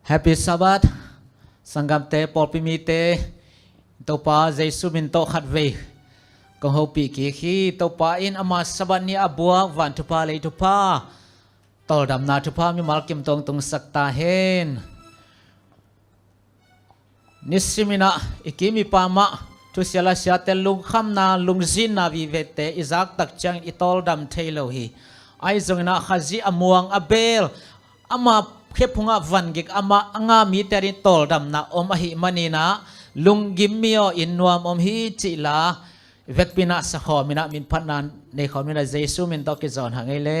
Happy Sabbath, Sangam te Polpimi te, Topa Jesu min to khat ve. Kong hopi ki khi Topa in ama Sabat ni abuak van tupa le tupa. Tol dam na tupa mi malkim tong tung sakta hen. Nisimina ikimi pama tu siala siatel lung kham na lung zin na vi vete izak tak chang itol dam thailo hi. Ai zongna khazi amuang abel ama khepfunga vangik ama anga mi terin tol dam na om hi manina lungim mio innuam om hi chila vekpina sa kho mina min phanan ne kho mina Jesu min to ki zon hangele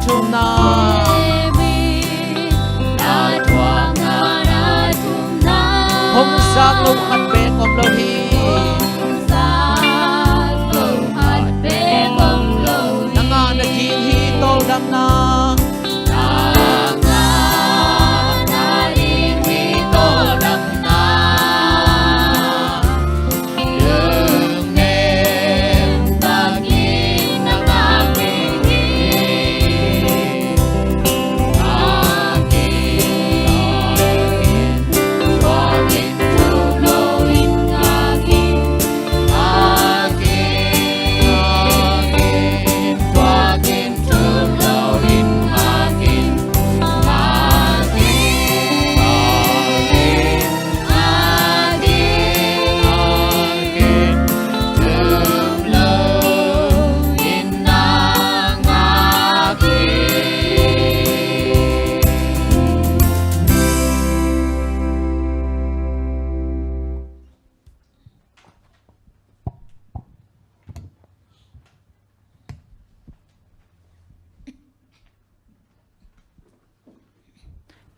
ทุมนาผมสักลงหัดเบกอมโลฮีนังงานกินฮีโตดำนา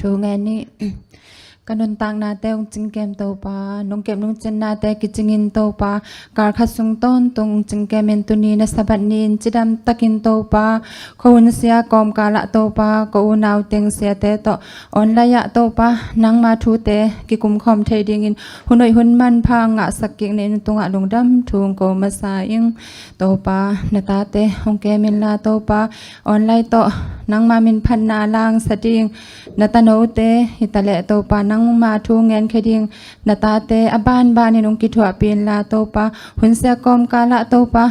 ถูไงนี่กันนตังนาเตองจิงเกมโตปานงเก็บนงเจนนาเตกิจิงินโตปาการขัดสุงต้นตรงจิงเกมเมนตุนีนสบัดนินจิดัมตะกินโตปาโคนเสียกอมกาละโตปาโกนาวเต็งเสียเตโตออนระยะโตปานังมาทูเตกิกุมคอมเทดิงินหุนอยหุนมันพางะสักกิงเนนตุงะลงดำทุงโกมาสายิงโตปานตาเตองเกมินลาโตปาออนไลโตนังมามินพันนาลางสติงนตโนเตหิตะเลโตปานังมาทูเงินคดิงนตาเตอบานบานินงกิถวปีนลาโตปาหุนเสกอมกาละโตปา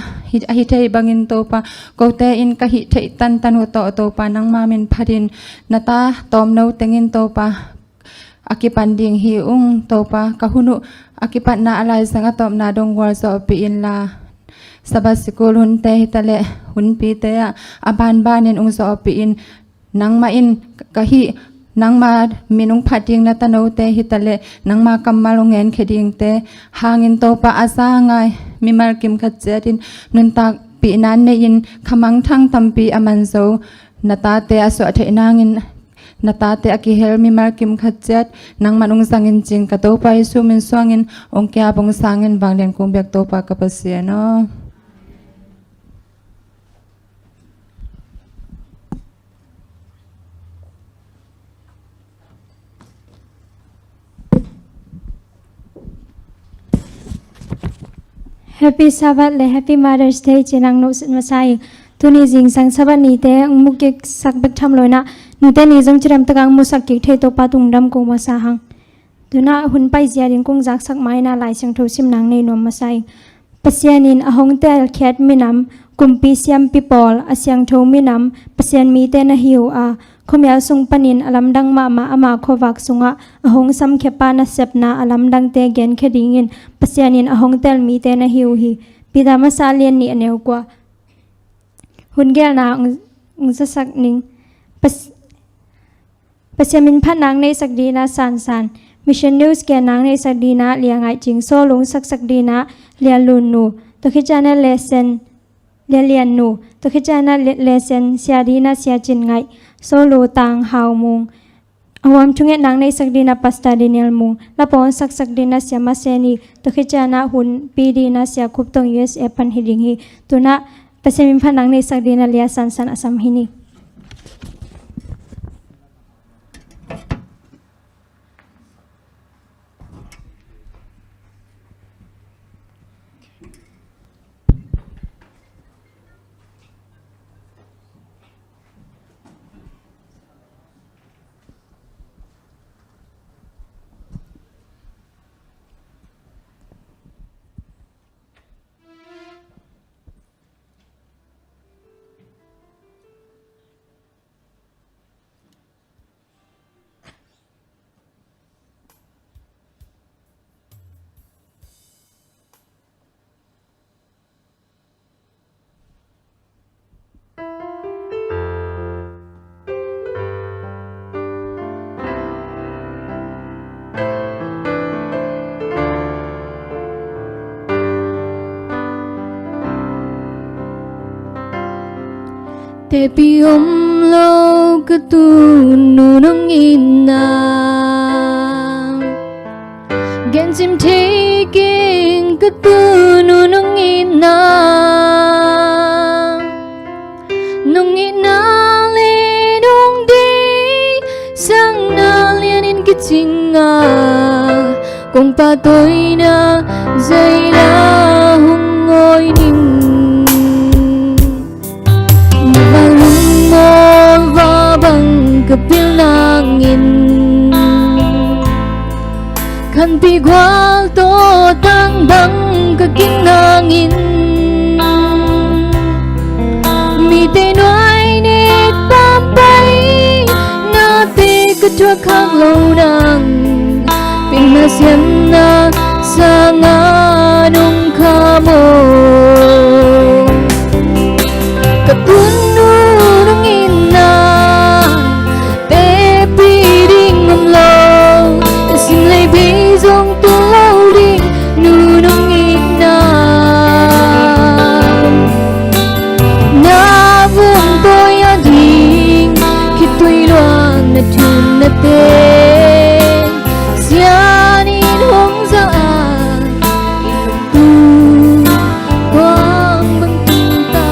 หิเทบังินโตปาโกเตอินกะหิเทตันตันหุโตโตปานังมามินพดินนตาตอมโนเตงินโตปาอากิปันดิงฮิอุงโตปากะหุนุอากิปันนาอะไรสังกตอมนาดงวอลโซปีอินลาสบัสกุลหุนเตหิตะเลหุนปีเตะอบานบานินองโซปีอินนังมาอินกะหินังมามีนุงพัดยิงนัตโนเตหิตะเลนังมากำมาลงเงินเคดิงเตหางินโตปะอาซาไงมีมากิมขัดเจดินนุนตากปีนั้นในยินขมังทั้งตัมปีอมันโซนตาเตอสวะเทนางินนตาเตอกิเฮลมีมากิมขัดเจดนังมันองสังงินจิงกะโตไปสุมินสวงินองแกบงสังงินบางเลียนกุมเบียกโตปะกะเปเสียเนาะHappy Sabbath le Happy Mother's Day chinang no masai tuni jing sang sabat ni te mukik sak bek tham loina nu te ni jong chiram takang musak ki the to patung dam ko masa hang tuna hun pai zia ring kong jak sak mai na lai sang tho sim nang nei nom masai pasianin ahong tel khet minam kumpi siam pipol asyang tho minam pasian mi te na hiu a khomya sung panin alam dang ma ama khowak sunga ahong sam khepa na sepna alam dang te gen khedingin pasianin ahong tel mi te na hiu hi pidama salian ni aneu kwa hungel na ung sasak ning pasiamin phanang nei sakdina san mission news ke nang nei sakdina liangai jing so lung sakdina lian lunu to khichana lesson lian nu to khichana lesson siadina sia chin ngai solo tang hau mung awam chunge nang nei sakdina pasta daniel mung lapon sakdina sia maseni to khichana hun pidina sia khuptong usa pan hiding hi tuna pasiamin phanang nei sakdina lia san asam hini Te pium lâu cứ tu nụ nông in na gen chim thế kinh cứ tu nụ nông in na le dong đi sang na liên in cái chinh à cùng pa tôi na dây la hung ngồi ninh bằng kepil nangin kan pigual to tang bang kaking nangin mi te noi ne papai na te ketua khang lâu nang ping na sian na sanga nung khamo katun dòng tu lâu đi nu nông nghịch na vùng tôi ở đình khi tôi loan na chun na te xian in hong za ilung tu quang bang tu ta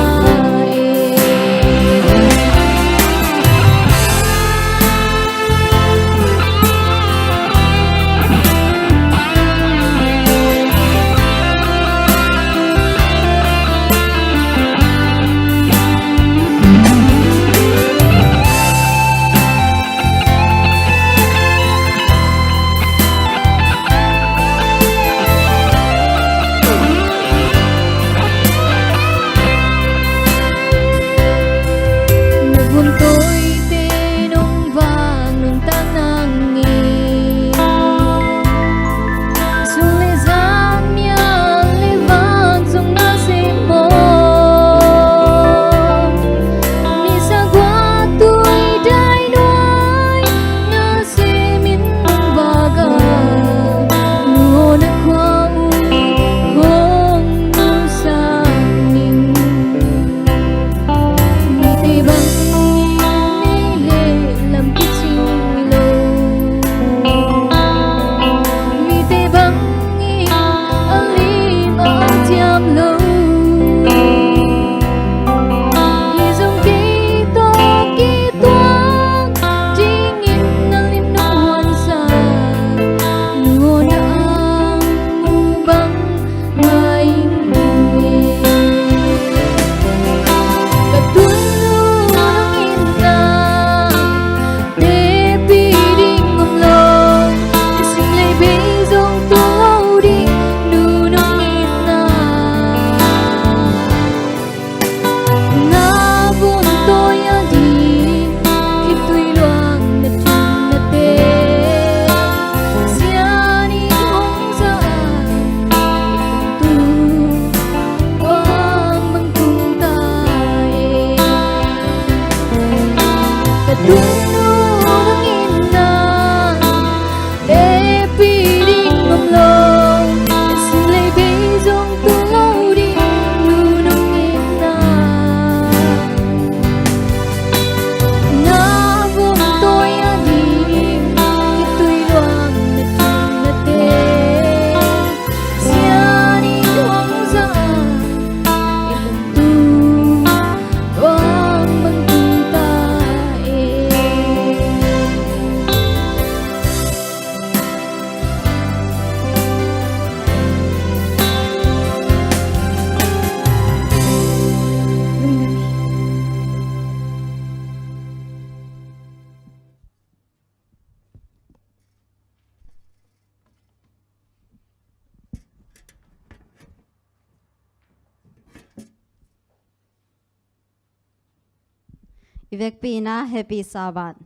Ivek pina happy sabat.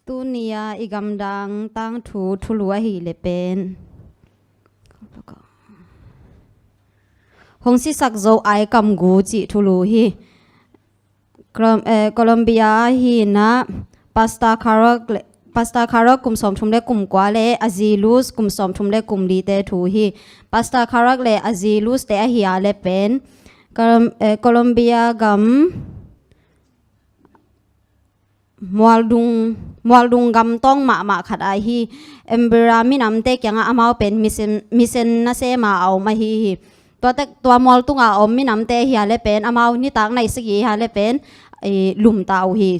Tu nia igam dang tang thu thulua hi le pen. Hong si sak zo ai kam gu chi thulu hi. Colombia hi na pasta karak kum som thum le kum kwa le azilus kum som thum le kum li te thu hi. Pasta karak le azilus te a hi a le pen. Colombia gam mual dung gam tong ma khat ai hi embra mi nam te kyanga amau pen misen na se ma au ma hiตัวมอลตุงอาอมมินำเตhi ale pen amau ni tak nai sigi ale pen lum tau hi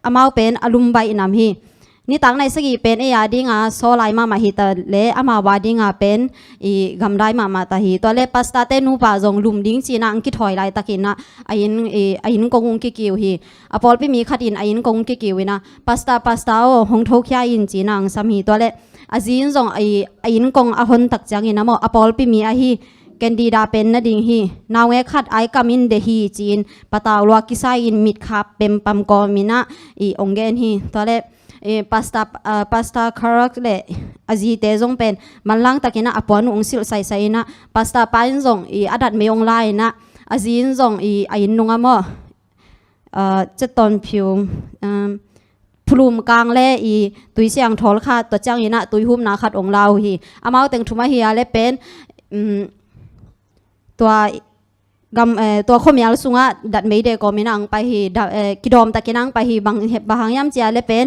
amau pen alum bai nam hi ni tak nai sigi pen e ya dinga so lai ma hi ta le ama wa dinga pen gam dai ma ta hi to le pasta te nu pa jong lum ding chi na ang ki thoi lai takina ain kong ki kiu hi apol pi mi khatin ain kong ki kiu na pasta o hong tho khya in chi na ang sam hi to le azin jong ain kong a hon tak chang ina mo apol pi mi a hi candida pen na ding hi naw nge khat ai kamin de hi chin pataw lwa kisai in mit khap pem pam ko mina ongen hi tole pasta kharak le azi te jong pen manlang takina apon ung sil sai na pasta pain jong adat meong lai na azin jong ain nunga mo cheton phiu phulum kang le tui siang thol kha to chang ina tui hum na khat ong lau hi amau teng thuma hi ale penตัวขมยาลสุงะดัดไม่ได้ก็มีนังไปฮีกิดอมตะกินังไปฮีบางยามเจียเลเป็น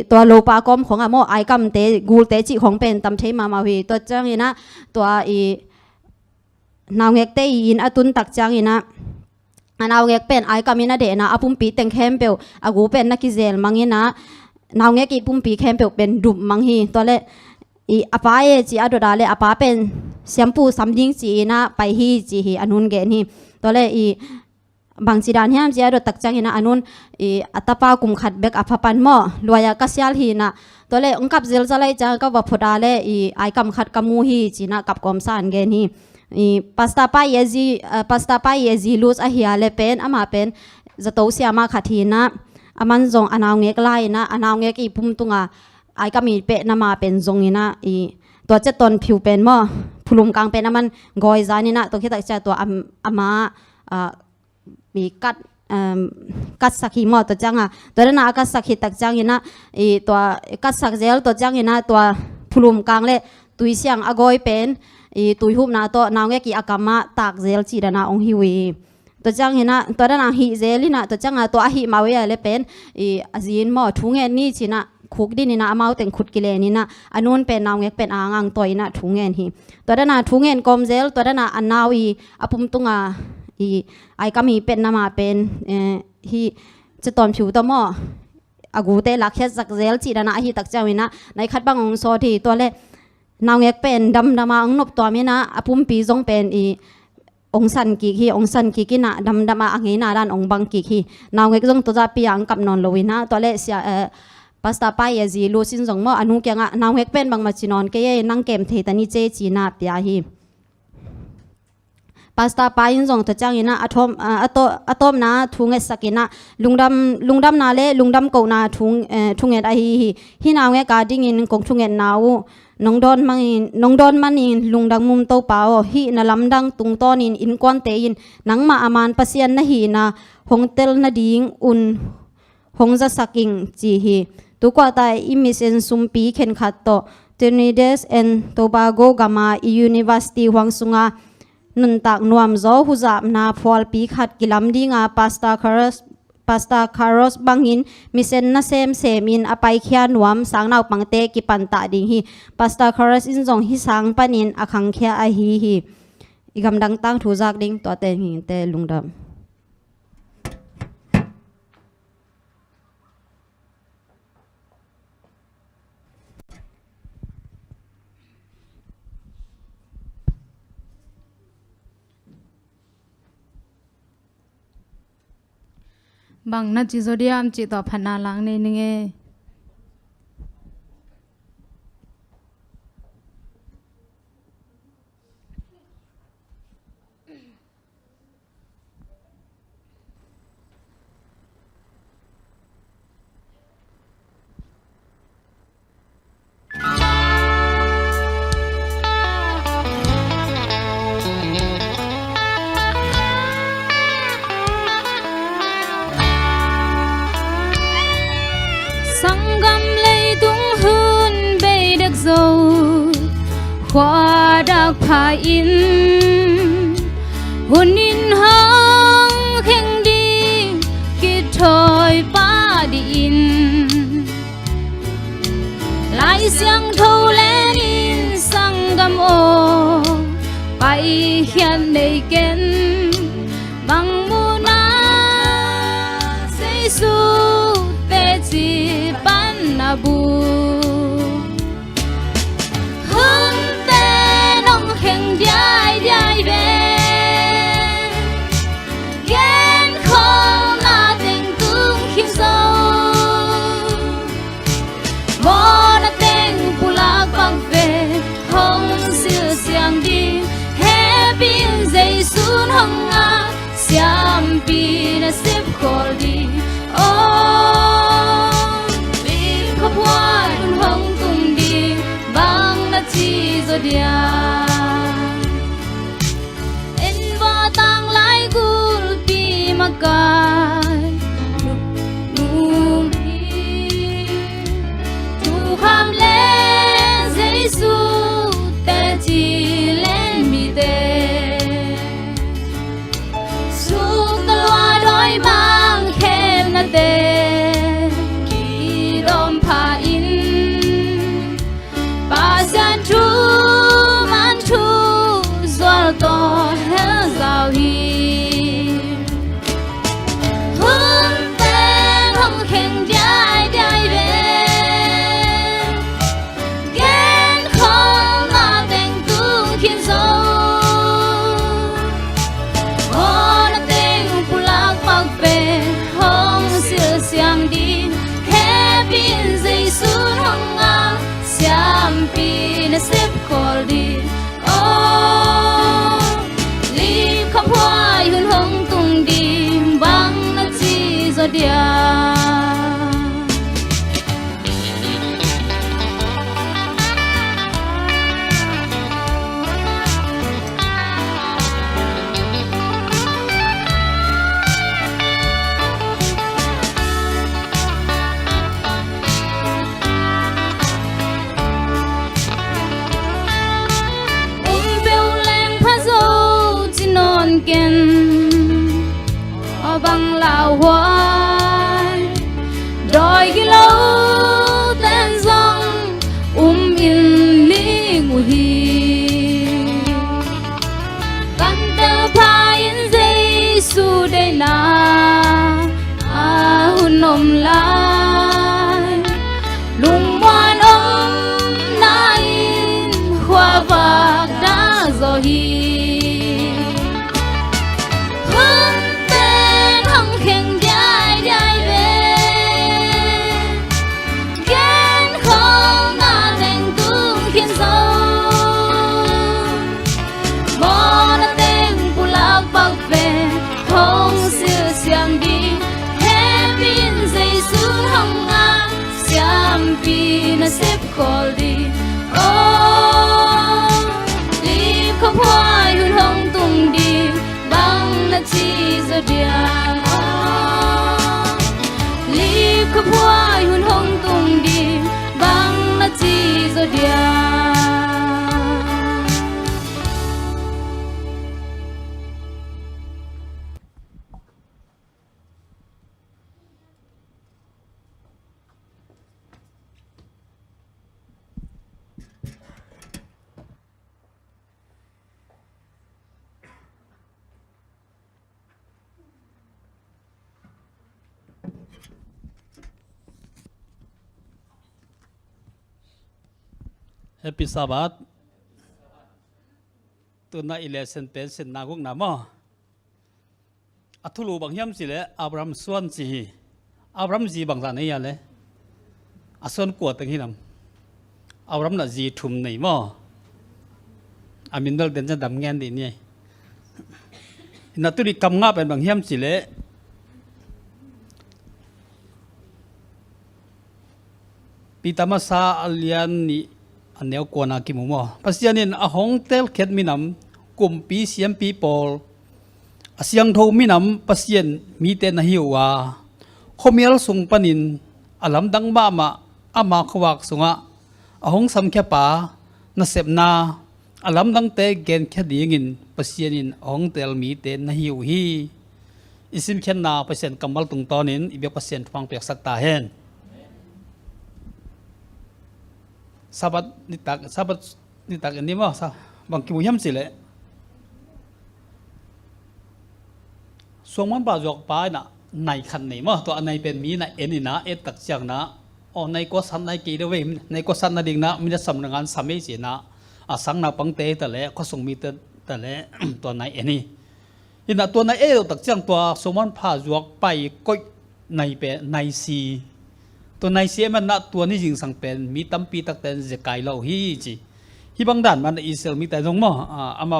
ตัวโลปากอมของอะโมไอกัมเตกูเตจิของเป็นตำเทมาฮีตัวจังอีนะตัวนาวเงกเตยินอตุนตักจังอีนะนาวเงกเป็นไอกัมอีนะเดนะอปุ่มปีเต็งแคมเปลอากูเป็นนักกิเซลมังอีนะนาวเงกอีปุ่มปีแคมเปลเป็นดุมมังฮีตัวเลอาป้าจีอาดูดาเลอาป้าเป็นแชมพูซัมดิงจีนะไปฮีจีฮีอนุนเกนี่ตัวเลบางจีดานเฮียมจีอาดูตักจังฮีนะอนุนอัตป้ากุมขัดเบกอภปันหม้อลวยกัสยาลฮีนะตัวเลองกับเซลจะไลจังก็ว่าพอดาเลไอกำขัดกำมูฮีจีนะกับกอมซานเกนี่พาสต้าป้าเยซีลูสอะฮีอาเลเป็นอามาเป็นจะโตเสียมาขัดฮีนะอามันจงอนาวเงกไลนะอนาวเงกอีปุ่มตุงาไอ้ก็มีเป็ดนามาเป็นทรงนี่นะตัวเจ้าตนผิวเป็นมั้งพลุมกลางเป็นมันกอยใจนี่นะตัวที่ตัดใจตัวอามามีกัดสักขีมั้งตัวจังอ่ะตัวนั้นกัดสักขีตักจังนี่นะตัวกัดสักเจลตัวจังนี่นะตัวพลุมกลางเลยตุยเสียงอากอยเป็นตุยหุบนะตัวนาวแกกี่อากามาตากเจลจีดนะองฮิวีตัวจังนี่นะตัวนั้นฮิเจลินะตัวจังอ่ะตัวฮิมาเวียเลยเป็นจีนมั้งทุ่งเงินนี่จีนะคุกดินี่นะอามาเต็งขุดกิเลนี่นะอันนู้นเป็นนาวเงกเป็นอ่างตัวนะถุงเงินฮีตัวนั้นถุงเงินกอมเซลตัวนั้นอันนาวอปุ่มตุงไอก็มีเป็นนามาเป็นฮีจะตอนผิวตัวหม้ออากูเตลักแค่สักเซลจีดนะฮีตักเจ้าวินะในคัดบังองโซทีตัวเล่นาวเงกเป็นดำมาองนบตัวมีนะอปุ่มปีจงเป็นองสันกิองสันกินะดำมาอังเงินาด้านองบังกินาวเงกจงตัวจะปีอังกับนอนโลวินะตัวเล่เสียพาสต้าไปยาจีลูซินจงมั้งอนุเกียงนาวเฮกเป็นบางมาจีนอนเกยนั่งเกมเทตันนี่เจจีน่าเปียฮีพาสต้าไปยินจงตัวจังยินะอะตอมนะทุ่งเอสกินะลุงดำนาเล่ลุงดำกูนาทุ่งเอไอฮีนาวเฮกาดิ้งอินกงทุ่งเอนาวูน้องดอนมันอินลุงดังมุมโตเปล่าฮีนาลำดังตุงตอนอินกวนเตยินนังมาอามานปัสยันนะฮีนะฮงเตลนะดิ้งอุนฮงจะสักิงจีฮีตุกว่าแต่อิมิเซนซุมปีเข็นขัดโตเทนิเดสเอ็นโตบาโกกามายูนิเวอร์ซิตี้หวังสุงานุนตักนวมโซหุจับนาพอลปีขัดกิลัมดีงาพาสต้าคาร์รอสบังอินมิเซนนาเซมอินอภัยเขียนวมสังนาวปังเตกิปันตาดิงฮีพาสต้าคาร์รอสอินจงฮิสังปันินอคังเขียอฮีอีกำดังตั้งทูจักดิงตัวเตงหิงเตลุงดำบางนัดจิโซเดียมจิต่อพันนาลังในนึงเอขวาดักพาอินหุ่นอินหังแข่งดีกิดถอยป้าดิอิน lại xiang thâu lên in sang gam ô bay hiền đầy kén bằng mu na giêsu tê chỉ ban na bu hương tê nong khen dai dai về ghen khó na tình tương khiêm sâu mò na tên pulak bang về hong siêu xiang đi happy giây sun hong a xiam pi na sip khol đi oh lim khop hoa đun hong tung đi bang na chi zo dia en va tang lai gul pi makai num hi tu ham le giêsu te chi lên mi te su ta loa đói mang khem na te ki dom pha in ba san chu man chu zol to he zao hi hương tên hong khen dai dai về ghen khó mà tình tương khiến sâu mò na tình pulak bak về hong siêu xiang đi happy giây sun hong a xiam pi na sip khol đi oh li khop hoa hun hong tung đi bang na chi zo dia ken ở băng lao hoài đòi cái lâu tên dòng in li ngủ hi căn tơ pha in dây su đây na hun nôm lai lùng ngoan ông na in khoa vạc đã rồi hi sip khol đi oh li khop hoa hun hong tung đi bang na chi zo dia oh li khop hoa hun hong tung đi bang na chi zo dia Happy Sabbath. Tu na election pen sen na guk na mo. Athulu bang hiam si le Abraham suan si. Abraham ji bang za nei ya le. Ason ko tang hinam. Abraham na ji thum nei mo. Amin dal den ja dam ngen di ni. Na tu ri kam nga pen bang hiam si le. Pitamasa alian ni anel kona ki mo pasianin a hong tel khet minam kumpi siam people asyang tho minam pasien mi te na hiwa khomial sung panin alam dang ba ma ama khwak sunga a hong sam khe pa na sepna alam dang te gen khe dingin pasienin hong tel mi te na hiu hi isim khen na pasien kamal tung tonin ibe pasien phang pek sak ta hen sabat nitak ini mah bang kimu yam sile suaman pa jok pa na nai khan nei mah to anai pen mi na enina et tak chang na o nai ko san nai ki de we nai ko san na ding na mi na sam ngan same chi na asang na pang te ta le ko sung mi ta le to nai eni ina to nai e tak chang to suaman pa jok pai koi nai pe nai siตัวในเสียมันนัดตัวนี้ยิงสังเป็นมีตั้มปีตักแต่จะไกลเราฮีจีฮีบางด่านมันอิสราเอลมีแต่ตรงมั้งอามา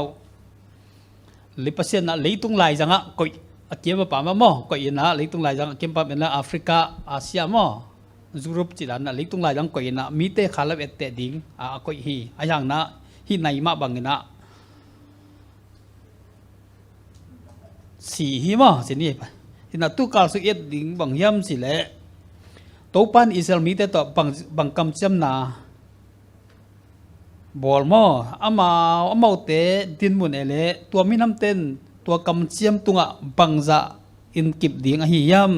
ลิปัสเซียนนะลิตุงไหลจังอ่ะก็เกี่ยวกับป่ามั้งมั้งก็ยินนะลิตุงไหลจังเกี่ยวกับเป็นแอฟริกาอาเซียมั้งยุโรปจีนนะลิตุงไหลจังก็ยินนะมีแต่ขาลเวทแต่ดิ่งก็ฮีอย่างนะฮีในมาบางนะสี่ฮีมั้งสินี่ไปที่นั่นตู้การสุเอ็ดดิ่งบางย่ำสิแหละตัวปันอิสราเอลมีแต่ตัวบางคำจำนาบอลมออามาเตดินมุนเอเลตัวมีน้ำเต้นตัวคำจำตุงะบางจะอินกิบดิ่งหิยาม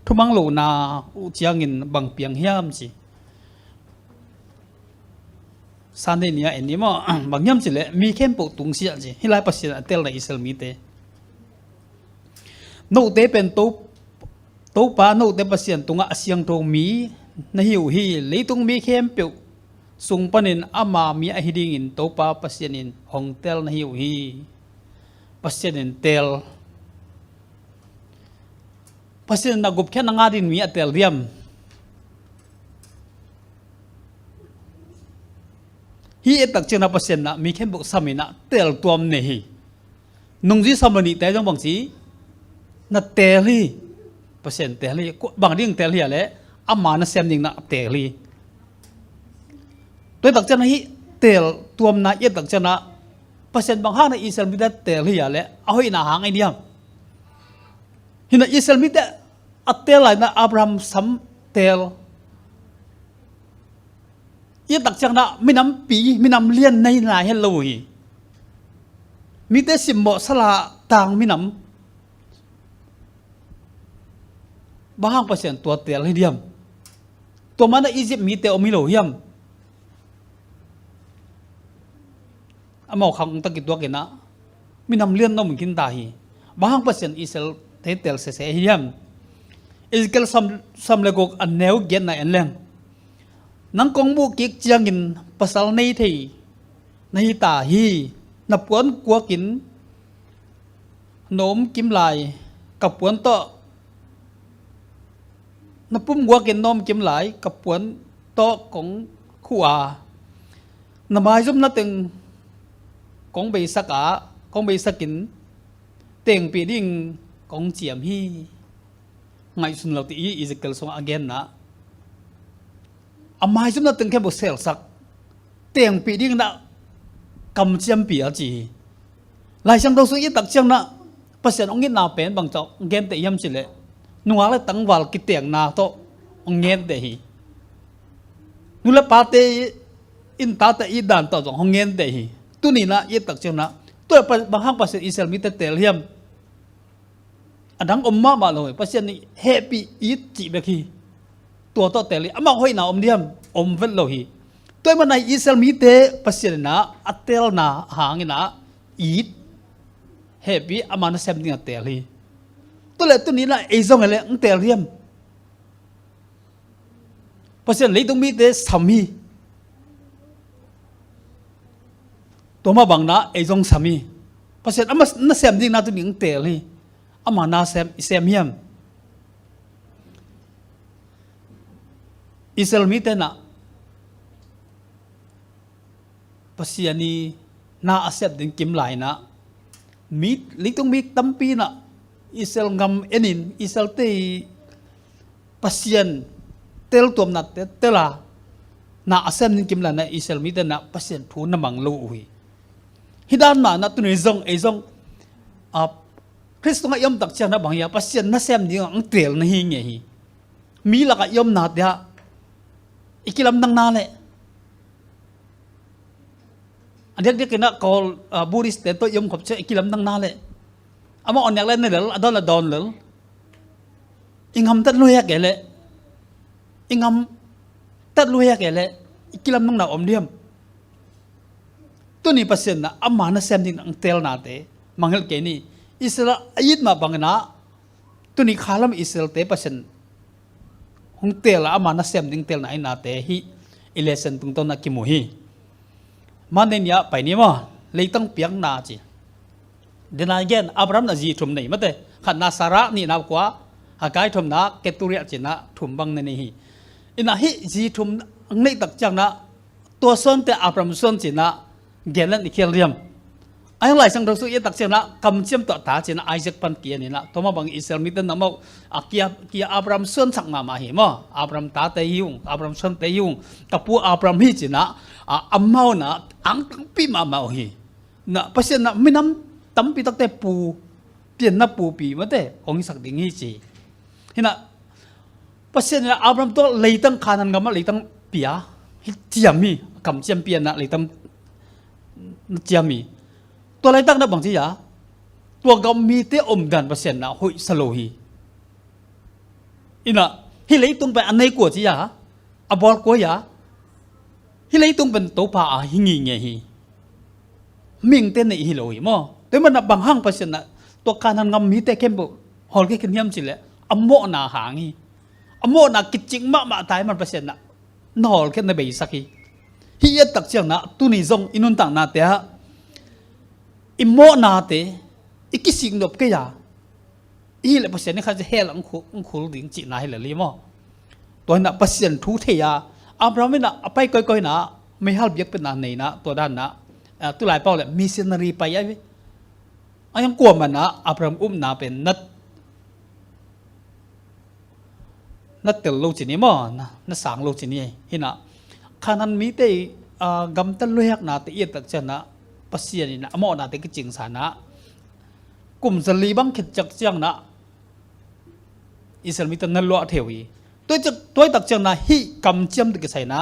ทุมังโลนาอุจยังอินบางเปียงหิยามสิสันเดนียเอ็นนี้มอบางยามสิเลมีเข้มปุตุงเสียสิฮิไลปัสเซียนเตลในอิสราเอลมีเตโนเตเป็นตัวป้าโน้ตเดปัสเซียนตรงอาเซียงตรงมีนหิวฮีเลยตรงมีเข้มเปียวส่งปนินอามามีอหิดิงินตัวป้าปัสเซียนินฮองเตลนหิวฮีปัสเซียนินเตลปัสเซียนนักกุบแค่นางาดินมีอเตลเรียมฮีเอตักเจนาปัสเซียนนะมีเข้มบุกสามินะเตลตัวมเนฮีนุ่งจีสามินิแต่จังบางสีนัดเตลฮีเปอร์เซ็นต์เตลีบางเรื่องเตลีอะไรอามานะเซมดิ่งนะเตลีตัวตักจันฮีเตลตัวมันนะเยตักจันนะเปอร์เซ็นต์บางห้างในอิสราเอลมีแต่เตลีอะไรเอาให้หน้าหางไอเดียหินะอิสราเอลมีแต่อัตเตลอะไรนะอับราฮัมซัมเตลเยตักจันนะไม่นำปีไม่นำเลี้ยนในนายเฮลโลฮีมีแต่สิมโบสละต่างไม่นำบางเปอร์เซ็นต์ตัวเตลให้เดียมตัวมันในอียิปต์มีเตลมิโลเฮียมอามาขังตะกิดตัวกันนะมีนำเลี้ยนน้องมึงกินตาฮีบางเปอร์เซ็นต์อิสราเอลเตลเสียเฮียมอิสราเอลซัมเลกอันแนวเกียนในอันแรงนังกงบุกิกจียงินภาษาในไทยในตาฮีนับปวนกัวกินโนมกิมลายกับปวนโตนับปุ่มกัวกินนมกิมหลายกับปวนโตของขัวนำมาจุ่มนัดตึงของใบสักของใบสักินเต่งปีดิ่งของเจียมฮีไงสุนเราตีอิสราเอลส่งอาเกนนะอามาจุ่มนัดตึงแค่บุเซลสักเต่งปีดิ่งนะกำเจียมปีอาจีหลายช่างตัวสุยตักเชียงนะเปอร์เซ็นต์องค์นาเป็นบางเจ้าเกนเตยมสิเลนัวเลยตั้งวัลกิเตียงนาโตองเงียนเดฮีนุละปาเตอินตาเตอีดานต่อจงองเงียนเดฮีตุนีนะยึดตักเจ้านะตัวบางห้างภาษาอิสราเอลมีแต่เตลเฮียมอันนั้นอมมามาเลยภาษานี้เฮปีอีจิเบคีตัวโตเตลีอามาห้อยนาอมเดียมอมเวลโลฮีตัวมันในอิสราเอลมีแต่ภาษานะอัตเตลนาหางนะอีดเฮปีอามานะเซมติงอัตเตลีตัวเล็กตัวนี้นะไอ้ส่งอะไรอังเตลเรียมเพราะฉะนั้นเลยต้องมีแต่สามีตัวมาบังนะไอ้ส่งสามีเพราะฉะนั้นอามาน่าเซมดิ้งน่าตัวนี้อังเตลเลยอามาน่าเซมเฮียมอิสราเอลมีแต่นะเพราะฉะนั้นน่าอาเซมดิ้งกิมไหลนะมีเลยต้องมีตั้มปีนะอิสราเอลงำเอ็นินอิสราเอลเตปัสยันเตลตัวนัดเตลานาอาเซมนิกิมลานะอิสราเอลมีแต่นาปัสยันผู้นำมังลูหุยฮิดานมานะตุนิซงไอซงคริสต์งายอมตักเชนะบางอย่างปัสยันน่าเซมดิ้งอังเตลนะฮิเงฮีมีละกยอมนาเดียอิกิลำดังนาเลอันเดียกนะกอลบูริสเตโตยอมขบเชอิกิลำดังนาเลอามาอ่อนอยากเล่นในเรื่องอดอนละดอนเลยอิงคำตัดลุยแก่เลยอิงคำตัดลุยแก่เลย กิลำน้องนาอมเดียมตัวนี้เปอร์เซ็นต์นะอามานะเซมดิ้งอังเตลนาเตมังเฮลเกนี่อิสราเอลมาบังนะตัวนี้ขาลำอิสราเอลเตเปอร์เซ็นต์หงเตลอามานะเซมดิ้งเตลนาอินาเตฮีอิเลเซนตุงต้นนักกิมุฮีมันเนียไปนี่มั้งเลยต้องเปียงนาจีเดนายเกนอับรามนาจีทุ่มนี่มั้งเตขันนาสาระนี่นับกว่าหากายทุ่มนาเกตุเรียจีนะทุ่มบังนี่ฮีอินาฮีจีทุ่มนี่ตักจังนะตัวส่วนแต่อับรามส่วนจีนะเกลันอิเคลเรียมไอ้หลายสังเราสู้ยัตักเสียนะคำเชื่อมต่อตาจีนะไอเซกปันเกียนี่นะตัวมาบังอิสราเอลมิตันน้ำมันเกียอับรามส่วนสักมาหิมะอับรามตาเตยุงอับรามส่วนเตยุงกับผู้อับรามฮีจีนะอัมมานะอังตั้งปีมาฮีนะเพราะฉะนั้นไม่น้ำตั้มปีตั้งแต่ปูเปลี่ยนนับปูปีมาแต่ของสักดิ่งฮีจีเห็นนะเพราะฉะนั้นอับรามตัวเลยตั้งขานันกับมาเลยตั้งเปียเจียมีคำเจียมเปียนะเลยตั้งเจียมีตัวอะไรตั้งนับบางทีอ่ะตัวก็มีเตอมดันเปอร์เซ็นต์นะหุยสโลฮีอินะฮิเลยตรงไปอันไหนกว่าที่อ่ะอบอลกว่าอ่ะฮิเลยตรงเป็นตัวป่าหิงิงเงฮีมิงเต้นในฮิโลฮีมั้งแต่มันบางห้างเปอร์เซ็นต์นะตัวการทำงานมีแต่เข้มบุฮอลแค่ขึ้นยำจิเลยอโมนาหางฮีอโมนากิจริงมากตายมันเปอร์เซ็นต์นะนอลแค่ในใบสักฮีฮียตักเชียงนะตุนิจงอินุนต่างนาเตะอิโมนาเตอิกิสิงดบก็ยาอีเลยเปอร์เซ็นต์นี่เขาจะเฮลังคูดิ่งจีน่าเฮลลี่มั้งตัวนั้นเปอร์เซ็นต์ทุเทียอับรามินะไปก้อยๆนะไม่ฮัลเบียกเป็นอะไรนะตัวด้านนะตัวหลายเป้าเลยมิสซินารีไปยังยังกลัวมันนะอับรามนะเป็นนัดเตลโลจินี่มั้งนัดสังโลจินี่เห็นนะขานันมีแต่กำตันลุยหักนาแต่เอียดตักเจนะปัสเซียนี่นะอโมนาแต่ก็จริงสานะกลุ่มสลีบังขิดจักเจียงนะอิสลามิตันนั่นล้อเทวีตัวตักเจียงนะฮีกำเจียมตักใส่นะ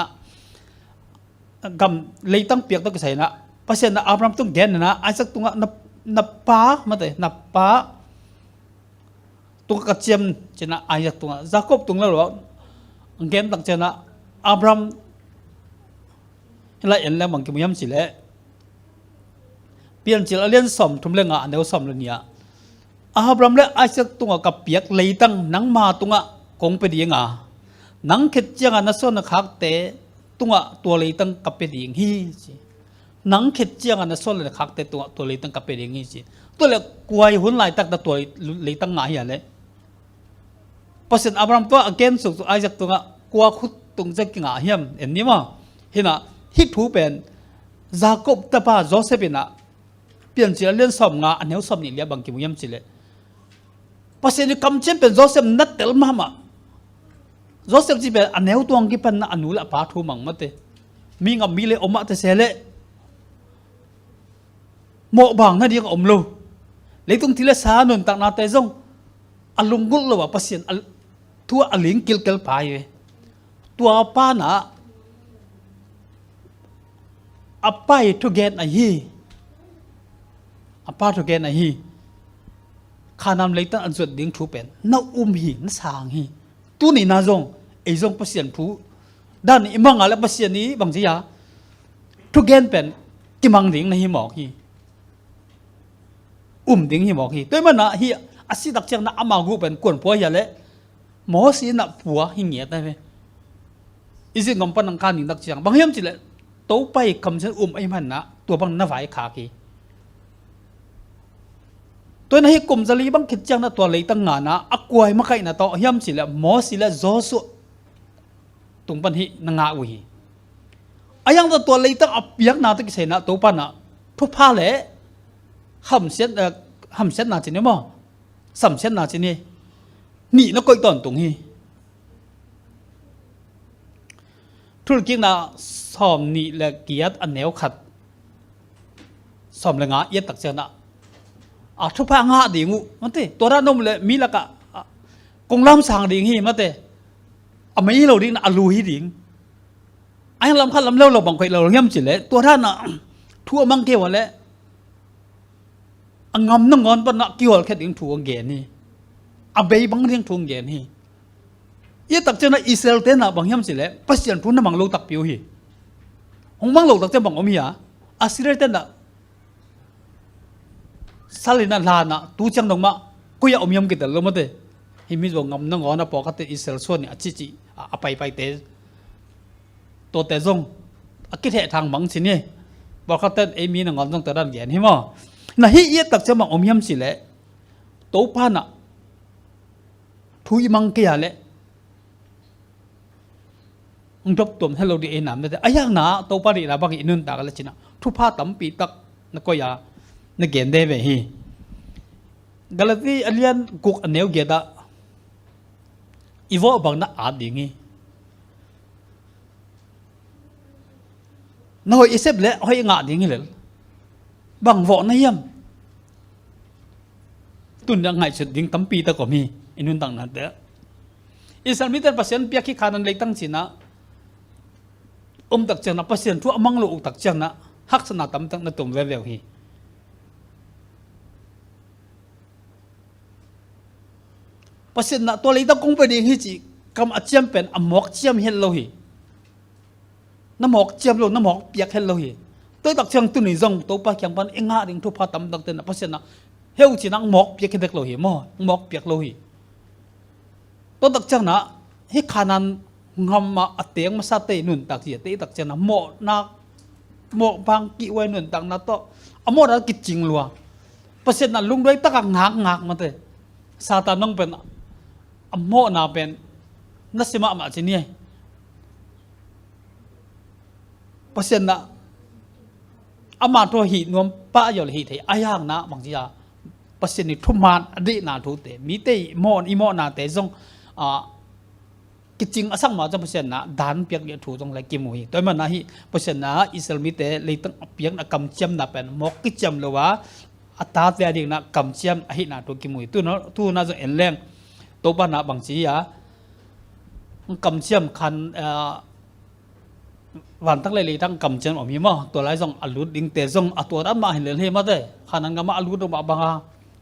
กำเลยตั้งเปียกตักใส่นะปัสเซียนะอับรามต้องแกนนะไอ้สักตัวนับป้ามาแต่นับป้าตัวกระเจียมเจนะไอ้สักตัวซากบตัวแล้วหรอแกนตักเจนะอับรามแล้วเอ็นแล้วบางทีมันย้ำสิเลยเปลี่ยนจิตเลี้ยนสมทุ่มเรื่องอันเดียวสมเลยเนี่ยอับรามและไอซักตัวกับเปียกเลยตั้งนังมาตัวคงไปดีงานังเข็ดจังอันนั้นส่วนนักขักเตะตัวเลยตั้งกับไปดีงี้สินังเข็ดจังอันนั้นส่วนนักขักเตะตัวเลยตั้งกับไปดีงี้สิตัวเลยกวยหุ่นไหลตักตัวเลยตั้งหงายอย่างเลยพอเสร็จอับรามตัวเกนสุกไอซักตัวกลัวขุดตรงจะกินหงายเหี้ยมเห็นนี้มั้งเห็นนะฮิตผูเป็นซากบตะป้าโจเซฟินะเปลี่ยนจิตเลี้ยนสมงาอันเดียวสมนี่เลี้ยบางกิมุยมจิเลยพอเสร็จคำเช่นเป็นโจเซฟนัดเตลมาโจเซฟจีเป็นอันเดียวตัวกิปันอันนู้ละป้าทูมังมาเตมีกับมีเลยอมมาเตเสเลโมบางนั่นเดียวกับอมโลเลยตรงที่ละสาหนุนต่างนาเตจงอลุงกุลเลยว่าพอเสร็จทั่วอลิงกิลเกลพายตัวป้านะapa itu gen ahi apa itu gen ahi khanam leitan anjut ding thu pen na hi na sang hi tu ni na zong ei zong pasien thu dan imang ala pasien ni bang ji ya thu gen pen kimang ding na hi mok hi ding hi mok hi toi man na hi asi dak chang na amagu pen kon po ya le mo si na puwa hi nge ta ve isi ngom pan ang kan ning dak chang bang hiam chi leตัวไปคำเช่นไอ้มันนะตัวบังน่าไหวขากีตัวนั้นให้กลุ่มจะรีบังคิดจังนะตัวเลยตั้งงานนะอักวยมาใครนะต่อย่ำสิละหมอสิละโจสุตรงปัญหานางาอุยไอ้ยังตัวเลยตั้งอับยักนาตะกิเสนะตัวปันนะทุกพาเลยหำเส้นนาจีนี่มั้งสัมเส้นนาจีนี่นี่นักก้อยตอนตรงนี้ธุรกิจนะสอมนี่แหละเกียรติอันแนวขัดสอมเลยงาเย็ดตักเจนะทุกพางาดีงูมันเตตัวด้านนมเลยมีละกะกงล้ำสางดิ่งฮีมันเตไม่เราดิ่งนะอลูฮีดิ่งไอ้ลำคันลำเล่าเราบางคนเราเงี้ยมจิเลยตัวด้านน่ะทั่วมังเกี่ยวเลยงำนั่งงอนปนเกี่ยวแค่ดิ่งทั่วเงี้ยนี่เบย์บางเรื่องทั่วเงี้ยนี่ยี่ตักเจนะอิสราเอลเต้นน่ะบางเงี้ยมจิเลยปัจจัยทุนน่ะบางโลตักผิวฮี hong mang lo tak cha bang om hi asire ten na salina lana tu chang dong ma ko ya om yam ki tel lo ma te hi mi zo ngam na ngona po ka te isel so ni achi chi a pai pai te to te zong a ki the thang mang chi ni bo ka ten e mi na ngon zong ta dan gen hi mo na hi ye tak cha bang om yam si le to pa na thui mang ke ya le đop tôm hello đi enam đấy ayang na tàu pa đi là bang inun ta cái china thu pha tắm pi tak nó coi ya nó gen de về hi galati alian cook aneu ge da ivo bang na ad dingi nó hồi isep le hồi ngạ dingi le bang võ na yam tun yang ngai chut ding tắm pi ta ko mi inun tang na de isal mitar pasien pia ki khanan le tang china tak chang na pasien thu amang lo tak chang na hak sana tam tak na tum ve ve hi pasien na to le ta kong pe ding hi chi kam achiam pen amok chiam hel lo hi na mok chiam lo na mok piak hel lo hi tôi tak chang tu ni zong to pa kyang pan enga ding thu pha tam tak ten na pasien na heu chi nang mok piak dek lo hi mo mok piak lo hi to tak chang na hi khanan ngam ma ateng ma sa te nun tak chi te tak chana mo na mo bang ki wai nun tak na to amo da ki ching lua pasen na lung doi tak ngak ngak ma te satan nong pen amo na pen na sima ma chi ni pasen na ama to hi nom pa yo hi the ayang na bang ji ya pasen ni thuman adi na thu te mi te mo i mo na te jong kiching asang ma cha pasien na dan piak ye thu jong lai ki mui toy man na hi pasien na isel mi te leitang piak na kam chiam na pen mok ki cham lowa ata te ding na kam chiam a hi na to ki mui tu na zo en leng to ba na bang chi ya kam chiam khan wan tak le le tang kam chiam om hi mo to lai jong alut ding te jong ato da ma hin le he ma te khanan ga ma alut do ba banga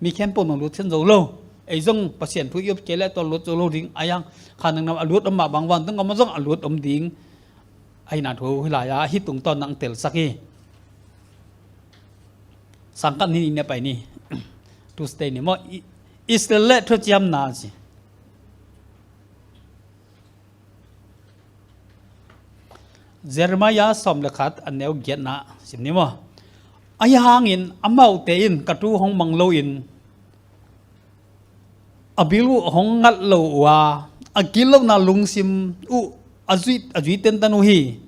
mi khem po nong lut chen zo lo ai zong pasien thu yop kele to lut zo lo ding ayang khanang nam alut ma bang wan tung ma zong alut ding ai na thu hila ya hi tung ton nang tel saki sangkan ni ne pai ni to stay ni mo isle thu chiam na chi Jeremiah som lekhat aneu get na sim ni mo ayangin amau te in katu hong manglo in abilu hong ngat lo wa akilo na lungsim u azui ten tanu hi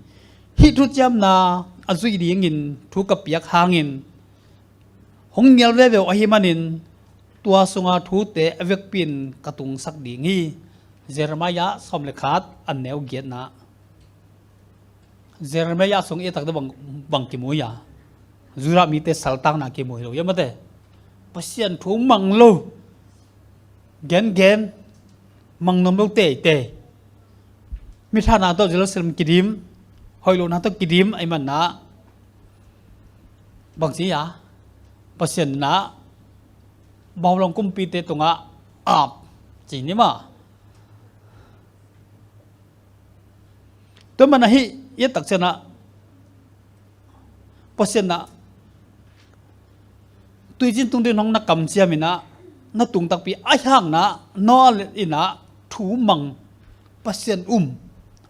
thu cham na azui dingin thu ka piak hangin hong nyal ve ve ahi manin tua sunga thu te avek pin katung sak dingi Jeremiah som lekhat aneu get na Jeremiah song e tak da bang ki muya zura mi te saltang na ki mu lo yamate pasien thu manglo gen mang nom lo te mi tha na to Jerusalem kidim hoi lo na to kidim ai man na bang si ya pasien na baw long kum pi te tunga ap chi ni ma to man hi ye tak chana pasien na tuijin tung de nong na kam chia mina na tung tak pi ai hang na no ina thu mang pasien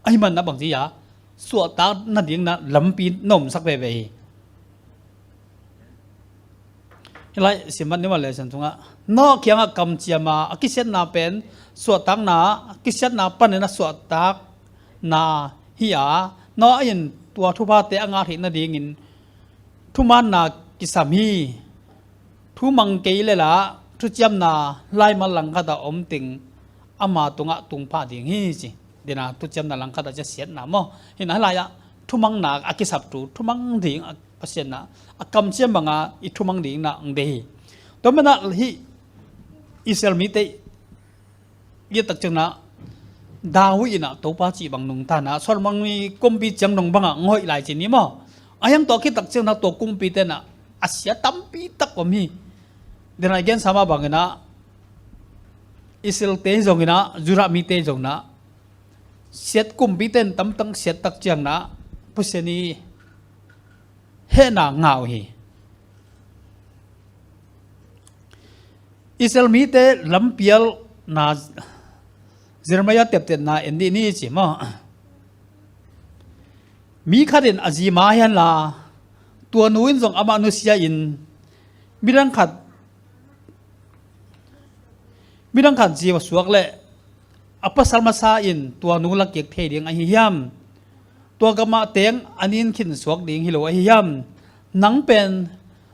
ai man na bang ji ya suwa ta na ding na lampi nom sak ve ve lai siman ni ma le san tunga no kyang kam chia ma akisen na pen suwa tang na kiset na pan na suwa tak na hiya no in tua thu pa te anga thi na ding in thu man na kisam hi thu mang ke le la thu chiam na lai ma lang kha da om ting ama tunga tung pa ding hi chi dina thu chiam na lang kha da ja siat na mo hin hala ya thu mang na akisap tu thu mang ding pasien na akam chiam banga I thu mang ding na ang de hi to mana hi isel mi te ye tak chang na dawi ina to pa chi bang nung ta na sol mang ni kompi chang nong banga ngoi lai chi ni mo ayang to ki tak chang na to kumpi te na asya tampi tak ko mi then again sama bangena isil te jongina jura mi te jongna set kumpi ten tam tang set tak chang na puseni na ngau hi Israel mi te lampial na Jeremiah tepten na endi ni chi mo mi kharin aji ma hian la tua nuin jong ama nu sia in mirang khat ji wa suak le apasal masa in tua nu la kek the ding a hi hiam tua gama teng anin khin suak ding hi lo a hi hiam nang pen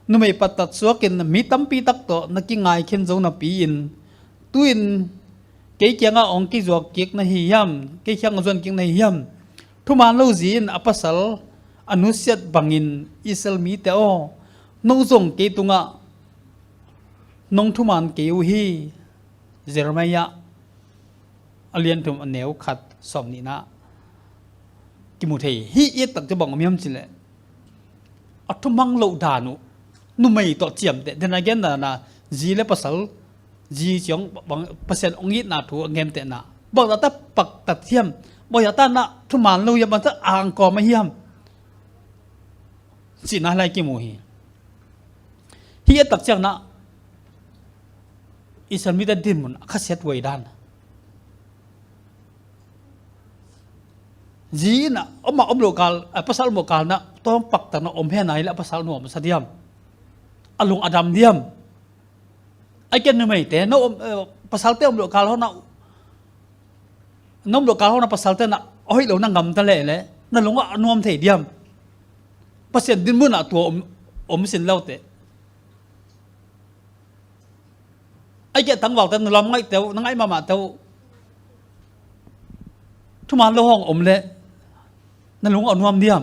nu mei patat suakin mi tampi tak to nakingai khin zo na pi in tuin ke kyanga ong ki zuak kek na hi hiam ke kyang zon king na hi hiam thuman lo zin apasal anusiat bangin isel mi te o nong zong ke tunga nong thuman ke u hi Jeremiah alian thum aneu khat som ni na ki mu thei hi ye tak te bang miam chile athumang lo danu nu mei to chiam te then again na ji le pasal ji chong bang pasen ongi na thu ngem te na bang ta pak ta thiam bo ya ta na thuman lo ya ban ta ang ko ma hiam si na lai ki mu hi ye tak chang na isal mi da din mun kha set wei dan ji na oma om lokal pasal lokal na tom pak ta na om he nai la pasal no sa diam alung adam diam ai ken nu mei te no pasal te om lokal ho na nom lokal ho na pasal te na oi lo na ngam ta le na lunga anuam thei diam pasien din mun na to om sin lau te ai ke tang wal ta lom ngai te ngai ma te thu man lo hong om le na lunga anuam diam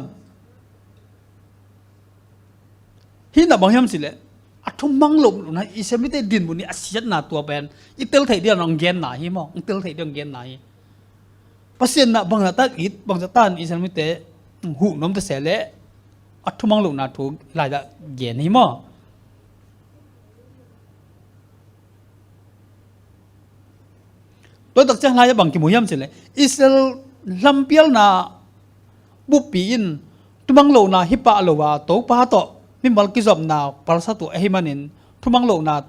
hi na bang yam si le athum mang lom na isemi te din mun ni asiat na tua ben itel thei dia nong gen na hi mo itel thei dong gen na hi pasien na bang ta it bang ta tan isemi te hu nom te se le athumang lom na thu lai da gen hi mo tôi đặc trưng lai bằng cái mùi yam chỉ là Israel lampial na bupiin tumang lo na hipa lo wa to pa to mi mal ki job na palsa tu ehimanin tumang lo na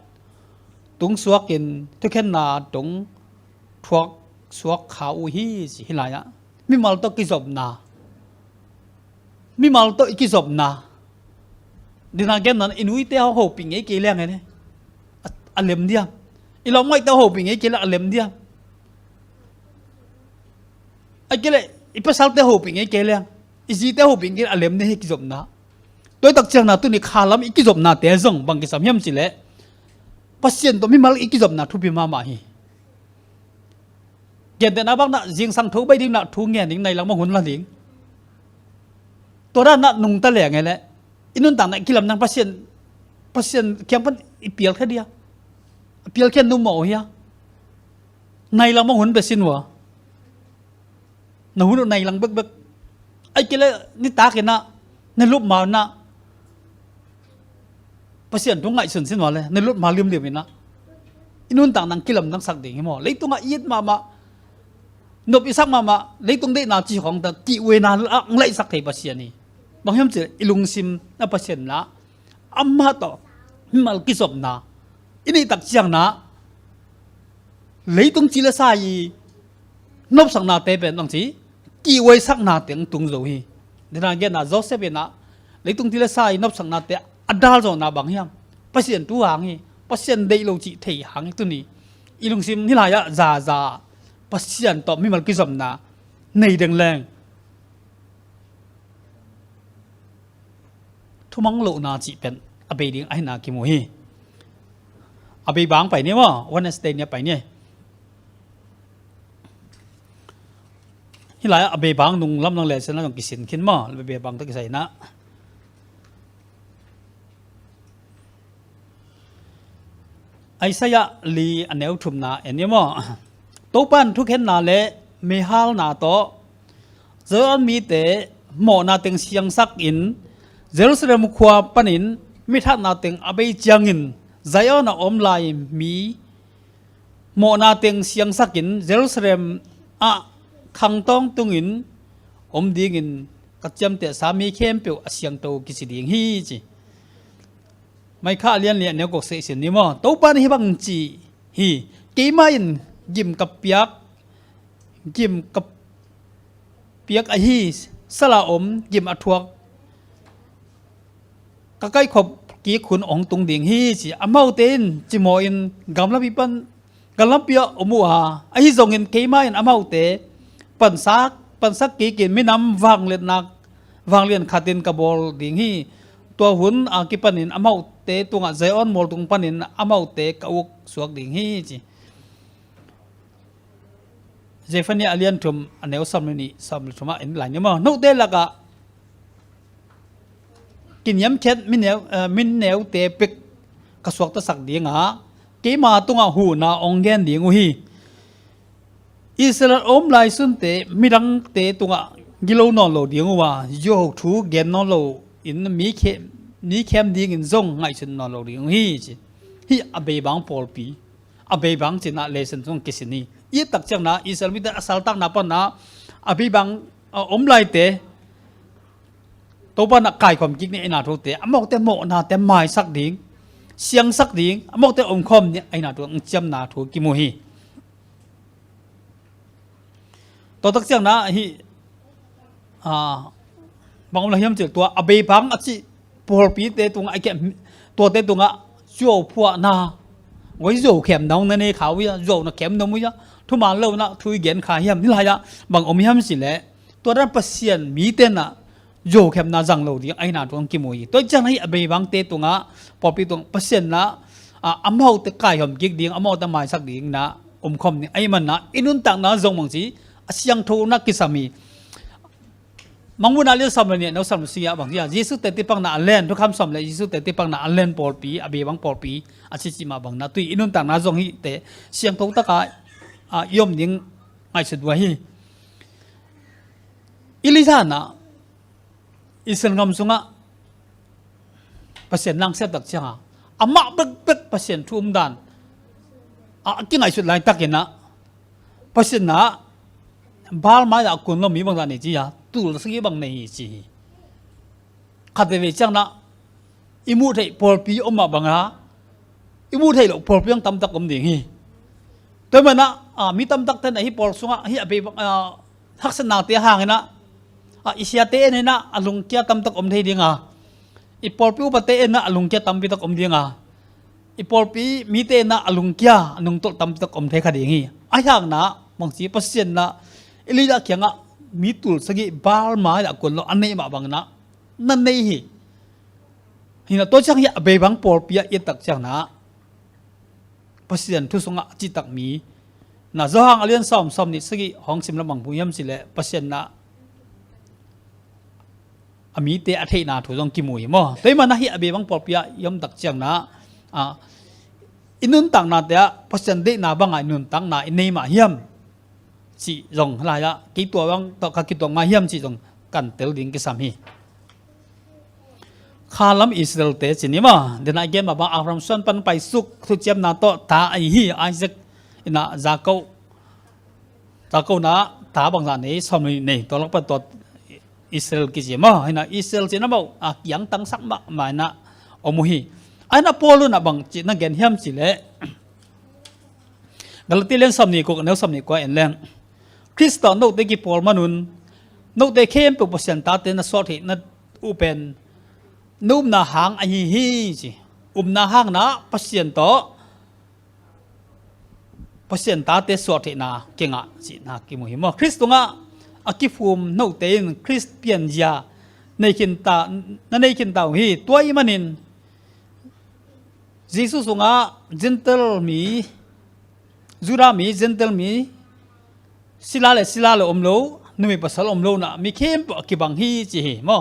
tung suakin to khen na tung thuak suak kha u hi si hilaya mi mal to ki job na mi mal to ki job na dina gen nan inui te ho ping e ke leng ne alem dia ilom ngai te ho ping e ke la alem dia akele ipasal te hoping e keleng isi te hoping ke alem ne ki job na toy tak chang na tu ni khalam ki job na te zong bang ki sam hiam chile pasien to mi mal ki job na thu pi ma hi gen te na bang na jing sang tho bai ding na thu nge ning nai lang ma hun la ding to ra na nung ta le nge le inun ta na kilam nang pasien kyam pan ipial kha dia pial khen nu mo ya nai lang ma hun be sin wa na hunu này lang bực bực ai kêu ni ta cái na lúc mà na pasien tung ngại sườn xin vào lên na lúc mà liêm liêm na inun tang nang kilam nang sak ding mo lấy tung ngại yết mà nộp isak mà lấy tung đấy nào chỉ khoảng ta kỵ quê na lấy sak thầy pasien ni bằng hiểm chỉ ilung sim na pasien na amma to mal kisop na ini tak chiang na lấy tung chỉ là sai nộp sang na tế bên đồng chí kỳ quay sắc na tiếng tung rồi hi nên là gen na Joseph na lấy tung tila sai nộp sang na tế adal rồi na bằng hiam pasien tu hàng hi pasien đây lâu chị thầy hàng tu ni ilung sim ni lại già pasien to mi mal kisam na nei deng leng thu mang lộ na chị pen abe ding ai na ki mo hi abe bang pai ni mo Wednesday ni pai ni hi lai abe bang nung lam nang le sen nang kisin kin ma abe bang ta kisai na Isaiah li aneu thum na eni mo to pan thu khen na le me hal na to zon mi te mo na teng siang sak in Jerusalem khwa panin mi that na teng abe changin Zion na om lai mi mo na teng siang sakin Jerusalem a khang tong tungin om dingin กระจำเตะสามีเข้มเปียวเสียงโตกิสิเดียงฮีจีไม่ข้าเลียนเลียนเนี่ยก็เสียสินี่มั้งตัวปานฮีบังจีฮีกี่ไม่ยิ้มกับเปียกยิ้มกับเปียกไอฮีสละอมยิ้มอทวกก็ใกล้ขบกี่ขุนองตุงเดียงฮีจีอเมาเต้นจิโมอินกำลับปีปันกำลับเปียอมัวไอฮีส่งอินกี่ไม่อเมาเตปันซักกี่กินไม่นำวางเลียนนักวางเลียนขาดินกระบอกเดียงฮีตัวหุ่นอากิปันินอเมาเตตัวงะใจอ่อนมอลตุงปันินอเมาเตกอุกสวกดิ่งฮีจีเจฟันเนี่ยเลียนทุมอันเนวซัมนี่ซัมทุมอันหลายเนี่ยมั้งโนเดลักะกินยำเช็ดมินเนวเตปิกกระสวกตะสักดิ่งอ่ะกี่มาตัวงะหูนาองเกนดิ่งฮีอิสราเอลไลซุนเตมิรังเตตัวงะกิโลนอโลดิ่งว่าโยทูเกนนอโลอินมีเข้มดิ่งอินซงไงชุนนอโลดิ่งฮีจีฮีอเบบังพอลปีอเบบังจินะเลสันซงกิสินียี่ตักจังนะอิสราเอลมีแต่สัลตักนับนะอภิบังไลเตตัวปนักไก่ความกิ๊กนี่ไอ้นาทุเตอมอกแต่โมนาแต่ไม้สักดิ่งเสียงสักดิ่งอมอกแต่คมเนี่ยไอ้นาทุจำนาทุกิโมฮีตัวตักจังนะฮีบางคนเห็นจากตัวอเบบังอาชีพอลปีเตตรงไอ้แกตัวเตตรงอ่ะโจพวกนาไว้โจเข็มน้องนั่นเองเขาวิโจน่ะเข็มน้องวิทุมาเล่านะทุยเกียนขาเหี้ยมนี่ไรอะบางอมเหี้ยมสิแหละตัวนั้นเปอร์เซ็นต์มีเต้นอะโจเข็มนาจังเราดีไอ้นาตรงกิโมยตัวจังให้อเบบังเตตรงอ่ะพอปีตรงเปอร์เซ็นต์นะอำเฮาเตกายหอมกิ๊กดีอำเฮาตะไม้สักดีนะคมนี่ไอ้มันนะอินุนตังนะจงมังจีเสียงโทนักกิสามีมังมุนาเลียสามเนี่ยเราสามสิ่งบางอย่างยิสุเตติปังนาอัลเลนทุกคำสามเลยยิสุเตติปังนาอัลเลนปอลปีอเบบังปอลปีอาชิจิมาบางนาตุยอินุนต่างนาจงฮิเตเสียงทุกตะกายอมยิงไอสุดว่าฮิอิลิซานะอิสลามสุงะเปอร์เซ็นต์นั่งเสียตักเชียงอามาเบิกเปอร์เซ็นต์ทุ่มดันกินไอสุดหลายตักเห็นนะเปอร์เซ็นต์นะบาลมาจากคนเรามีบางอย่างนี่จีอะตูลสกีบางนี่จีขัดเวจังนะอิมูเทปอลปีออกมาบางนะอิมูเทหลอกปอลปียังตำตักอมดิ่งฮีแต่เมื่อนะมีตำตักแต่ไหนฮีปอลสุงะฮีไปทักษณะเตียห่างนะอิสยาเตนนะอลุงเกียตำตักอมเทดิ่งอีปอลปีอุปเตนนะอลุงเกียตำปีตักอมดิ่งอีปอลปีมีเตนะอลุงเกียนุงตตำตักอมเทขดิ่งฮีไอ้ห่างนะบางทีเปอร์เซ็นต์นะอิลิดาเขียงมีตุลสกิบาลมาจากคนเราอันนี้มาบางนะนั่นนี่หินะตัวช่างยาเบบังปอลปียตักช่างนะเปอร์เซ็นต์ทุสงะจิตักมีนะจ้างอเลียนซ้อมนี่สกิห้องสิมละมังพุยมสิเลเปอร์เซ็นต์นะมีเตอเทนาทุจงกิมุยมั้งแต่มันนะฮีเบบังปอลปียมตักช่างนะอินุนตังนาเตะเปอร์เซ็นต์เดนาบางอินุนตังนาอินนี่มาเฮียมจีจงอะไรละกี่ตัวบางตัวกี่ตัวมาเยี่ยมจีจงกันเตลดิ้งกิสามีข้าล้ำอิสราเอลเตจินี่มาเดี๋ยวนั้นเกมมาบางอัฟรัมสันปันไปสุกทุกเจ้านาโตตาไอฮีไอซักน่ะจากเขาน่ะตาบางอย่างนี้สมัยนี้ตัวลักปันตัวอิสราเอลกิจิมาเห็นน่ะอิสราเอลจีน่ะบอกยังตั้งสักมากมาน่ะอมุฮีไอ้น่ะโพลุน่ะบางจีน่ะเกณฑ์เยี่ยมจีเลยกาลติเลนสมัยนี้ก็เนื้อสมัยนี้ก็เอ็นเลนคริสต์นกเด็กปอลมานุนนกเด็กเข้มเป็นเปอร์เซ็นต์ตาเตนสอดเหตุนั้นอุเป็นนุ่มนาหางอันฮีจีนาหางนะเปอร์เซ็นต์ต่อเปอร์เซ็นต์ตาเตสอดเหตุนะเก่งอ่ะจีนะกิมุหิมคริสต์งะอากิฟูมนกเตนคริสเปียนยาในขินตาในขินตาฮีตัวอิมันินยิสุสงะเจนเทลมีจูรามีเจนเทลมีศิลาเลอมโลนุ่มปัสสาวะอมโลนะมีเข้มกิบังฮีจีมั้ง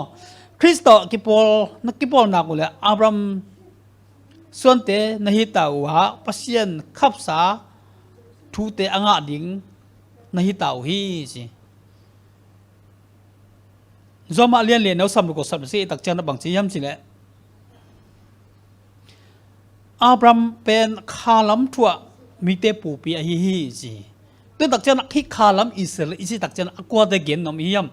คริสต์กิปอลนักกิปอลนักเลยอับรามส่วนเตนหิตาวะพัศยันขับสาทูเตอ่างดิ่งนหิตาวฮีจีจอมาเลียนเอาสามลูกสับเสียตักเจ้านับบางจีย้ำจีแหละอับรามเป็นข้าล้ำทั่วมีเตปูปีอฮีจีตัวตักเจ้านักที่ขาล้ำอิสราเอลอิสิตักเจ้านักกว่าแต่เกณฑ์น้ำเยี่ยม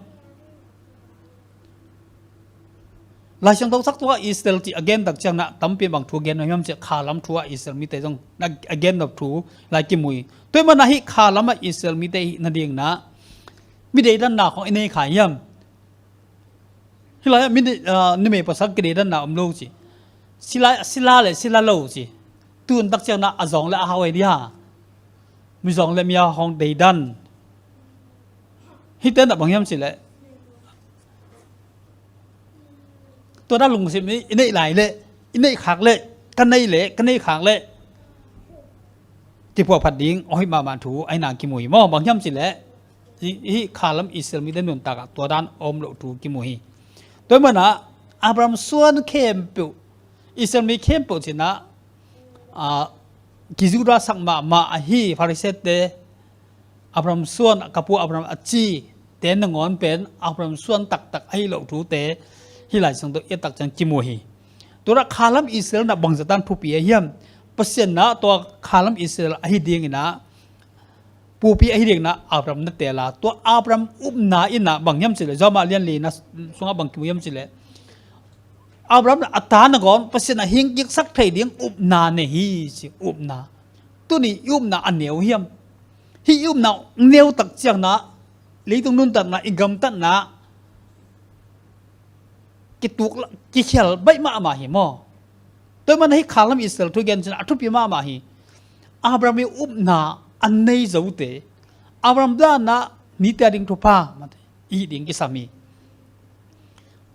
ลายช่างต้องสักตัวอิสราเอลที่ again ตักจังนะตั้มเปียบังทัวเกนนะย่อมจะขาล้ำทัวอิสราเอลมีแต่จงนัก again ดับทัวลายกิมุยตัวมันนะฮิขาล้ำอิสราเอลมีแต่นั่นเองนะมีแต่ด้านหน้าของไอ้นี่ขายย่ำที่ไรมีนี่ไม่ภาษากรีด้านหน้าอมโลจิศิลาเลยศิลาโลจิตุนตักจังนะอาจงและอาฮาวเดียมีจงและมีอาห้องเดดันฮิตเต้นบางย่ำสิเลยตัวด้านลุงสิมีอินเนยไหลเลยอินเนยขากเลยกันเนยเละกันเนยขากเลยที่พวกผัดดิ้งเอาให้มาถูไอ้นางกิมุยมอบางย่ำสิแหละที่ขาลำอิสราเอลมีได้หนุนตากตัวด้านอมโลถูกิมุยตัวมันนะอับรามส่วนเข้มปิวอิสราเอลมีเข้มปิวสินะกิจุราสักมาฮีฟาริเซตเตอับรามส่วนกับพวกอับรามอจีเต้นงอนเป็นอับรามส่วนตักให้โลถูเตที่หลายสังตัวเอตักจังกิมุยตัวรักขาลำอิสราเอลนะบังจะตันผู้ปีเยี่ยมเปอร์เซ็นต์นะตัวขาลำอิสราเอลให้ดีนะผู้ปีให้ดีนะอับรามนั่นแต่ละตัวอับรามอุบนาอินะบังย่ำสิเลยจอมาเลียนลีนะส่งบังกิมุยย่ำสิเลยอับรามอัตานก่อนเปอร์เซ็นต์นะหิงยิกสักไทยเดียงอุบนาเนี่ยฮีสิอุบนาตัวนี้อุบนาอันเหนียวเยี่ยมฮีอุบนาเหนียวตักจังนะลีตรงนู้นตักนะอีกกำตันนะกิตุกกิเขลใบมาหิมอตัวมันให้ขาลำอิสราเอลทุกอย่างจะทุบยมาหิอับรามมีอุบนาอันในเจ้าเตอับรามด้านนะนิตยดิ่งทุพามาอีดิ่งกิสามี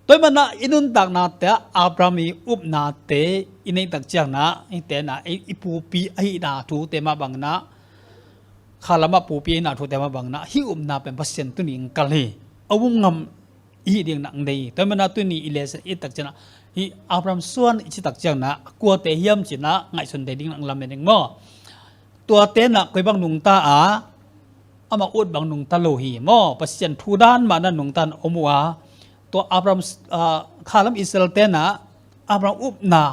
ตัวมันนะอินุนตักนาเตอับรามมีอุบนาเตอินในตักจังนะอิเตนะอิปูปีไอนาทูเตมาบังนะขาลำมาปูปีนาทูเตมาบังนะฮิอุบนาเป็นเปอร์เซ็นต์ตัวนี้กันเลยเอาวงงำอีเดียงนักดีแต่มันน่าตัวนี้อิเลสอิตักจังนะฮีอับรามส่วนอิตักจังนะกลัวเตเฮียมจินะไงส่วนเดดิ่งนักลำเป็นง้อตัวเต้นนะเคยบังนุงตาเอามาอุดบังนุงตาโลหีม้อประสิทธิ์ทูด้านมานั่นนุงตาอมัวตัวอับรามขาลำอิสราเอลเต้นนะอับรามอุบนา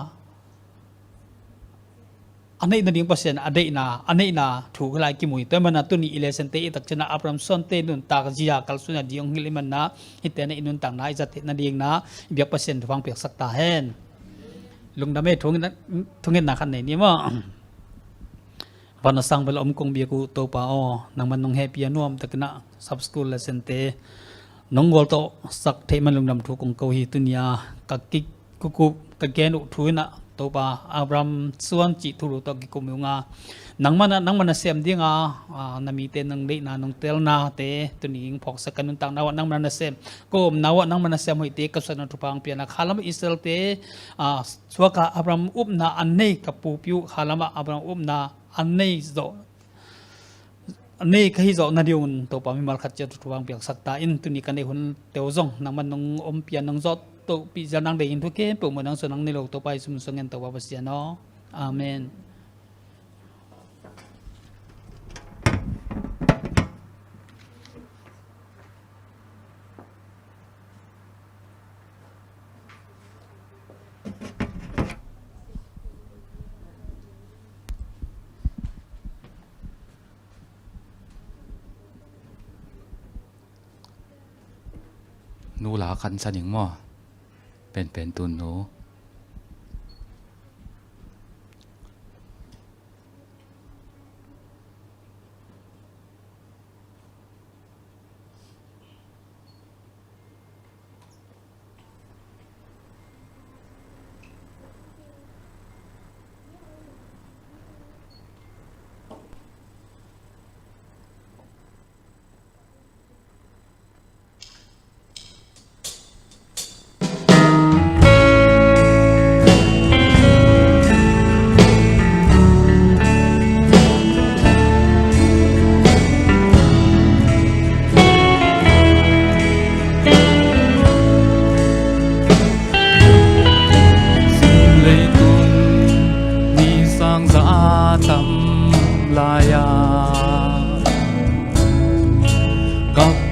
อันนี้นั่นเองประสิทธิ์อันนี้นาถูกลายกิมุยแต่มันน่ะตัวนี้อิเลสเตอิตักจังนะอับรามส่วนเต้นุนตากจียากัลสุนัดยองฮิลิมันนะฮิตเตนะอินุนต่างนะอิจัดนั่นเองนะเบียกประสิทธิ์ฟังเปียกสักตาเห็นลุงดำเมทุ่งเงินหนักขันไหนนี่มั้งวันนั้นสั่งไปแล้วกงเบียกูโตป่านังมันน้องแฮปปี้นุ่มตะกนะซับสกูลเลสเซนเตน้องวอลโตสักเทมันลงดำถูกกงเกาฮีตุนยากักกิกุกุกักแกนุทุยนะโตป่าอับรามส่วนจิตุรุตกิกุมิวงานังมันเสียมดิ้งนามีเตนังเดนาน้องเตลนาเตตุนิงพอกสักกันนุนตังนาวนังมันเสียมก็นาวนังมันเสียมหิเตกับสันทุพังเปียนะขาลามอิสราเอลเตสวกาอับรามอุบนาอันนี้กับปูปิวขาลามอับรามอุบนาอันนี้แค่จะนาดิวน์ตัวปามิมาขัดเจตุทวงเปียกสักตาอินตุนิกันในหุ่นเตียวจงนังมันนงอมเปียนนงจอดตัวปีจานังเดียนทุกเกมปุ่มมันนังส่วนนังในโลกตัวไปสมุทรสงเงินตัวภาษาเนาะอาเมนหนูหลาคันสนิงหม้อเป็นตุนหนู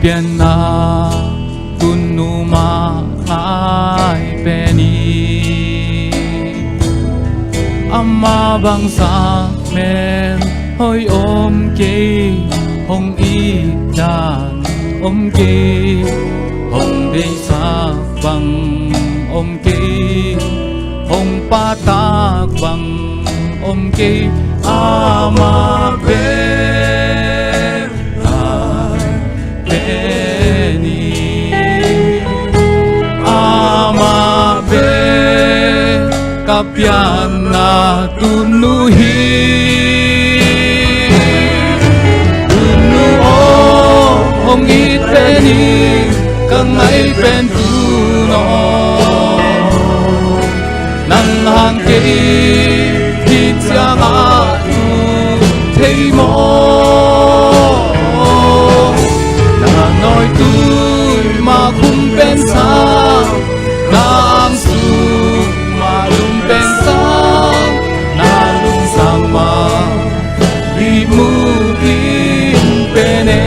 เป็นนาตุนนูมาหายเป็นอามาบังสาเมนหอยอมเกหงอีจานอมเกหงได้สาบังอมเก hong patak bang om ke ama be ai beni ama be kapyan na tunuhi tunu o hong iteni kang ay pentuno nang hang ke hi chang a tu thei mo na noi tu ma khum pen sa nam su ma lum pen sa na lum sang ma bi mu in pene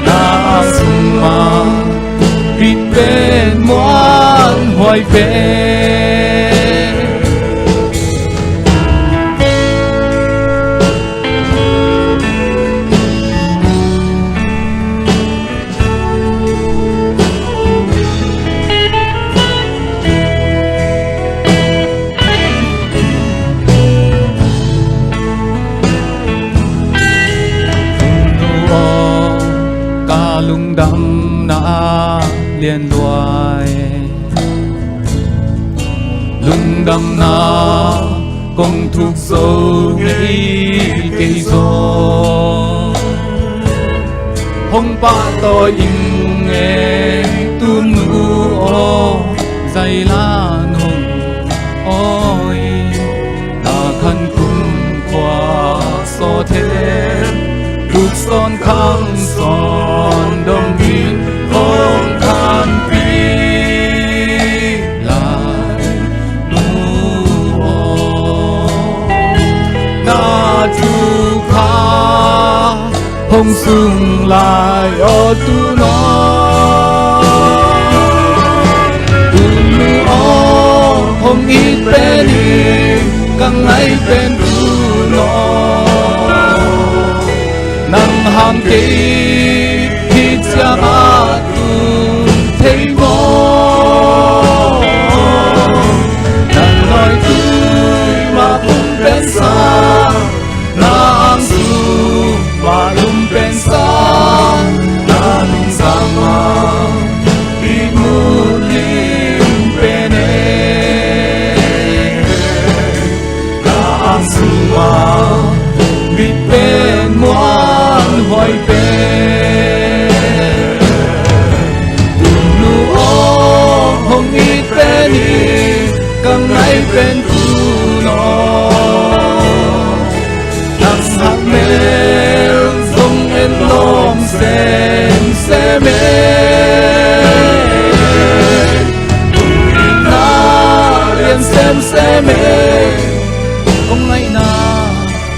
na sung ma bi pen moan hoi pen lung đâm na liên loài lung đâm na công thuộc sâu nghĩ cây gió hông ba tôi in nghe tu nu ô dây lan hồng ôi ta khăn cung qua so thế lúc son khang son đông bin hong khan pi lại nu ô na chu kha hong sung lại ô tu no tu nu ô hong ít bên đi căng ngay bên tu no nang ham ke hi cha a tu thei mo nang noi tu ma lum pen sa nang su ma lum pen sa na lum sa ma bi mu lim pene nang su ma bi pen mo hoi pe tu nu o hong ít pe ni căng ngay bên tu no nang sắc mê dong en lom se mê na liền se mê không ngay na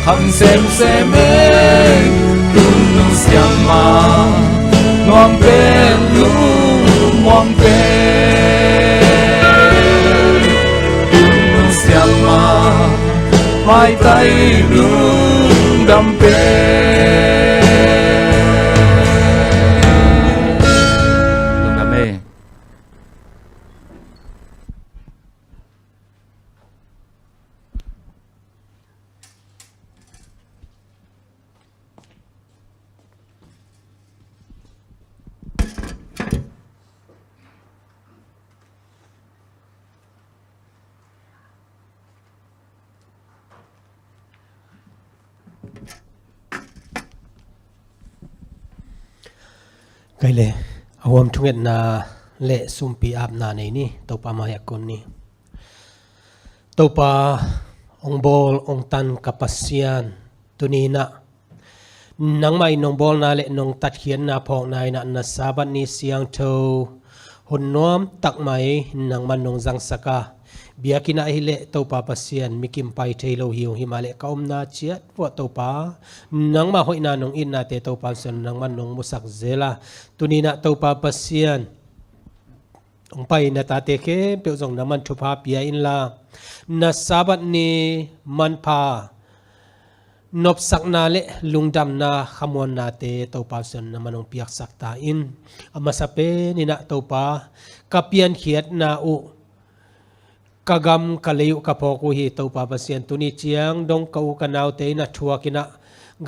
khăm se mê nu siang ma nuam pen lu muang pen nu siang ma mai tay lu đam pen lung đam mê cái lệ hôm trung nhận na lệ sum pi ap na này ni tàu pa maya con ni tàu pa ông bol ông tan kapasian tunina nang mai nong bol na lệ nong tat hian na phong nai na sabat ni siang tho hun nom tak mai nang man nong jang saka biakina hile tàu pa pasian mikim pai thailo hiu himale kaum na chiat po tàu pa nang ma hoi na nong in na te tàu pa son nang man nong musak zela tunina tàu pa pasian ông pai na ta te ke pe jong na man thupa pia in la na sabat ni man pa นบสักนาเลลุงดำนาขมวนนาเตโตปาเซนนามันองเปียกสักตาอินอามาสเปนินะโตปากะเปียนเขียดนาอุกะกำกะเลยุกะพอกุฮีโตปาปะเซียนตุนิเจียงดงกะอุกะนาวเตนะทัวกินะ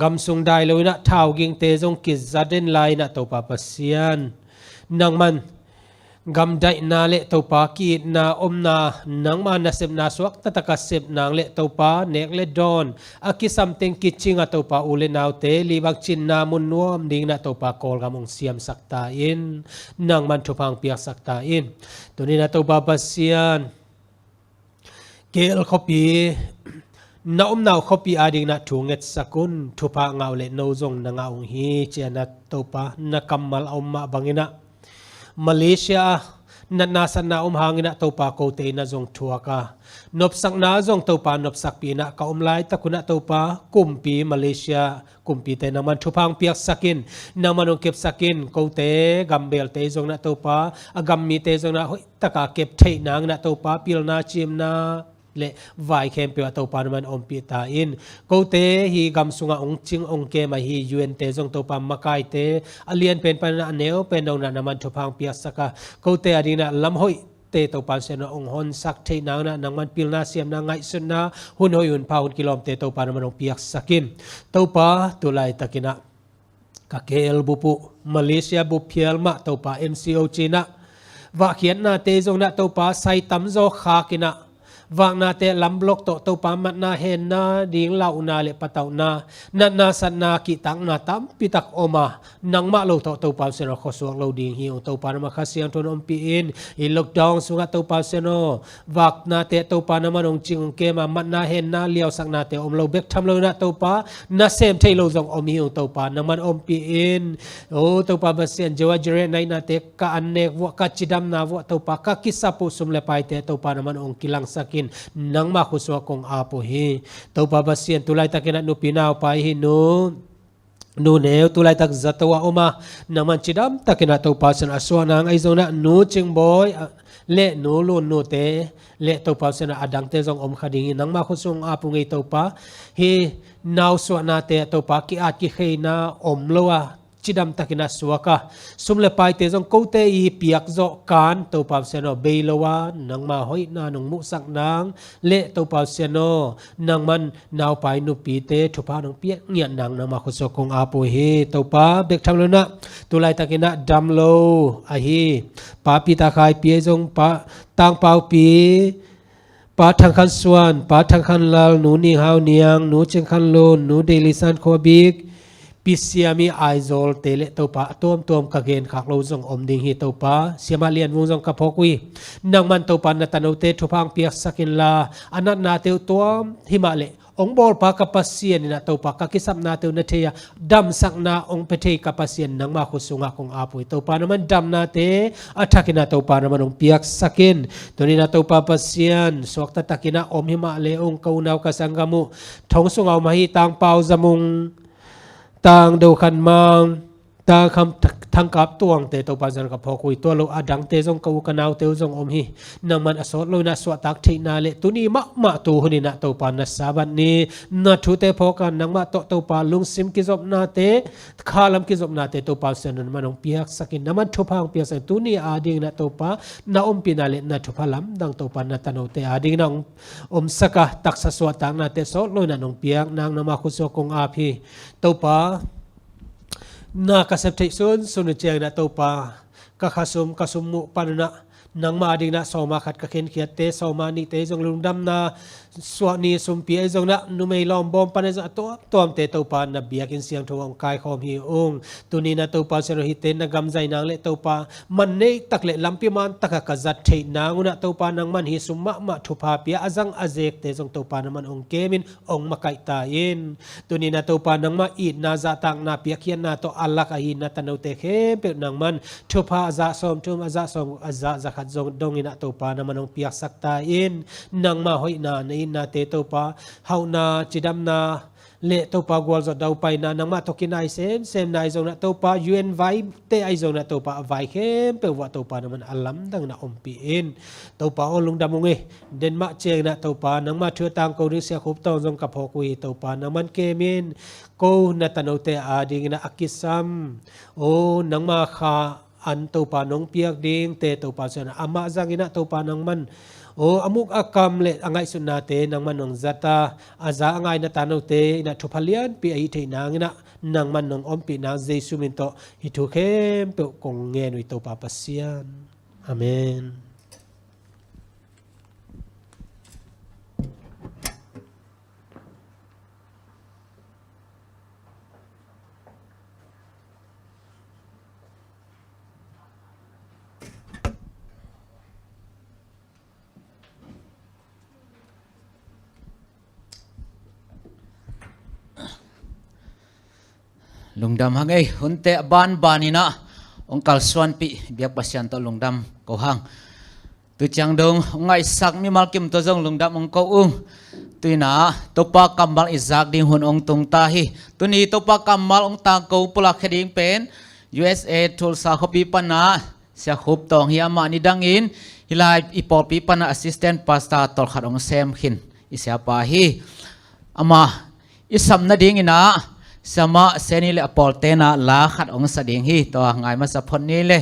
กำสุงได้เลยนะท้าวกิงเตจงกิจัดเดนไลนะโตปาปะเซียนนังมันกำได้นาเลโตปากีดนาอมนานังมานาเซบนาสวกตะตะกะเซบนางเลโตปาเนกเลดอนอากิซัมเต็งกิจิงอะโตปาอุเลนาวเตลีบักจินนามุนนวมดิงนะโตปากอลกำองเซียมสักตาอินนังมันทุพังเปียกสักตาอินตัวนี้นะโตปาปะเซียนเกลคอปีนาอมนาวคอปีอาดิงนะถุงเงสกุลทุพางาวเลโนจงนางาองฮีเจนะโตปานักมัลอมมาบังอินะมาเลเซียนันนาสันนาหางอินะโตปาโกเตนะจงทัวกานบสักนาจงโตปานบสักปีนะกอมไลตะกุนะโตปากุมปีมาเลเซียกุมปีเตนังมันทุพังเปียกสักินนังมันองเก็บสักินโกเตกัมเบลเตจงนะโตปาอกัมมีเตจงนะตะกาเก็บเทนางนะโตปาปิลนาจิมนาเลวายเข้มเปียวตัวปานมันอมปีตาอินกูเตฮีกำสุงองจิงองเกมาฮียูเอ็นเตจงตัวปามมาไกเตอเลียนเป็นปันเนวเป็นดงนันมันทุพังเปียสักกูเตอดีนะลำห้อยเตตัวปานเสนองฮอนสักเทนางนะนังมันปิลนาเสียมนางไงสุนนะหุ่นหอยหุ่นพาหุ่นกิโลมเตตัวปานมันองเปียสักินตัวปาตัวไลตะกินะกะเกลบุปุมาเลเซียบุเพียลมาตัวปา MCO จีนะว่าเขียนนาเตจงนะตัวปาไซตัมโซขากินะวางนาเตลำบล็อกโตตัวปามัดนาเห็นนาดิ่งเหล่านาเลปะเตานานันนาสันนากิตังนาตัมปิตักอมานังมาโลตัวปาเซโนขสวกโลดิ่งหิวตัวปานมาคาเซียงทุนอมปีอินอิล็อกดองสุงตัวปาเซโนวักนาเตตัวปานมันองจิงองเกมามัดนาเห็นนาเลี้ยวสักนาเตอมโลเบกทำโลนาตัวปานาเซมเทโลจงอมหิวตัวปานังมันอมปีอินโอ้ตัวปาเซียนเจวจเรในนาเตกะอันเนกวะกะจิดัมนาวัตัวปากะกิสัปุสุมเลไปเตตัวปานมันองกิลังสักนังมาคุสวกงอาปุฮีตัวปาบเซียนตุไลตะกินะนุปีนาวไปฮีนูเนวตุไลตักจัตวะอมานังมันจิดามตะกินะตัวปาเซนอสวานางไอโซนะนูจิงบอยเลนูลุนนูเตเลตัวปาเซนอดังเตจงอมขดิงนังมาคุสวงอาปุงไอตัวปาฮีนาวสวนาเตตัวปากิอากิเขนาอมลัวจิดามตะกินะสวกะสุมเลไปเตจงโกเตอีเปียกโจกันตัวปาเซนอเบลวานังมาหอยนานงมุสักนางเลตัวปาเซนอนังมันนาวไปนุปีเตทุพานงเปียเงียนนังนังมาคุสกงอาปุเฮตัวปาเบกทังเลนะตุไลตะกินะดัมโลอะฮีปาปิตาคายเปียจงปาตังเปาปีปาทางคันสวนปาทางคันลาลหนูนิฮาวเนียงหนูจึงคันโลนหนูเดลิซันโคบิกปิเสียมีไอโซลเตเลตัวปะตัวมกะเกนขักโลจงอมดิงฮีตัวปะเสียมาเลียนวงจงกะพกวีนังมันตัวปะนัตโนเตทุพังเปียกสักินลาอันนั้นนาเตวตัวหิมาเลองบอลปะกับปัสเซียนนะตัวปะกะกิสับนาเตวนาเทียดัมสักนาองเปเทกับปัสเซียนนังมาคุสุงะคงอาปุยตัวปะนัมันดัมนาเตอัฐกินาตัวปะนัมันองเปียกสักินตัวนี้นาตัวปะปัสเซียนสวกตะตะกินาอมหิมาเลองกาวนากัสังกามุทงสุงเอามาฮีตังเปาจมุงต่างดูขันมังต่างคำทางกับตัวงเตตัวปัจจัยกับพอคุยตัวเราอดังเตจงกูกันเอาเตจงอมฮีนังมันอสอดเลยนะสวตักที่นาเลตุนีมะตัวหุนินะตัวปานัสสาบันนี้นัทุเตพอกันนังมาตัวปาลุงซิมกิจบนาเตข้าลำกิจบนาเตตัวปาเสนมันองเปียกสกินนัมันทุพังเปียกสกินตุนีอาดิงนะตัวปานาอมปีนาเลนะทุพลัมดังตัวปานัตโนเตอาดิงนังอมสกะตักสสวตักนาเตสอดเลยนะนองเปียกนางนามาคุสกงอาพีตัวปานาคาเซปติซุนสุนเจียงนะตัวปากะขสุมมุปานนะนังมาดิงนะสอมาขัดกะเข็นเขียดเตสอมานิเตจงลุงดำนาสวนีสุมปีไอจงนะนุเมลอมบอมปานจะตัวมเตตัวปานะเบียกินเสียงทวงกายคอมฮีองตุนีนะตัวปาเซโรฮิเตนะกำใจนางเลตัวปามันเนตักเลลัมปิมันตักกะจัดเทนางนะตัวปานังมันฮิสุมมะทุพาเปียอจังอเจกเตจงตัวปานะมันองเกมินองมะไกตาเย็นตุนีนะตัวปานังมาอีดนาจะตังนาเปียเขียนนาตัวอัลลักอินนะตะโนเตเคเปนังมันทุพาอาจะสมทุมอาจะสมอาจะจะขัดจงดงอินะตัวปานะมันองเปียสักตาเย็นนังมาหอยนาในนาเตตัวปาเฮานาจิดัมนา le to pa gwal zo dau pai na nang ma to kinai sem nai zo na to pa UN vai te ai zo na to pa vai khem pe wa to pa na man alam dang na ompi in to pa olung damunge den ma cheng na to pa nang ma thua tang ko ri sia khup to jong ka phokui to pa na man ke min ko na tanote a ding na akisam o nang ma kha an to pa nong piak ding te to pa sana ama zangina to pa nang man o amuk akam le angai sunna te nang man nong zata aza angai na tanaw te na thupalian pi ai the nang na nang man nong ompi na jesu min to hi thu khem pe kong nge noi to pa pasian amen. lungdam hangai hunte ban banina ong kalsuan pi biak pasian to lungdam ko hang tu chang dong ngai sak mi malkim to jong lungdam ong ko tuina topa kamal izak ding hun ong tung ta hi tuni topa kamal ong ta ko pula kheding pen USA thul sa khopi pana sia khop tong hi ama ni dangin hilai ipol pi pana assistant pastor tol khat ong sem khin isya pa hi ama isam na ding ina sama seni le apol tena la khat ong sading hi to ngai ma sa phon ni le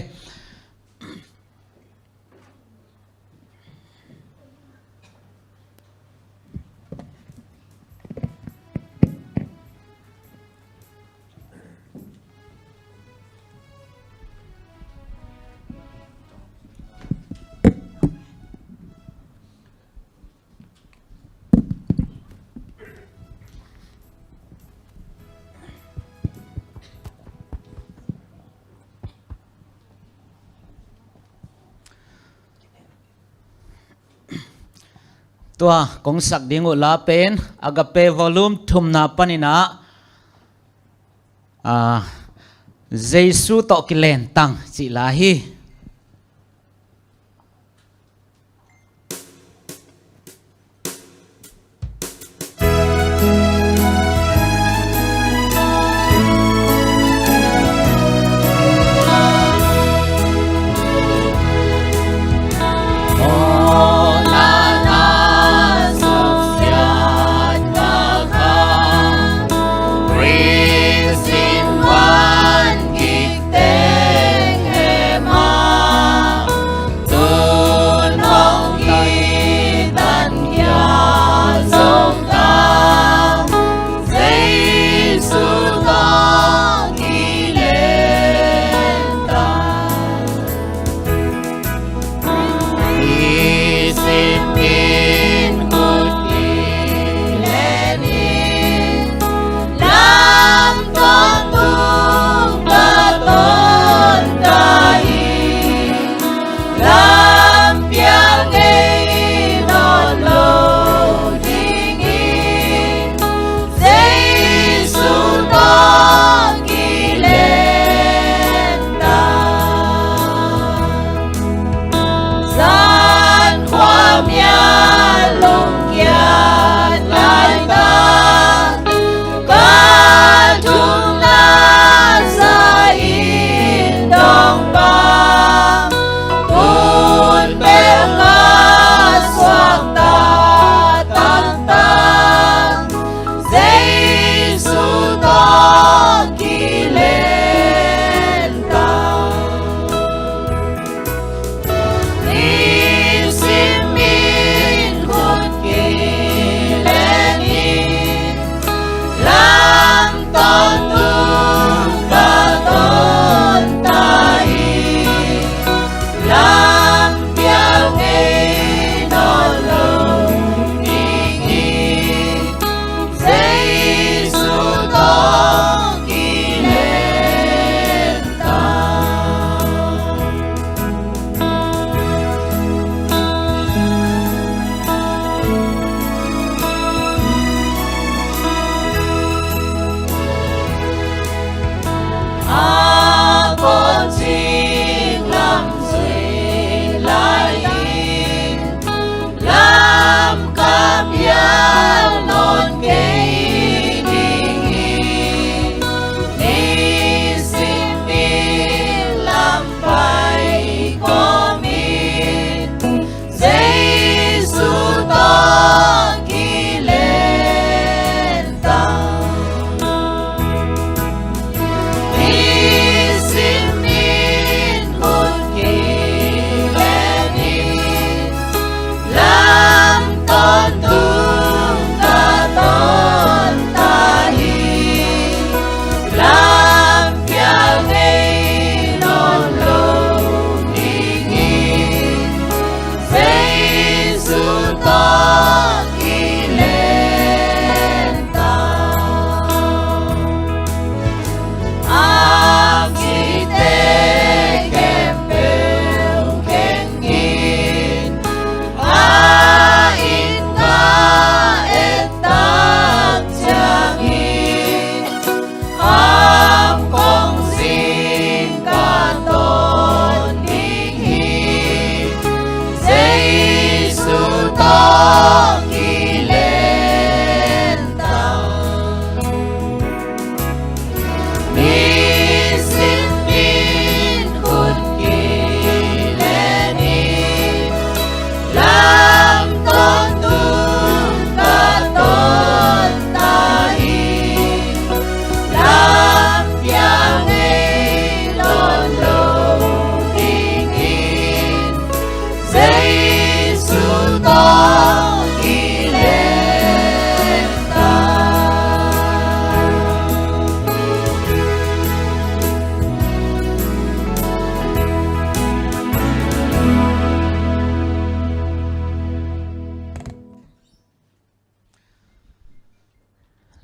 tua kong sak dingu la pen agape volume thumna panina Jesu to kilen tang chi la hi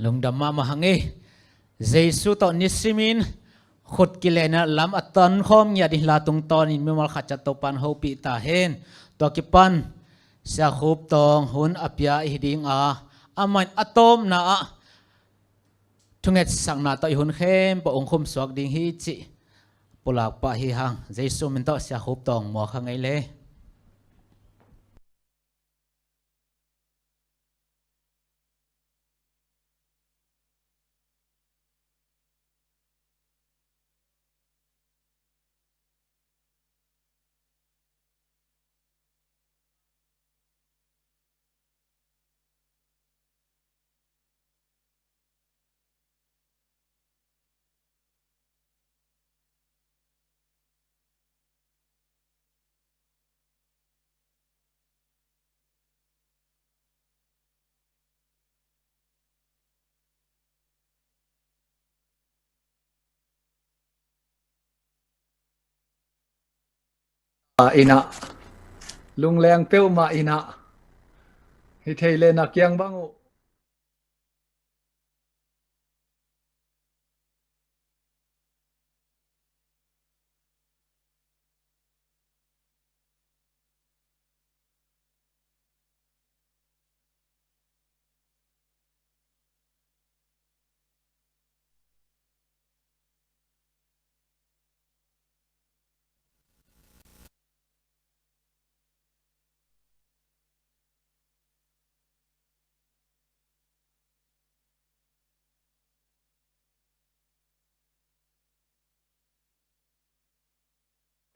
lung damma mahangi Jesu to nisimin khut kilena lam atan khom nya di latung ton in mimal khacha to pan ho pi ta hen to ki pan sa khup tong hun apya hiding a amain atom na a thunget sang na to hun khem pa ong khum swak ding hi chi pulak pa hi hang Jesu min to sa khup tong mo khangai le ina lung leng peu ma ina hi thei le na kyang bangu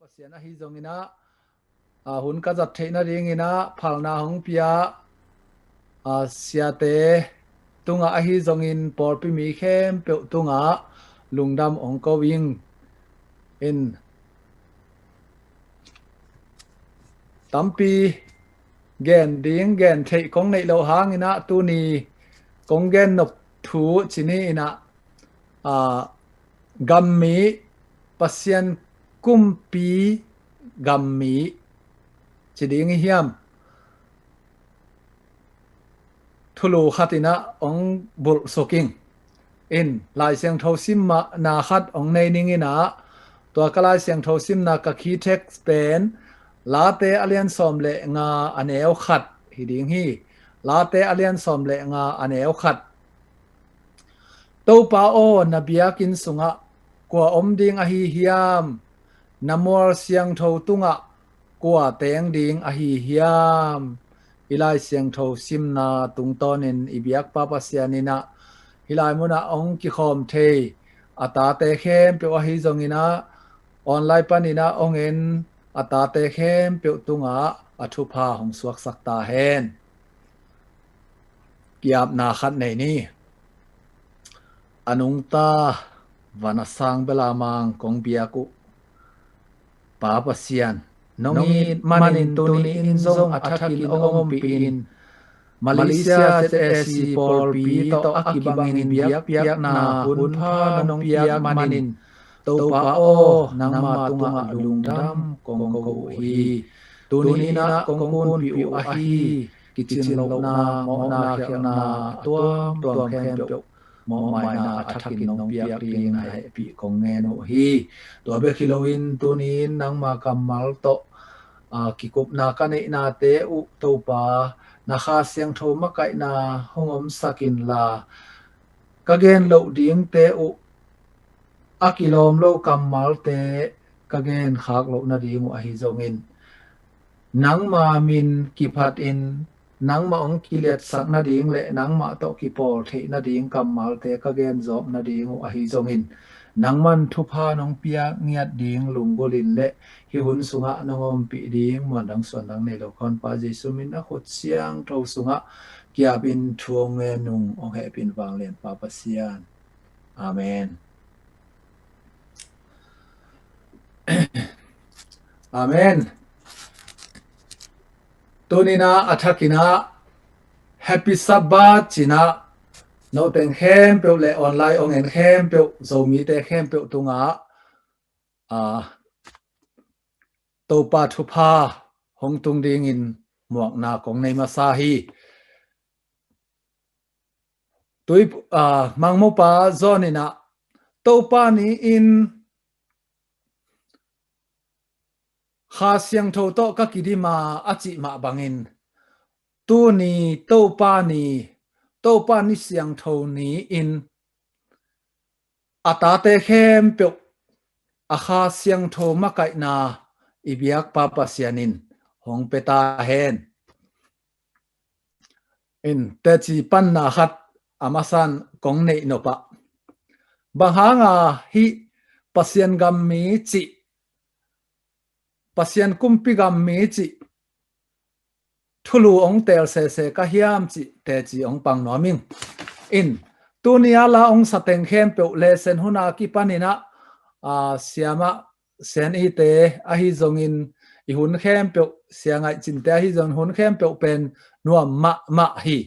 pasian a hi zongina hun ka jat theina ring ina phalna hong pia siate tunga a hi zongin por pi mi khem pe tunga lungdam ong ko wing in tampi gen ding gen thei kong nei lo hang ina tu ni kong gen nop thu chini ina gammi pasian kumpi gammi chiding hiam thulu khatina ong bul soking in lai siang tho sim ma na khat ong nei ning ina to kalai siang tho sim na ka khi tek pen late alian som le nga aneu khat hiding hi late alian som le nga aneu khat to pa o nabiakin sunga kwa om ding a hi hiam namor siang tho tunga kwa teng ding a hi hiam ilai siang tho simna tung tonin ibiak papa sianina hilai muna ong ki khom the ata te khem pe a hi zongina online panina ongen ata te khem pe tunga athupa hong suak sakta hen kiap na khat nei ni anung ta vanasang belamang kong biaku Papa sian nongi manin tuni in zong athakin ongom piin Malaysia ZSC Paul P to akibangin biak biak na hun pha nong biak manin to pa o nang ma tunga lungdam kong ko hi tuni na kong kun pi u a hi kichin lo na mo na khya na tuam khem pyo mo mai na athakin nong biak ring hai pi kong nge no hi to be khiloin tunin nang ma kamal to kikup na kanei na te u to pa na kha siang tho ma kai na hongom sakin la kagen lo ding te u akilom lo kamal te kagen khak lo na ding u a hi zongin nang ma min kiphat in nang ma ong kilet sak na ding le nang ma to ki pol the na ding kamal te ka gen zop na ding a hi zongin nang man thu pha nong pia ngiat ding lung golin le hi hun sunga nongom pi ding mon dang son dang ne lo kon pa jesu min a khot siang tho sunga kia bin thuong nge nung ong he bin wang len pa pa sian amen amen tunina athakina happy sabbath china no ten hem pe le online ong en hem pe zo mi te hem pe tunga to pa thu pha hong tung ding in muak na kong nei ma sa hi tui mang mo pa zonina to pa ni in kha siang tho to ka kidima achi ma bangin tu ni to pa ni siang tho ni in ata te khem pe a kha siang tho ma kai na ibiak pa pa sianin hong peta hen in te chi pan na khat amasan kong nei no pa bahanga hi pasien gam mi chi pasien kumpi gam mi chi thulu ong tel se ka hiam chi te chi ong pang no ming in tunia la ong sateng khem pe le sen huna ki panina siama sen i te a hi zongin i hun khem pe siangai chin te hi zong hun khem pe pen nuam ma hi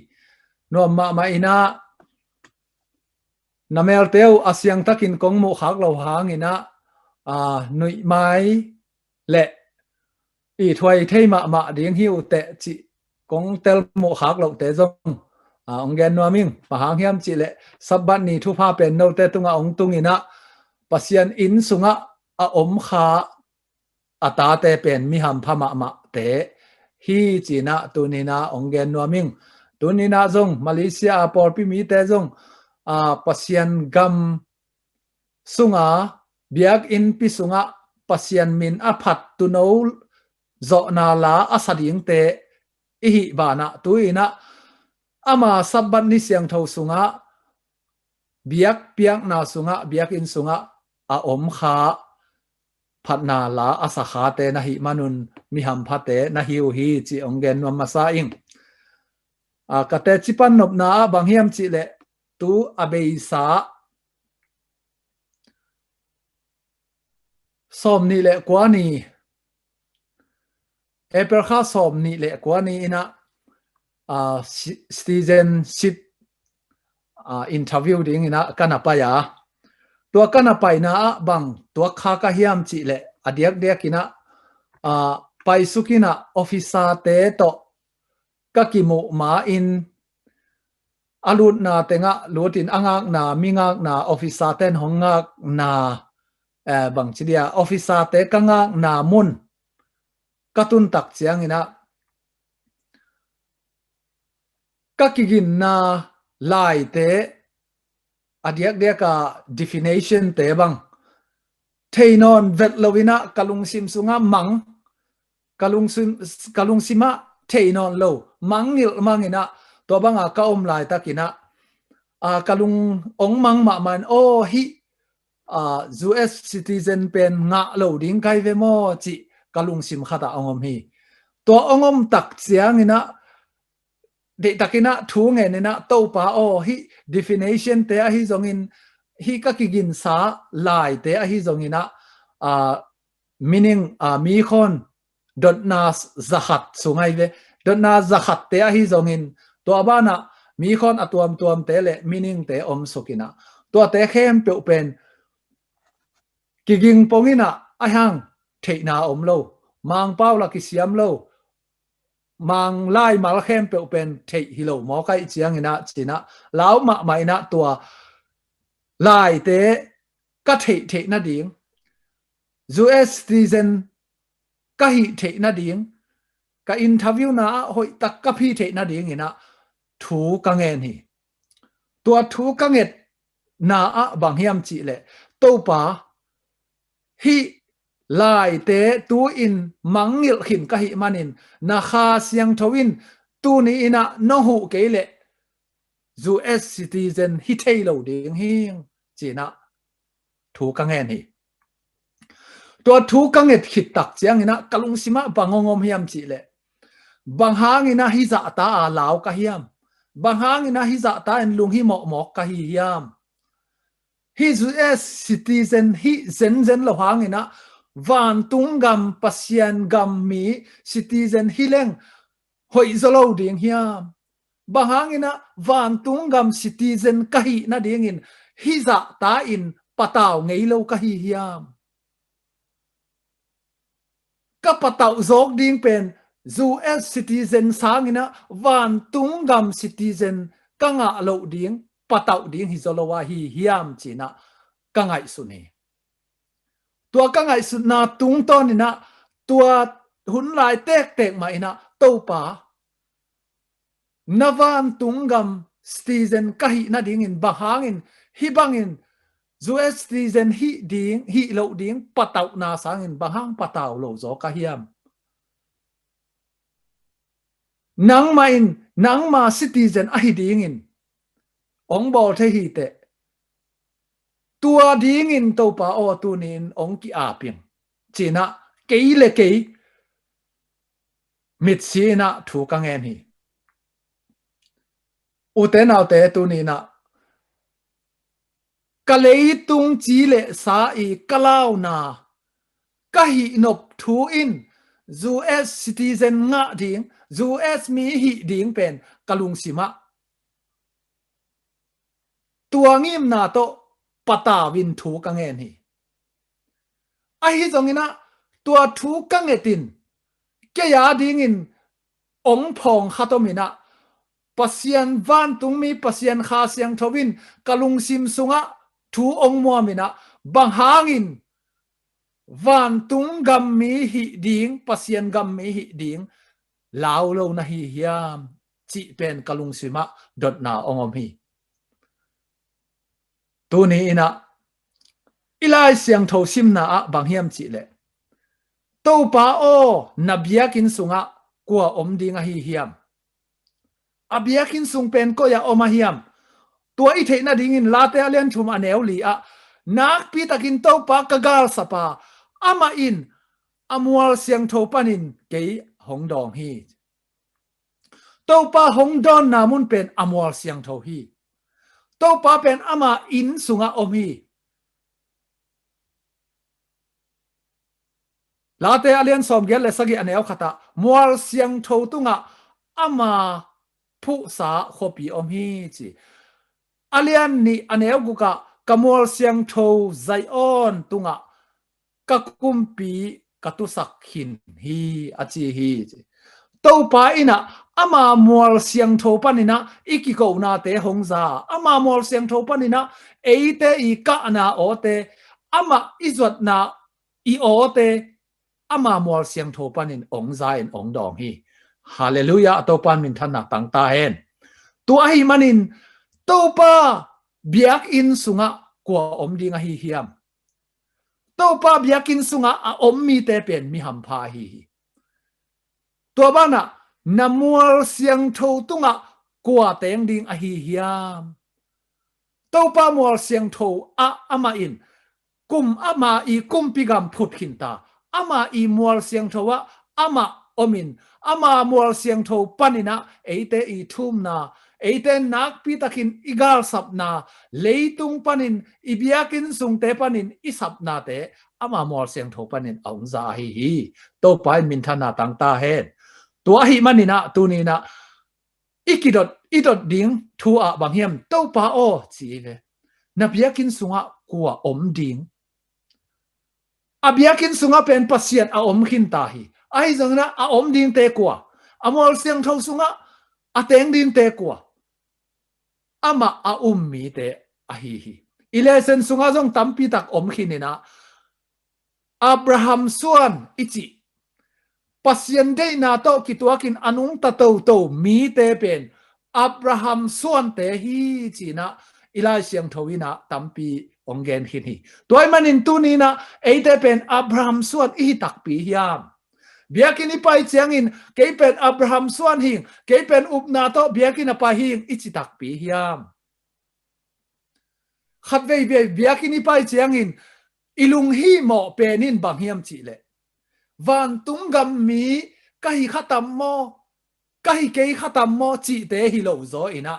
nuam ma ina namel teu asyang takin kong mo khak lo hangina nui mai le i thoi thei ma ding hiu te chi kong tel mo khak lo te zong ong gen nuaming pa hang hiam chi le sabbat ni thu pha pen no te tunga ong tungina pasian in sunga a om kha ata te pen mi ham phama ma te hi china tunina ong gen nuaming tunina zong Malaysia por pi mi te zong pasian gam sunga biak in pi sunga pasian min aphat tu no zo na la asading te ihi bana tuina ama sabban ni siang tho sunga biak piak na sunga biak in sunga a om kha phatna la asa kha te na hi manun mi ham phate na hiu hi chi ongen no masa ing kate chipan nop na bang hiam chi le tu abeisa som ni le kwani eper kha som ni le kwani ina citizenship interview ding ina kana pa ya tua kana pai na bang tua kha ka hiam chi le adiak dek ina pai sukina officer te to kakimu ma in alut na tenga lutin angak na mingak na officer ten hongak na bang chidia officer te kangak na mun katun tak chiang ina kakigin na lai te adiak deka definition te bang theinon vet lovina kalung sim sunga mang kalung sima theinon lo mangil mangina to banga ka om lai takina kalung ong mang ma man o hi US citizen pen nga lo ding kai ve mo chi kalung sim khata ongom hi to ongom tak chiang ina de takina thu nge na to pa o hi definition te a hi zongin hi ka kigin sa lai te a hi zongina meaning mi khon dot na zakhat sungai ve dot na zakhat te a hi zongin to abana mi khon atuam te le meaning te om sokina to te khem pe pen kiging pongina ahang theina om lo mang pau la ki siam lo mang lai mal khem pe pen thei hi lo mo kai chiang ina china lau ma mai na tua lai te ka thei na ding US citizen ka hi thei na ding ka interview na hoi tak ka phi thei na ding ina thu ka ngen hi tua thu ka nget na a bang hiam chi le to pa hi lai te tu in mangil khin ka hi manin na kha siang thowin tu ni ina no hu ke le US citizen hi thei lo ding hing chỉ na thu ka ngen hi to thu ka nget khit tak chiang ina kalung sima bangongom hiam chi le bang hang ina hi za ta a law ka hiam bang hang ina hi za ta en lung hi mo mok ka hi hiam hi US citizen hi zen lo hang ina van tung gam pasian gam mi citizen hi leng hoi zolo ding hiam bang hang ina van tung gam citizen ka hi na ding in hi za ta in pataw ngei lo ka hi hiam ka pataw zok ding pen US citizen sangina van tungam citizen kanga lo ding pataw ding hi zolowa hi hiam china kangai suni tua kangai sunna tung ton ina tua hun lai tek ma ina topa navan tungam citizen kahi na ding in bahangin hi bangin US citizen hi ding hi lo ding pataw na sangin bahang pataw lo zo ka hiam nang ma citizen a hi ding in ong bol the hi te tua ding in to pa o tu nin ong ki a ping china kei le kei mit sina thu ka ngen hi u te nau te tu ni na ka lei tung chi le sa i kalau na ka hi nop thu in US citizen nga ding US mi hi ding pen kalung sima tuangim na to pata win thu ka ngen hi a hi zongina tua thu ka ngetin ke ya ding in ong phong khatomina pasian van tung mi pasian kha siang thowin kalung sim sunga thu ong mo mina bang hangin van tung gam mi hi ding pasian gam mi hi ding lao lo na hi hiam chi pen kalung sima dot na ongom hi tu ni ina ilai siang tho sim na a bang hiam chi le to pa o nabiakin sunga kwa om ding a hi hiam abiakin sung pen ko ya oma hiam tua i theina ding in late alian thum aneu li a nak pi takin to pa kagal sapa ama in amual siang tho panin ke hong dong hi to pa hong don namun pen amual siang tho hi to pa pen ama in sunga om hi late alian som gel le sagi aneu khata mual siang tho tunga ama phu sa khopi om hi chi alian ni aneu guka kamol siang tho zai on tunga ka kumpi katusak hin hi achi hi to pa ina ama mual siang tho panina ikiko na te hongza ama mual siang tho panina eite I ka na ote ama izot na I ote ama mual siang tho panin ongza en ong dong hi hallelujah to pan min thana tang ta hen tu a hi manin to pa biak in sunga kwa om dinga hi hiam to pa biakin sunga a om mi te pen mi ham pha hi to bana namual siang tho tunga kwa teng ding a hi hiam to pa mual siang tho a ama in kum ama I kum pigam phut hinta ama I mual siang tho wa ama omin ama mual siang tho panina eite I thum na eite nak pi takin igal sapna leitung panin ibiakin sungte panin isap na te ama mual siang tho panin ong za hi to pai min thana tang ta hen tua hi manina tunina idot ding thu a bang hiam to pa o chi ve na biakin sunga kwa om ding abiakin sunga pen pasien a om khin ta hi ai zangna a om ding te kwa amol siang tho sunga a teng ding te kwa ama a mi te a hi ilesen sunga jong tampi tak om khinina Abraham suan ichi pasien de na to kituakin anung ta to mi te pen Abraham suan te hi china ilai siang thowina tampi ongen hin hi toy manin tunina eite pen Abraham suan I tak pi hiam biakin ipai chiangin keipen Abraham suan hing keipen upna to biakin apa hing ichitak pi hiam khat vei vei biakin ipai chiangin ilung hi mo penin bang hiam chi le van tung gam mi kai khatam mo kai kei khatam mo chi te hi lo zo ina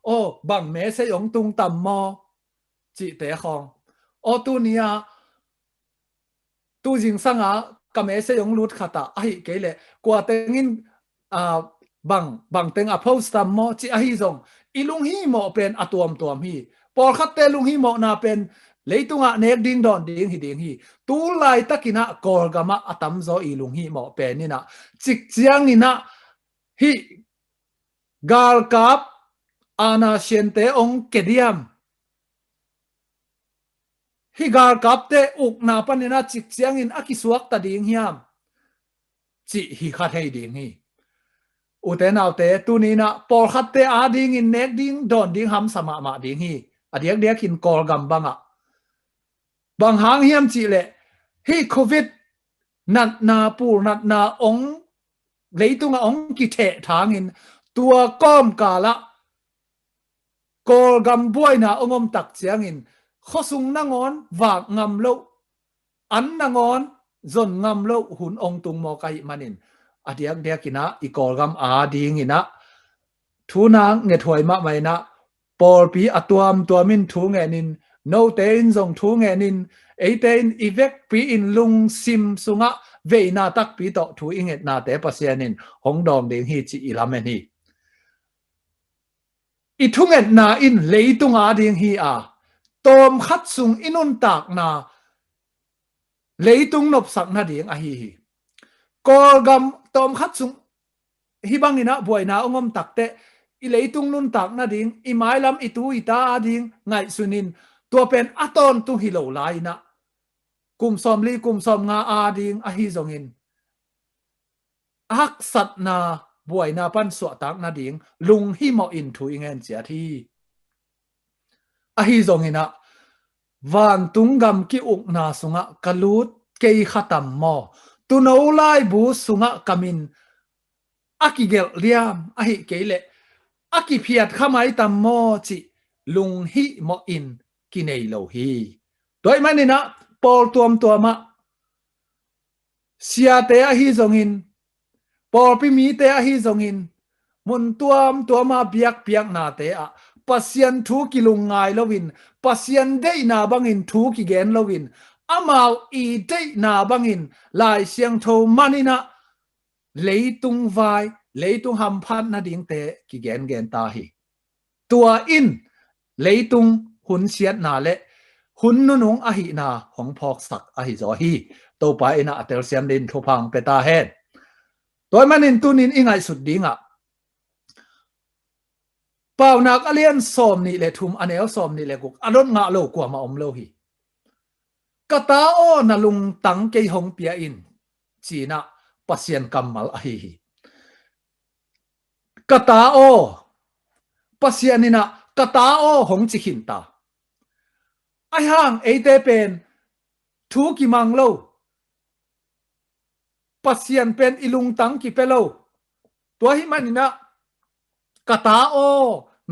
o bang me se yong tung tam mo chi te khong o tu nia tu jing sanga ka me se yong lut khata ai ke le kwa tengin bang teng a post tam mo chi a hi zong ilung hi mo pen atuam tuam hi por khat te lung hi mo na pen leitunga nek ding don ding hi tu lai takina kor gama atam zo ilung hi mo pen ni na chik chiang ni na hi gal kap ana siente ong kediam hi gal kap te uk na panina chik chiang in akisuak ta ding hiam chi hi khat hei ding hi uten autte tunina por khat te a ding in nek ding don ding ham sama ma ding hi adiak diak in kor gam banga bang hang hiam chi le hi covid nat na pur nat na ong leitunga ong ki the thang in tua kom kala kor gam boy na ongom tak chiang in khosung nangon wak ngam lo an nangon zon ngam lo hun ong tung mo kai manin adiak diakina i kor gam a ding ina thuna nge thoi ma mai na por pi atuam tuamin thu nge nin no tein zong thu nge nin eitein ivek pi in lung sim sunga veina tak pi to thu inget na te pasianin hong dom ding hi chi ilamen hi i thunget na in leitung a ding hi a tom khat sung inun tak na leitung nop sak na ding a hi kor gam tom khat sung hi bangina boina ongom takte i leitung nun tak na ding i mai lam i tu i ta a ding ngai sunin tua pen aton tu hi lo lai na kum som li kum som nga a ding a hi zongin ak sat na boina pan so tak na ding lung hi mo in thu ingen chia thi a hi zongina van tungam ki uk na sunga kalut kei khatam mo tu no lai bu sunga kamin akigel liam a hi keile aki phiat khamai tam mo chi lung hi mo in ki nei lo hi toy manina pol tuam tuama sia te a hi zongin pol pi mi te a hi zongin mun tuam tuama biak biak na te a pasian thu ki lung ngai lovin pasian dei na bangin thu ki gen lovin amau i dei na bangin lai siang tho manina leitung vai leitung ham phan na ding te ki gen ta hi tua in leitung hun siat na le hun nu nung a hi na hong phok sak a hi zo hi to pa ina atel siam din thu phang pe ta hen toy manin tunin ingai sut dinga pau nak alian som ni le thum anel som ni le guk alon nga lo kwa ma om lo hi kata o na lung tang ke hong pia in china pasien kamal a hi kata o pasianina kata o hong chi hin ta ai hang eite pen thu ki mang lo pasian pen ilung tang ki pelo to hi manina kata o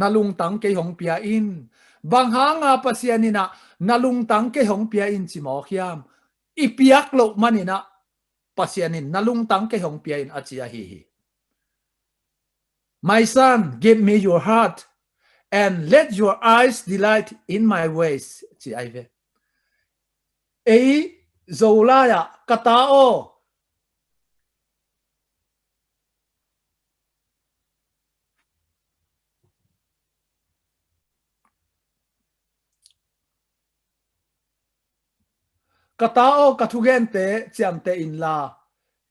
nalung tang ke hong pia in bang hanga pasianina nalung tang ke hong pia in chi mo khiam ipiak lo manina pasianin nalung tang ke hong pia in achia hi my son give me your heart and let your eyes delight in my ways chi ai ve ei zola ya kata o kata o kathugen te chiam te in la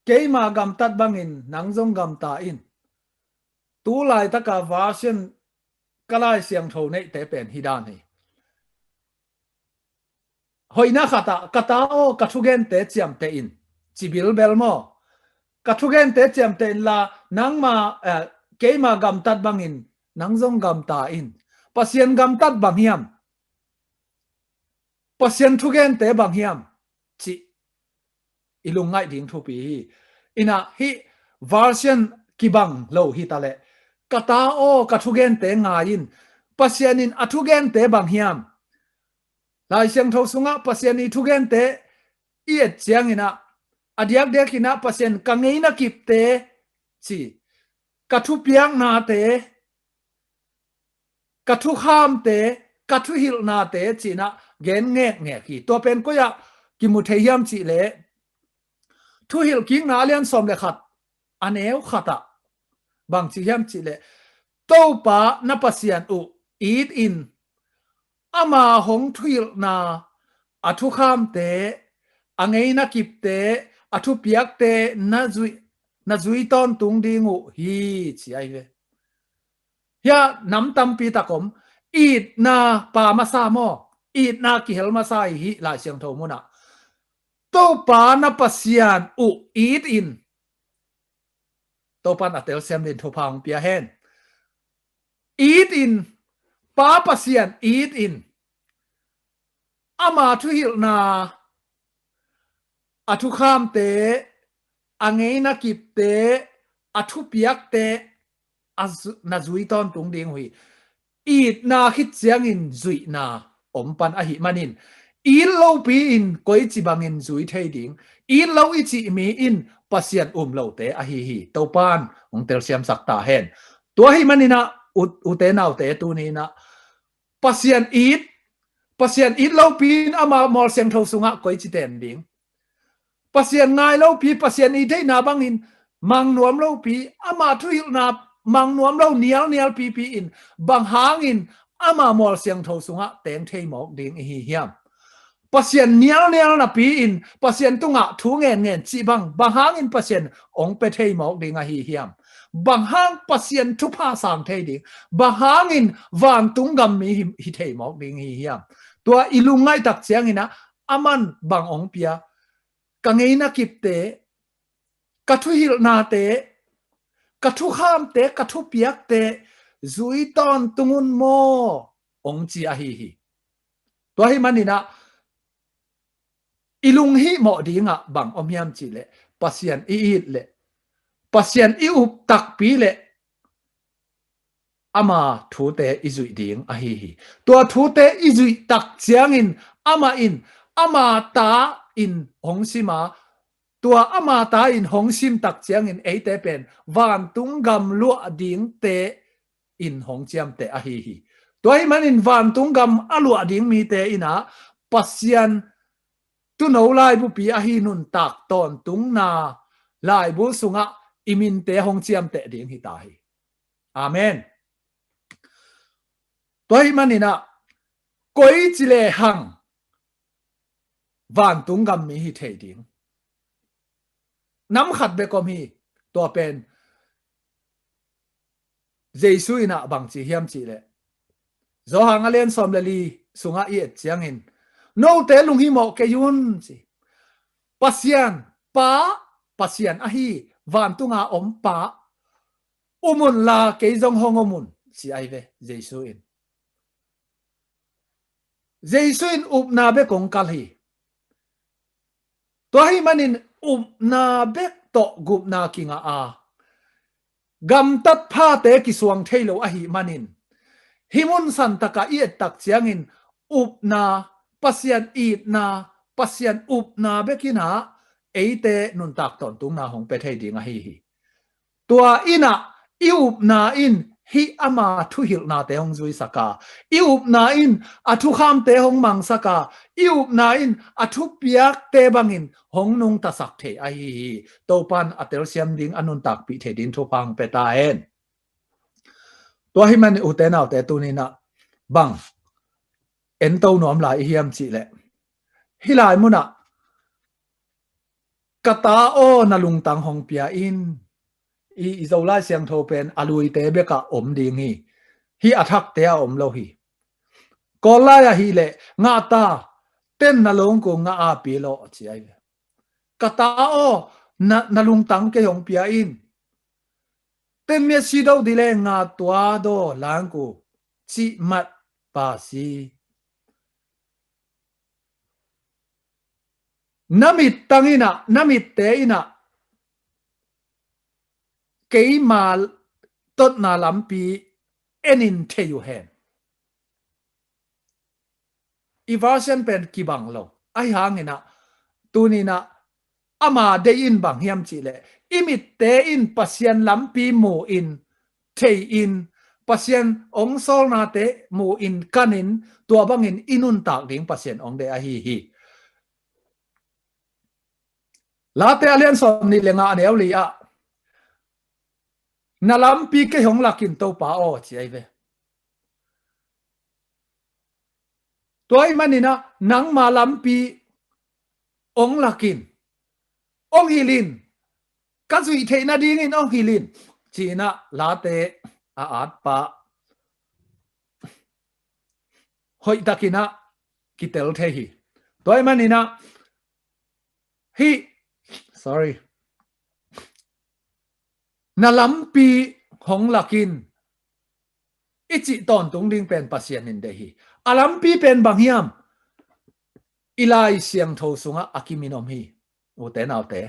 keima gam tat bangin nangjong gam ta in tu lai taka version kalai siang tho nei te pen hidan hi hoina khata kata o kathugen te chiam te in chibil belmo kathugen te chiam te in la nangma keima gam tat bangin nangjong gam ta in pasien gam tat bang hiam pasien thugen te bang hiam chi ilungai ding thu pi ina hi version kibang lo hi tale kata o kathugen te ngain pasianin athugen te bang hiam lai siang tho sunga pasiani thugen te iet chiang ina adiak dekina pasien kangeina kipte chi kathu piang na te kathu kham te kathu hil na te chi na gen nge ki to pen ko ya ki mu theiam chi le thu hil king na lian som le khat aneu khata bang chi hiam chi le to pa na pasian u eat in ama hong thu hil na athu kham te angei na kip te athu piak te na zui ton tung dingu hi chi ai ve ya nam tam pi takom eat na pa ma sa mo eat na ki hel ma sa hi la siang tho mo na to pa na pasian u eat in to pan atel sem din tho phang pia hen eat in pa pasian eat in ama thu hil na athu kham te angei na kip te athu piak te na zui ton tung ding hui eat na khit chiang in zui na om pan a hi manin in lo pi in koi chi bang in zui thei ding in lo I chi mi in pasian lo te a hi to pan ong tel siam sak ta hen to hi manina u te nau te tu ni na pasian eat lo pi in ama mol siang tho sunga koi chi ten ding pasian ngai lo pi pasian I thei na bang in mang nuam lo pi ama thu hil na mang nuam lo nial pi in bang hang in ama mol siang tho sunga teng thei mok ding hi hiam pasian nial na pi in pasian tunga thu ngen chi bang hang in pasian ong pe thei mok ding a hi hiam bang hang pasian thu pha sang thei ding bang hang in wang tung gam mi hi thei mok ding hi hiam tua ilungai tak chiang ina aman bang ong pia kangei na kip te kathu hil na te kathu kham te kathu piak te zui ton tungun mo ong chi a hi to hi manina ilung hi mo dinga bang omyam chi le pasian I le pasian I up tak pi le ama thu te izui ding a hi to thu te izui tak chiang in ama ta in hong sima tua ama ta in hong sim tak chiang in eite pen van tung gam lu ding te in hong chiam te a hi toy man in van tung gam alu ding mi te ina pasian tu no lai bu pi a hi nun tak ton tung na lai bu sunga imin te hong chiam te ding hi ta hi amen toy man ina koi chile hang van tung gam mi hi the ding nắm khát bê com hi to pen Giêsu ina bang chi hiam chi le zo hang alen som le li sunga i chiang in no te lung hi mo ke yun chi pasian a hi van tunga om pa umun la ke zong hong omun si ai ve Giêsu in up na be kong kal hi to hi manin na bek to gup na kinga a gam tat pha te ki suang thailo a hi manin himun san taka i tak chiang in na pasian na pasian na bekina eite nun tak ton tung na hong pe thei ding a hi tua ina na in hi ama thu hil na te hong zui saka na in athu kham te hong mang saka na in athu piak te bangin hong nung ta sak the ai to pan atel siam ding anun tak pi the din thu pang pe ta en to hi man u te naw te tu ni na bang en to nom lai hiam chi le hi lai mu na kata o na lung tang hong pia in I zo lai siang tho pen alui te be ka om ding hi athak te a om lo hi ko la ya hi le nga ta ten na long ko nga a pi lo chi ai kata o na lung tang ke hong pia in ten me si do di le nga tua do lang ko chi mat pa si namit tangina namit te ina cái mà tốt na làm pi enin theyu hen evasion pen ki bang lo ai hangena tunina ama de in bang hiam chi le imit te in pasien lam pi mu in thei in pasien ong sol na te mu in kanin tua bangin inun tak ding pasien ong de a hi la te alian som ni lenga ne li a na lam pi ke hong lakin to pa o chi ai ve toy manina nang ma lam pi ong lakin ong hilin ka zui the na ding in ong hilin chi na la te a at pa hoi takina kitel the hi toy manina hi sorry na lampi hong lakin ichi ton tung ding pen pasien in de hi alampi pen banghiam ilai siang tho sunga akiminom hi o te nau te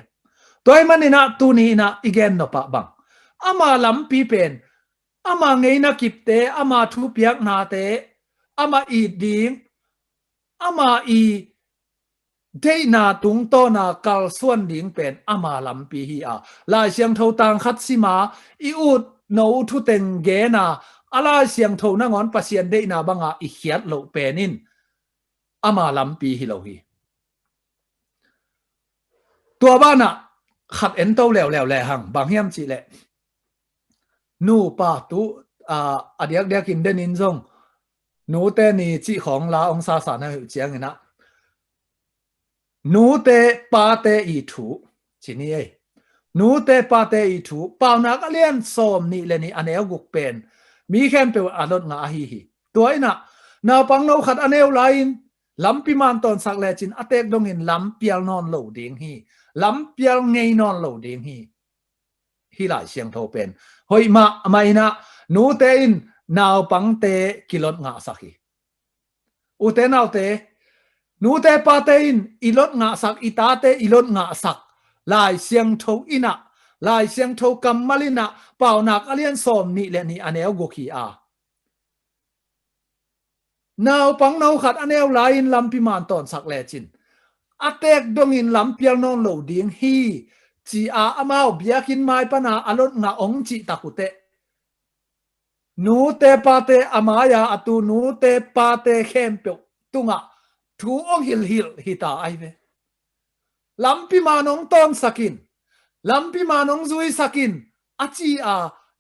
toy manina tu ni na igen no pa bang ama lampi pen ama ngei na kipte ama thu piak na te ama i ding ama i day na tung to na kal suan ding pen ama lampi hi a lai siang tho tang khat sima i ut no thu teng ge na ala siang tho na ngon pasien de na banga i hiat lo penin ama lampi hi lo hi tua bana khat en to lew le hang bang hiam chi le nu pa tu adiak dia kin den in zong nu te ni chi khong la ong sa na hu chiang ina nu te pa te i thu chi ni ei nu te pa te i thu pa na ka lian som ni le ni aneu guk pen mi khem pe alot nga hi toina na pang no khat aneu lain lampi man ton sak le chin atek dong in lampial non lo ding hi lampial ngei non lo ding hi lai siang tho pen hoi ma mai na nu te in naw pang te kilot nga sakhi u te naw te nu te pa te in ilot nga sak ita te ilot nga sak lai siang tho ina lai siang tho kamalina pau nak alian som ni le ni aneu go khi a naw pang naw khat aneu lain lampi man ton sak le chin atek dong in lampial non lo ding hi chi a amao biakin mai pana alot nga ong chi takute nu te pa te amaya atu nu te pa te khem pe tunga thu ong hil hita ai ve lampi manong ton sakin lampi manong zui sakin achi a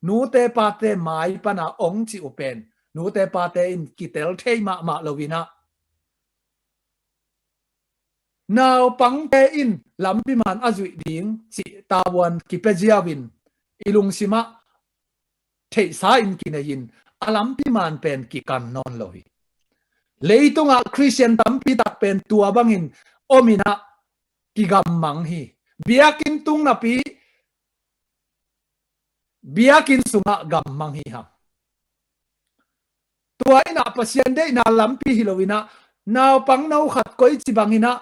nu te pa te mai pana ong chi open nu te pa te in kitel thei ma lovina now pang te in lampi man azui ding chi tawan kipejiawin ilung sima thei sa in kinayin alampi man pen ki kan non lohi leitunga christian tampi tak pen tua bangin omina kigam mang hi biakin tung na pi biakin sunga gam mang hi ha tua ina pasien de na lampi hilowina naw pang nau khat koi chi bangina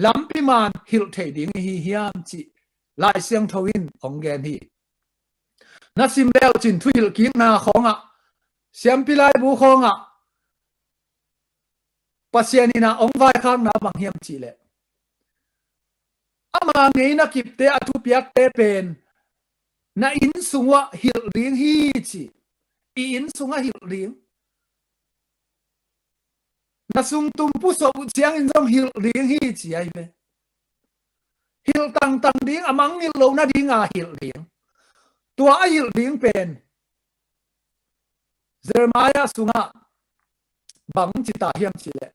lampi man hil thei ding hi hiam chi lai siang thoin ong gen hi na sim leo chin thuil ki na khonga siam pilai bu khonga pasianina ong vai khang na bang hiam chi le ama ngei na kipte athu piak te pen na in sungwa hil ring hi chi i in sunga hil ring na sung tum pu so chiang in jong hil ring hi chi ai ve hil tang ding amang hil lo na ding a hil ring tua a hil ring pen Jeremiah sunga bang chi ta hiam chi le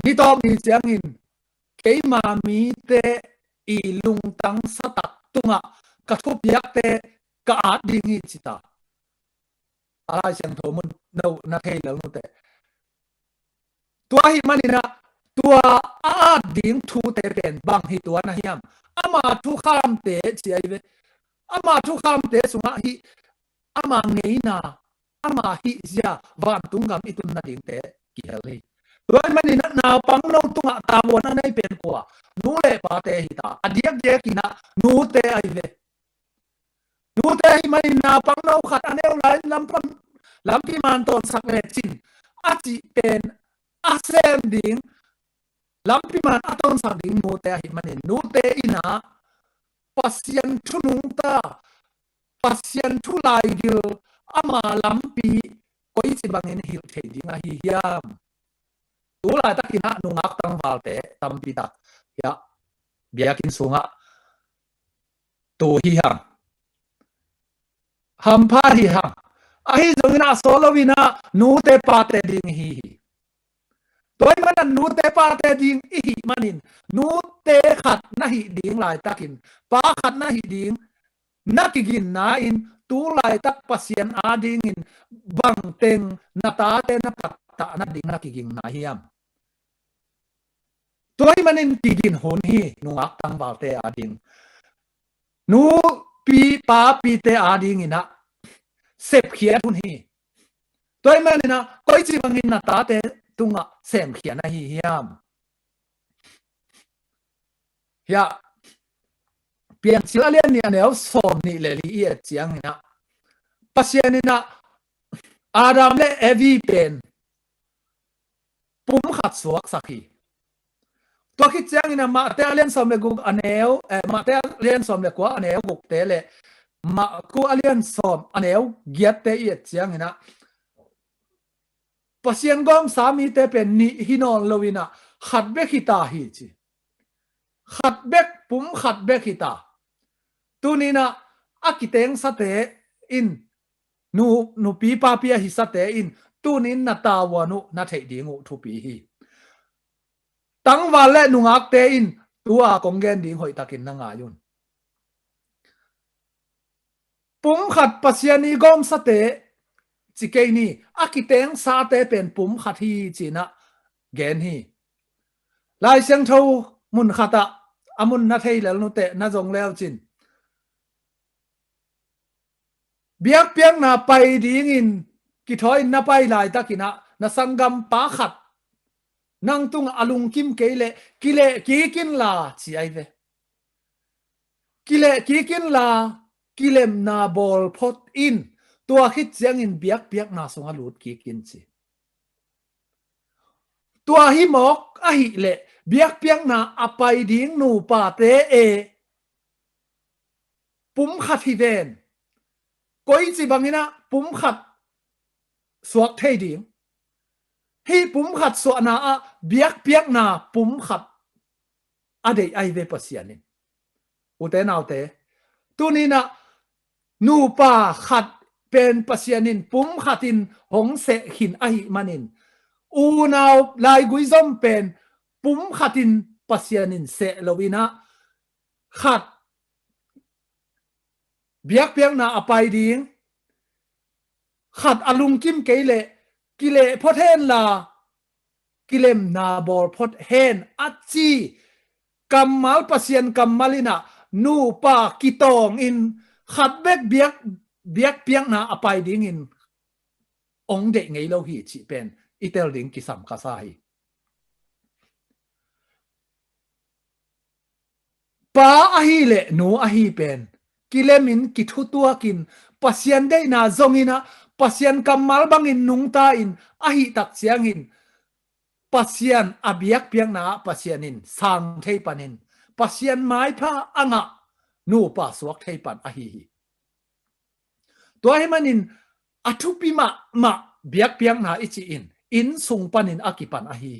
ni to mi chiang in cái mà mi te i lung tang sa tak tunga ka thu piak te ka at ding hi chi ta ala siang tho mun no na thei lo no te tua hi manina tua a ding thu te pen bang hi tua na hiam ama thu kham te chi ai ve ama thu kham te sunga hi ama ngei na ama hi zia van tungam itun na ding te ki hel hi rồi mình nào bằng lâu tung hạ ta muốn anh ấy bên qua nú lệ bà tê hita adiak dia kina nú tê ai về นูเตะมันนาปังนาวขัดอันเอวไหลลำพิมานตอนสักเล็กจินอาจิเป็นอาเซมดิ่งลำพิมานอาตอนสักดิ่งนูเตะมันนูเตะอินะปัสยันทุนุงตาปัสยันทุลายดิลอามาลำปีก็อีสิบังเงินหิวเทดิ่งอาฮิยามตัวลายตะกินะนุงักตังวาลเตตัมปีตายะเบียกินสุงะตัวฮิฮังฮัมพาฮิฮังอาฮิจงนะโซโลวินะนูเตปาเตดิ่งฮิตัวมันนูเตปาเตดิ่งฮิมันินนูเตขัดนะฮิดิ่งลายตะกินปาขัดนะฮิดิ่งนักกินนาอินตัวลายตักปัสยันอาดิ่งอินบังเต็งนาตาเตนปัตตะนัดดิ่งนักกินนาฮิยามตัวมันอินกินหุนฮีนุงักตังวาลเตอาดิ่งนูปีปาปีเตอาดิ่งอินะเสพเขียนหุนฮีตัวมันอินะก็อีจิบังอินนาตาเตตุงะเสพเขียนนะฮิยามยาเปลี่ยนสิลเลียนเนี่ยเนวสอมนี่เลยลีเอียดเจียงนะปัสยานินะอาดัมและเอวีเป็นปุ่มขัดสวกสักทีตัวคิดเจียงนะมาเตเลียนสอมเลกุกอันเอวมาเตเลียนสอมเลกัวอันเอวกุกเตเลมากูเลียนสอมอันเอวเกียรเตเอียดเจียงนะปัสยันกอมสามีเตเป็นนิฮินอนลวินะขัดเบกิตาฮีจีขัดเบกปุ่มขัดเบกิตาตัวนี้นะอากิเตงสเตอินนูปีปาปีฮิสเตอินตัวนี้นาตาวานุนาเทดิงูทุปีฮีตั้งวันและนุงักเตอินตัวกงเกนดิ่งหอยตะกินนางายุนปุ่มขัดปัสยานีกอมสเตจิเกนี่อากิเตงสาเตเป็นปุ่มขัดฮีจีนะเกนฮีลายเสียงทูมุนขัดอามุนนาเทยแล้วนุเตนาจงแล้วจินเบียกเปียงนาไปดีงินกิถอยนาไปลายตะกินะนาสังกัมปาขัดนังตุงอลุงกิมเกเลกิเลกีกินลาชีไอเวกิเลกีกินลากิเลมนาบอลพดอินตัวคิดเสียงอินเบียกเปียกนาสงหลุดกีกินชีตัวหิมอกอหิเลเบียกเปียกนาอไปดิ้งนูปาเตเอปุ่มขัดฮิเวนก็อีสิบังนะปุ่มขัดสวกเทดิงฮีปุ่มขัดสวนาเบียกเปียกนาปุ่มขัดอเดไอเวปัสยานินอุเตนเอาเตตัวนี้นะนูปาขัดเป็นปัสยานินปุ่มขัดินหงเสหินอหิมันินอูนาวลายกุยซอมเป็นปุ่มขัดินปัสยานินเสลวินะขัดเบียกเปียกนาอไปดิงขัดอลุงกิมเกเลกิเลพอเทนลากิเลมนาบอลพอเฮนอัจจีกัมมัลปัสยันกัมมัลินะนูปากิตองอินขัดเบกเบียกเปียกนาอไปดิงอินองเด็กไงเราฮีจิเป็นอิเตลดิงกิสัมคาซาฮีปาอฮีเลนูอฮีเป็นกิเลมินกิทุตัวกินปัสยันได้นาจงอินะปัสยันกัมมัลบังอินนุงตาอินอหิตักเสียงอินปัสยันอเบียกเปียงนาปัสยันินสังเทปันินปัสยันไม้พระอ่างะนูปัสวกเทปันอหิตัวให้มันอินอทุปิมาเบียกเปียงนาอิจิอินสุงปันินอากิปันอหิ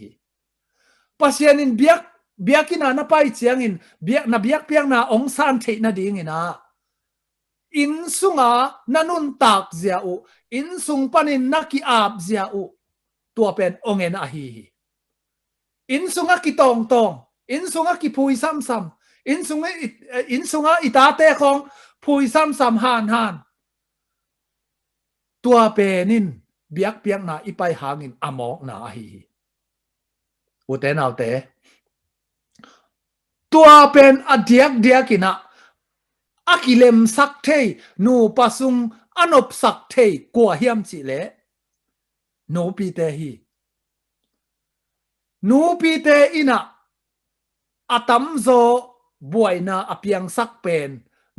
ปัสยันินเบียกินานาไปเสียงอินเบียกเปียงนาองซานเทนาดิงินะอินสุงานันุนตักเสียอุอินสุงปันินนักกีอาบเสียอุตัวเป็นองเงินอหิอินสุงากิตองอินสุงากิพุยซ้ำอินสุงาอิตาเตของพุยซ้ำหานตัวเป็นนินเบียกเปียงนาอีไปหางินอมอกนาอหิอุเตนเอาเตตัวเป็นอเดียกกินะอากิเลมสักเทนูปัสุงอนบสักเทกัวเฮียมจิเลนูปีเตฮีนูปีเตอินะอาตัมโซบวยนาอเปียงสักเป็น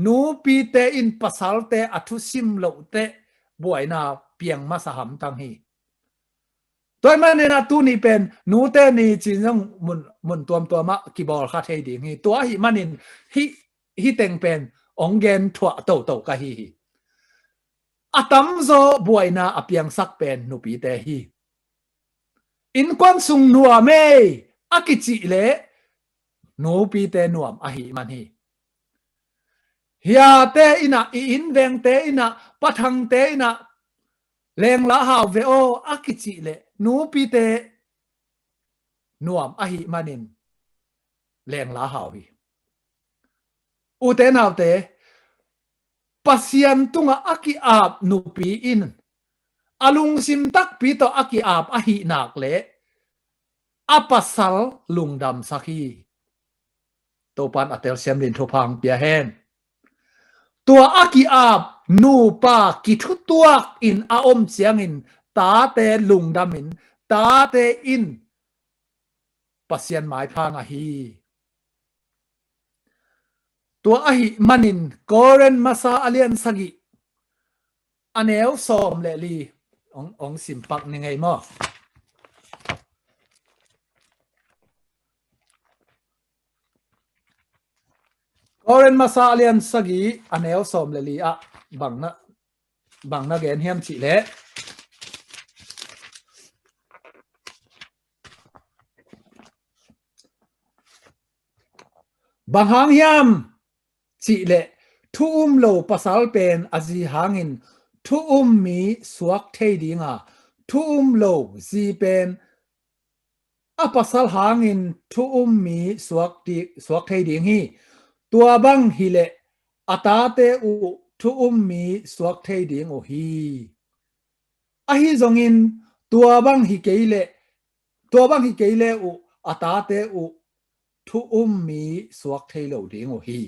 นูปีเตอินปัสสัลเตอัทุซิมโลเตบวยนาเปียงมาสหัมตังฮีตัวมันเนี่ยนะตัวนี้เป็นนูเตนี่จริงต้องมุนตัวมะกีบอลคาเทดีงี้ตัวหิมันนินฮิเต็งเป็นองเกนถั่วโตกะฮีอะตัมโซบวยนาอเปียงสักเป็นนูปีเตฮีอินควันสุงนัวเมอากิจิเลนูปีเตนัวมอหิมันฮีเฮียเตอินะอินเวงเตอินะปะทังเตอินะแรงละหาวเวโออากิจิเลนูปีเตนัวมอหิมันนินแรงละหาวฮีอุเตนาวเตปัสยันตุงอากิอาบนูปีอินอลุงซิมตักปีโตอากิอาบอหินักเลอาปัสสัลลุงดำสักฮีตัวปันอัตเตลเซมลินทุพังเปียเฮนตัวอากิอาบนูปากิทุตัวอินอาอมเสียงอินตาเตลุงดำอินตาเตอินปัสยันหมายพังอหีตัวอหิมันินโกเรนมาซาอเลียนสกิอันเอลซอมเลลีองสิมปักยังไงมั่โกเรนมาซาอเลียนสกิอันเอลซอมเลลีอะบังนะเกนเฮียมจิเลบังหางเฮียมจิเลทุโลปัสสัลเป็นอจีหางินทุมีสวกเทดิงาทุโลจีเป็นอปัสสัลหางินทุมีสวกเทดิงฮีตัวบังฮิเลอตาเตอุทุมีสวกเทดิงโอฮีอหิจงินตัวบังฮิเกเลอุอตาเตอุทุมีสวกเทโลดิงโอฮี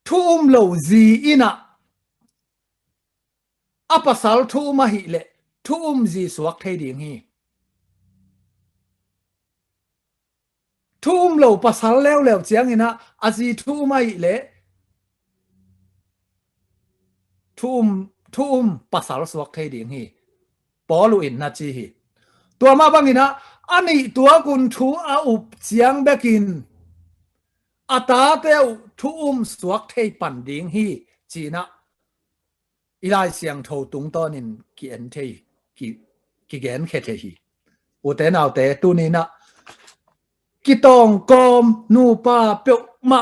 ทุโลจีอินะอปัสสัลทุมาฮิเลทุจีสวกเทดิงฮีทุโลปัสสัลแล้วเจียงอินะอาจีทุมาฮิเลทุปัสสัลสวกเทดิงฮีปอลุอินนาจีฮีตัวมาบังอินะอันนี้ตัวกุนทุอาอุบเจียงเบกินอาตาเตวทุสวกเทปันดิงฮีจีนะอีไลเสียงโทตุงตอนินกิเอ็นเทกิเกนเคเทฮีอุเตนเอาเตตุนีนะกิตองกอมนูปาเปียวมะ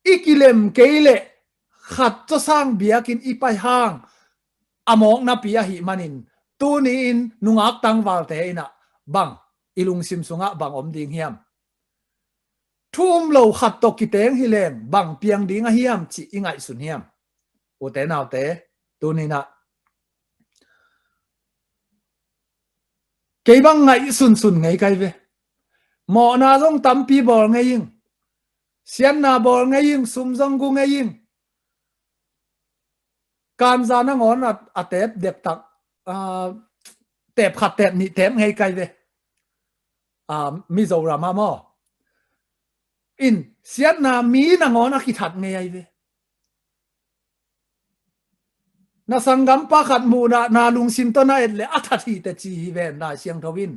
อีกิเลมเกเลขัดจะสร้างเบียกินอีไปห้างอมองนาปียหิมันินตูนีอินนุงอักตังวาลเตอินะบังอิลุงซิมสุงะบังอมดิงเฮียมทุ่มโลขัดตกิเตงฮิเลงบังเปียงดิงเฮียมจิอิงไอสุนเฮียมโอเตนเอาเตตูนี่นะเกยบังไงสุนไงไกเวหมอนาจงตำปีบอลไงยิงเสียนนาบอลไงยิงซุมจงกูไงยิงการจานงอนอัดเตบเด็บตักเตบขัดเตบนี่เตบไงไกเวมิโซรามามออินเสียนามีนางอนคิทัดไงไอเวนาสังกัมปะขัดมูนาลุงซิมต้นนาเอ็ดเลอัฐทีเตจีเวนนาเชียงทวิน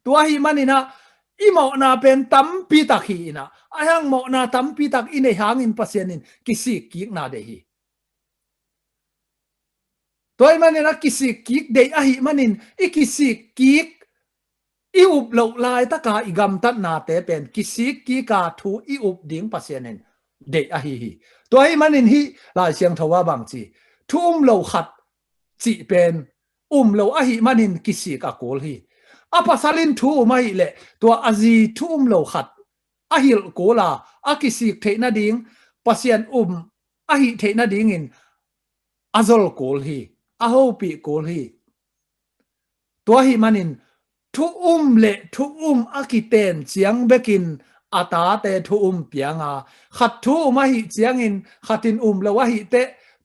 ตัวหิมันนี่นะอีหมอนาเป็นตัมปีตักฮีนะไอหังหมอนาตัมปีตักอินในหางอินปัสเซนินกิสิกิกนาเดฮีตัวมันนี่นะกิสิกิกเดอหิมันนินอีกิสิกิกอีอุบเหลาลายตะกาอีกำตัดนาเตเป็นกิสิกิกาทูอีอุบดิ่งปัสเซนินเดอหิตัวหิมันนินฮีลายเชียงทว่าบางจีทุ่มเหลาขัดจีเป็นเหลาอหิมันนินกิสิกาโกลฮีอปัสสลินทูไม่เละตัวอาจีทุ่มโลขัดอหิลโกลาอากิสิกเทนาดิงปัสยันอหิเทนาดิงอินอาซอลโกลฮีอาโฮปีโกลฮีตัวหิมันินทุเละทุอากิเตนเจียงเบกินอาตาเตทุเปียงาขัดทุมาหิเจียงอินขัดินเลวะหิเต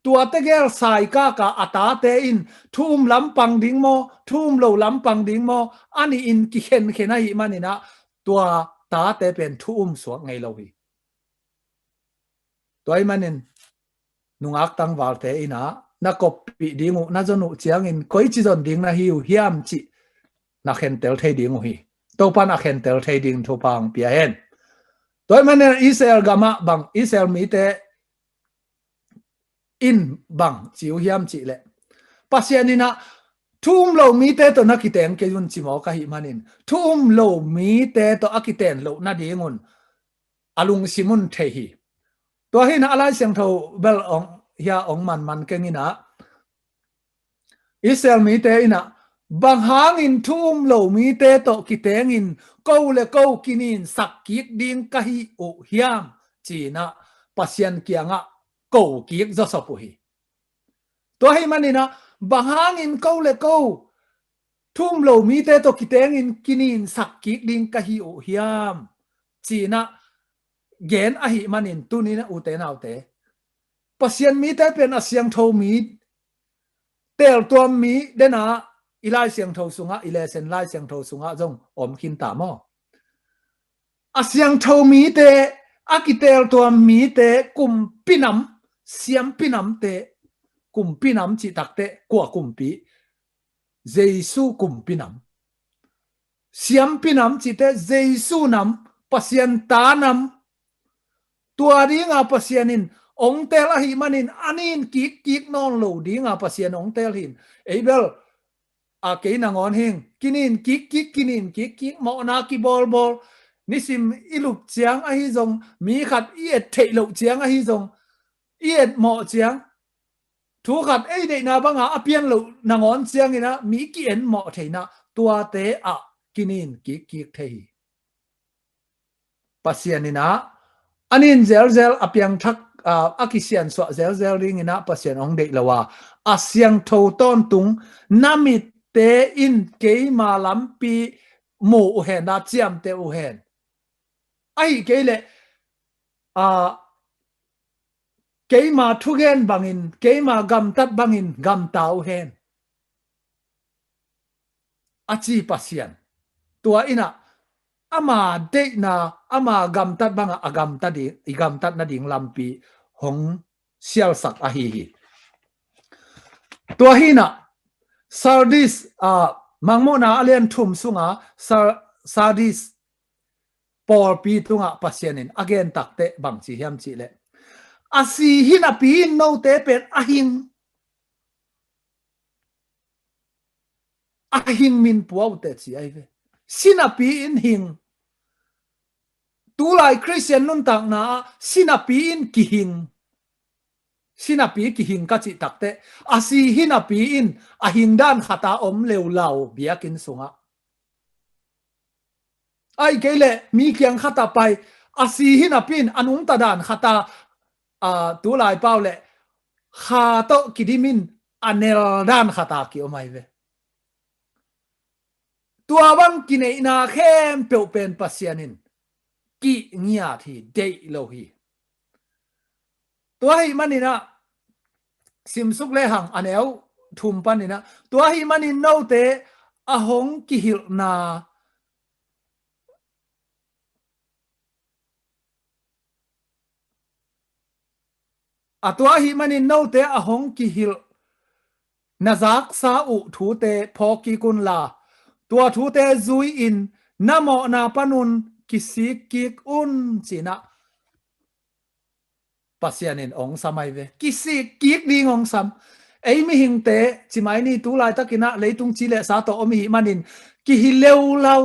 ตัวเตเกลสายกากาอัตาเตอินทุ่มลำปังดิงโมทุ่มโลลำปังดิงโมอันนี้อินกิเข็นเข็นให้มันนี่นะตัวตาเตเป็นทุ่มสวกไงเราฮี toy manin nungak tang walte ina na copy dingu na zonu chiang in koi chi zon ding na hiu hiam chi na khen tel thei dingu hi to pa na khen tel thei ding thu pang pia hen toy manin Israel gama bang Israel mi te in bang chiu hiam chi le pasianina thum lo mi te to nakiteng ke yun chi mo ka hi manin thum lo mi te to akiten lo na dingun alung simun the hi to hi na alai siang tho bel ong ya ong man kengina Israel mi te ina bang hang in thum lo mi te to kiteng in ko le ko kinin sakik ding ka hi o hiam chi na pasian kianga ko kiek zo so pu hi to hi manina bang hang in ko le ko thum lo mi te to kiteng in kinin sakik ding ka hi o hiam chi na gen a hi manin tunina ute naute pasian mi te pen asyang tho mi tel tuam mi dena ilai siang tho sunga ilesen lai siang tho sunga jong om kin ta mo asyang tho mi te akitel tuam mi te kum pinam siam pinam te kum pinam chi takte kwa kumpi jesu kum pinam siam pinam chi te jesu nam pasian ta nam tua dinga pasianin ong tel a hi manin anin kik non lo dinga pasian ong tel hin ebel a ke na ngon hing kinin kik mo na ki bol nisim ilup chiang a hi zong mi khat iet thei lo chiang a hi zong iet mo chiang thu khat ei de na banga apian lo na ngon chiang ina mi ki en mo theina tua te a kinin kik thei pasianina anin zel apiang thak akisian so zel ring ina pasian ong de lawa asyang tho ton tung namit te in ke ma lampi mo hen na chiam te u hen ai ke le ke ma thugen bangin ke ma gam tat bangin gam tau hen achi pasian tua ina ama de na ama gam tat banga agam tat di igam tat na ding lampi hong sial sak a hi tua hina sardis mangmo na alian thum sunga sardis por pi tunga pasianin again takte bang chi hiam chi le asi hina pi no te pen ahing min puau te chi ai ve sinapi in hing tu lai Christian nun tak na sinapi in kihing sinapi kihing ka chi takte asi hinapi in ahing dan khata om leu lau biakin sunga ai kele mi kyang khata pai asi hinapin anung ta dan khata tu lai pau le kha to kidimin anel dan khata ki omai ve tua bang kinai na khem pe pen pasianin ki ngia thi dei lo hi tua hi manina simsuk le hang aneu thum panina tua hi manin no te ahong ki hil na atua hi manin no te ahong ki hil nazak sa u thu te phoki kun la tua thu te zui in namo na panun kisik kik un china pasianin ong samai ve kisik kik ding ong sam ei mi hing te chimai ni tu lai takina leitung chile sa to omi manin ki hi leu lau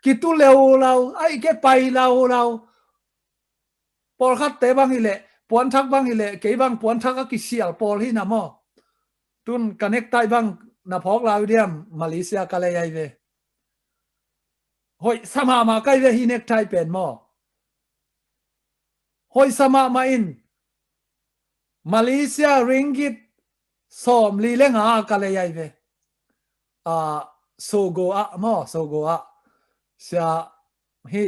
ki tu leu lau ai ke pai lau por khat te bang hi le puan thak bang hi le ke bang puan thak ki sial pol hi na mo tun connect tai bang na phok lau diam Malaysia ka le ai ve hoi sama ma kai ve hi nek thai pen mo hoi sama ma in Malaysia ringgit som li le nga ka le ai ve sogo a sia hi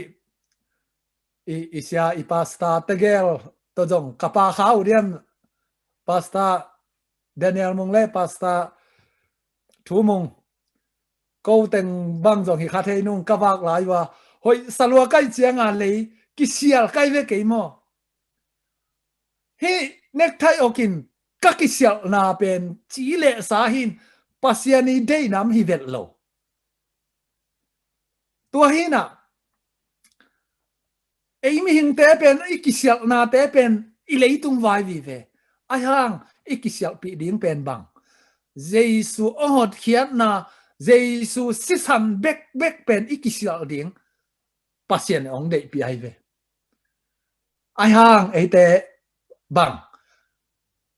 isia ipasta tegel to jong kapa khau diam pasta Daniel mong le pasta thu mong câu teng bang jong hi kha thei nung ka wak lai wa hoi salwa kai chiang a le ki sial kai ve ke mo hi necktie okin kakisial na pen chi le sa hin pasiani dei nam hi vet lo tua hi na ei mi hing te pen ikisial na te pen i leitung vai vi ve ai hang ikisial pi ding pen bang Jesu ohot khiat na Jesu sisan bek pen ikisial ding pasien ong dei pi ai ve ai hang ei te bang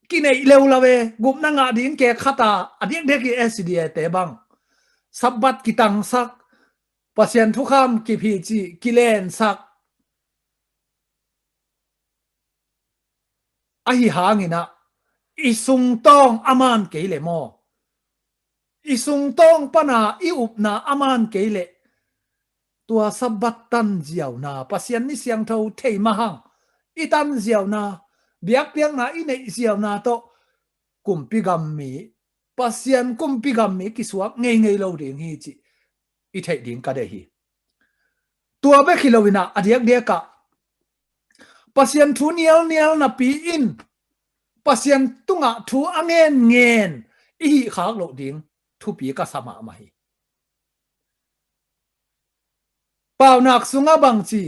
kinai leu la ve gup na nga ding ke khata adiak de ki SDA te bang sabat kitang sak pasien thukham ki phi chi kilen sak ai hangina isung tong aman keile mo isung tong pana i upna aman keile tua sabat tan jiao na pasien ni siang tho thei mahang itan jiao na biak piang na i nei jiao na to kumpi gam mi pasien kumpi gam mi ki suak ngei lo ding hi chi i thei ding ka de hi tua be khilowina adiak de ka pasien thu nial na pi in pasien tunga thu angen i khak lo ding thu pi ka sama ma hi pau nak sunga bang chi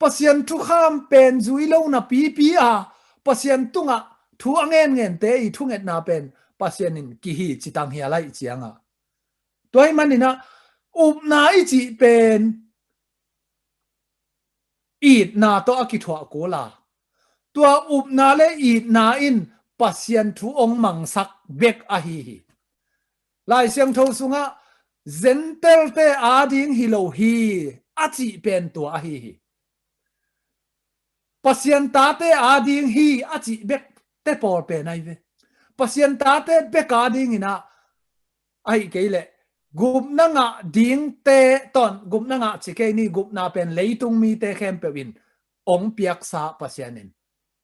pasien thu kham pen zui lo na pi a pasien tunga thu angen te i thu nget na pen pasien in ki hi chi tang hi lai chianga toy manina up na i chi pen eat na to akithwa ko la tua up na le eat na in pasien thu ong mang sak bek a hi lai siang tho sunga zentel te ading hi lo hi achi pen to a hi pasien ta te ading hi achi bek te por pe nai ve pasien ta te bek ading ina ai keile gup na nga ding te ton gup na nga chike ni gup na pen leitung mi te khem pe win ong piak sa pasianin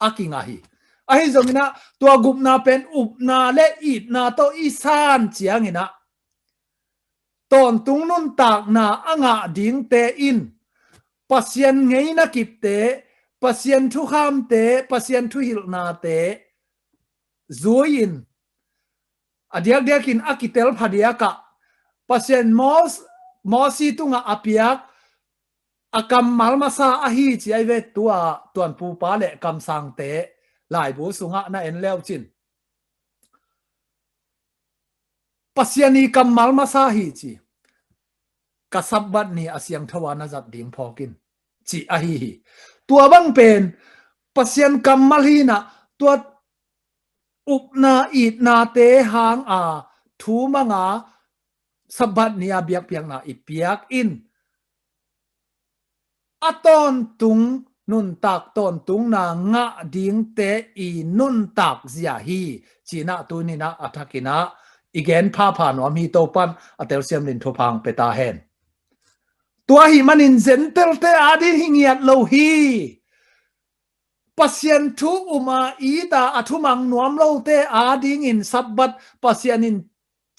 akinga hi ai zongina tua gup na pen up na le it na to isan chiang ina ton tung nun tak na anga ding te in pasien ngei na kip te pasien thu kham te pasien thu hil na te zuin adiak in akitel phadia ka pasien mosi tunga apiak akam malmasa ahi chi ai ve tua tuan pu pa le kam sang te lai bu sunga na en leo chin pasiani kam malmasa hi chi kasabbat ni asyang thawana zat ding phokin chi ahi hi tua bang pen pasien kam mal hi na tua upna it na te hang a thu manga sabat nia biak piang na ipiak in aton tung nun tak ton tung na nga ding te i nun tak zia hi china tu ni na athakina igen pha no mi to pan atel siam lin thopang peta hen tua hi manin zentel te adi hingiat lo hi pasien thu uma ita athumang nuam lo te ading in sabat pasianin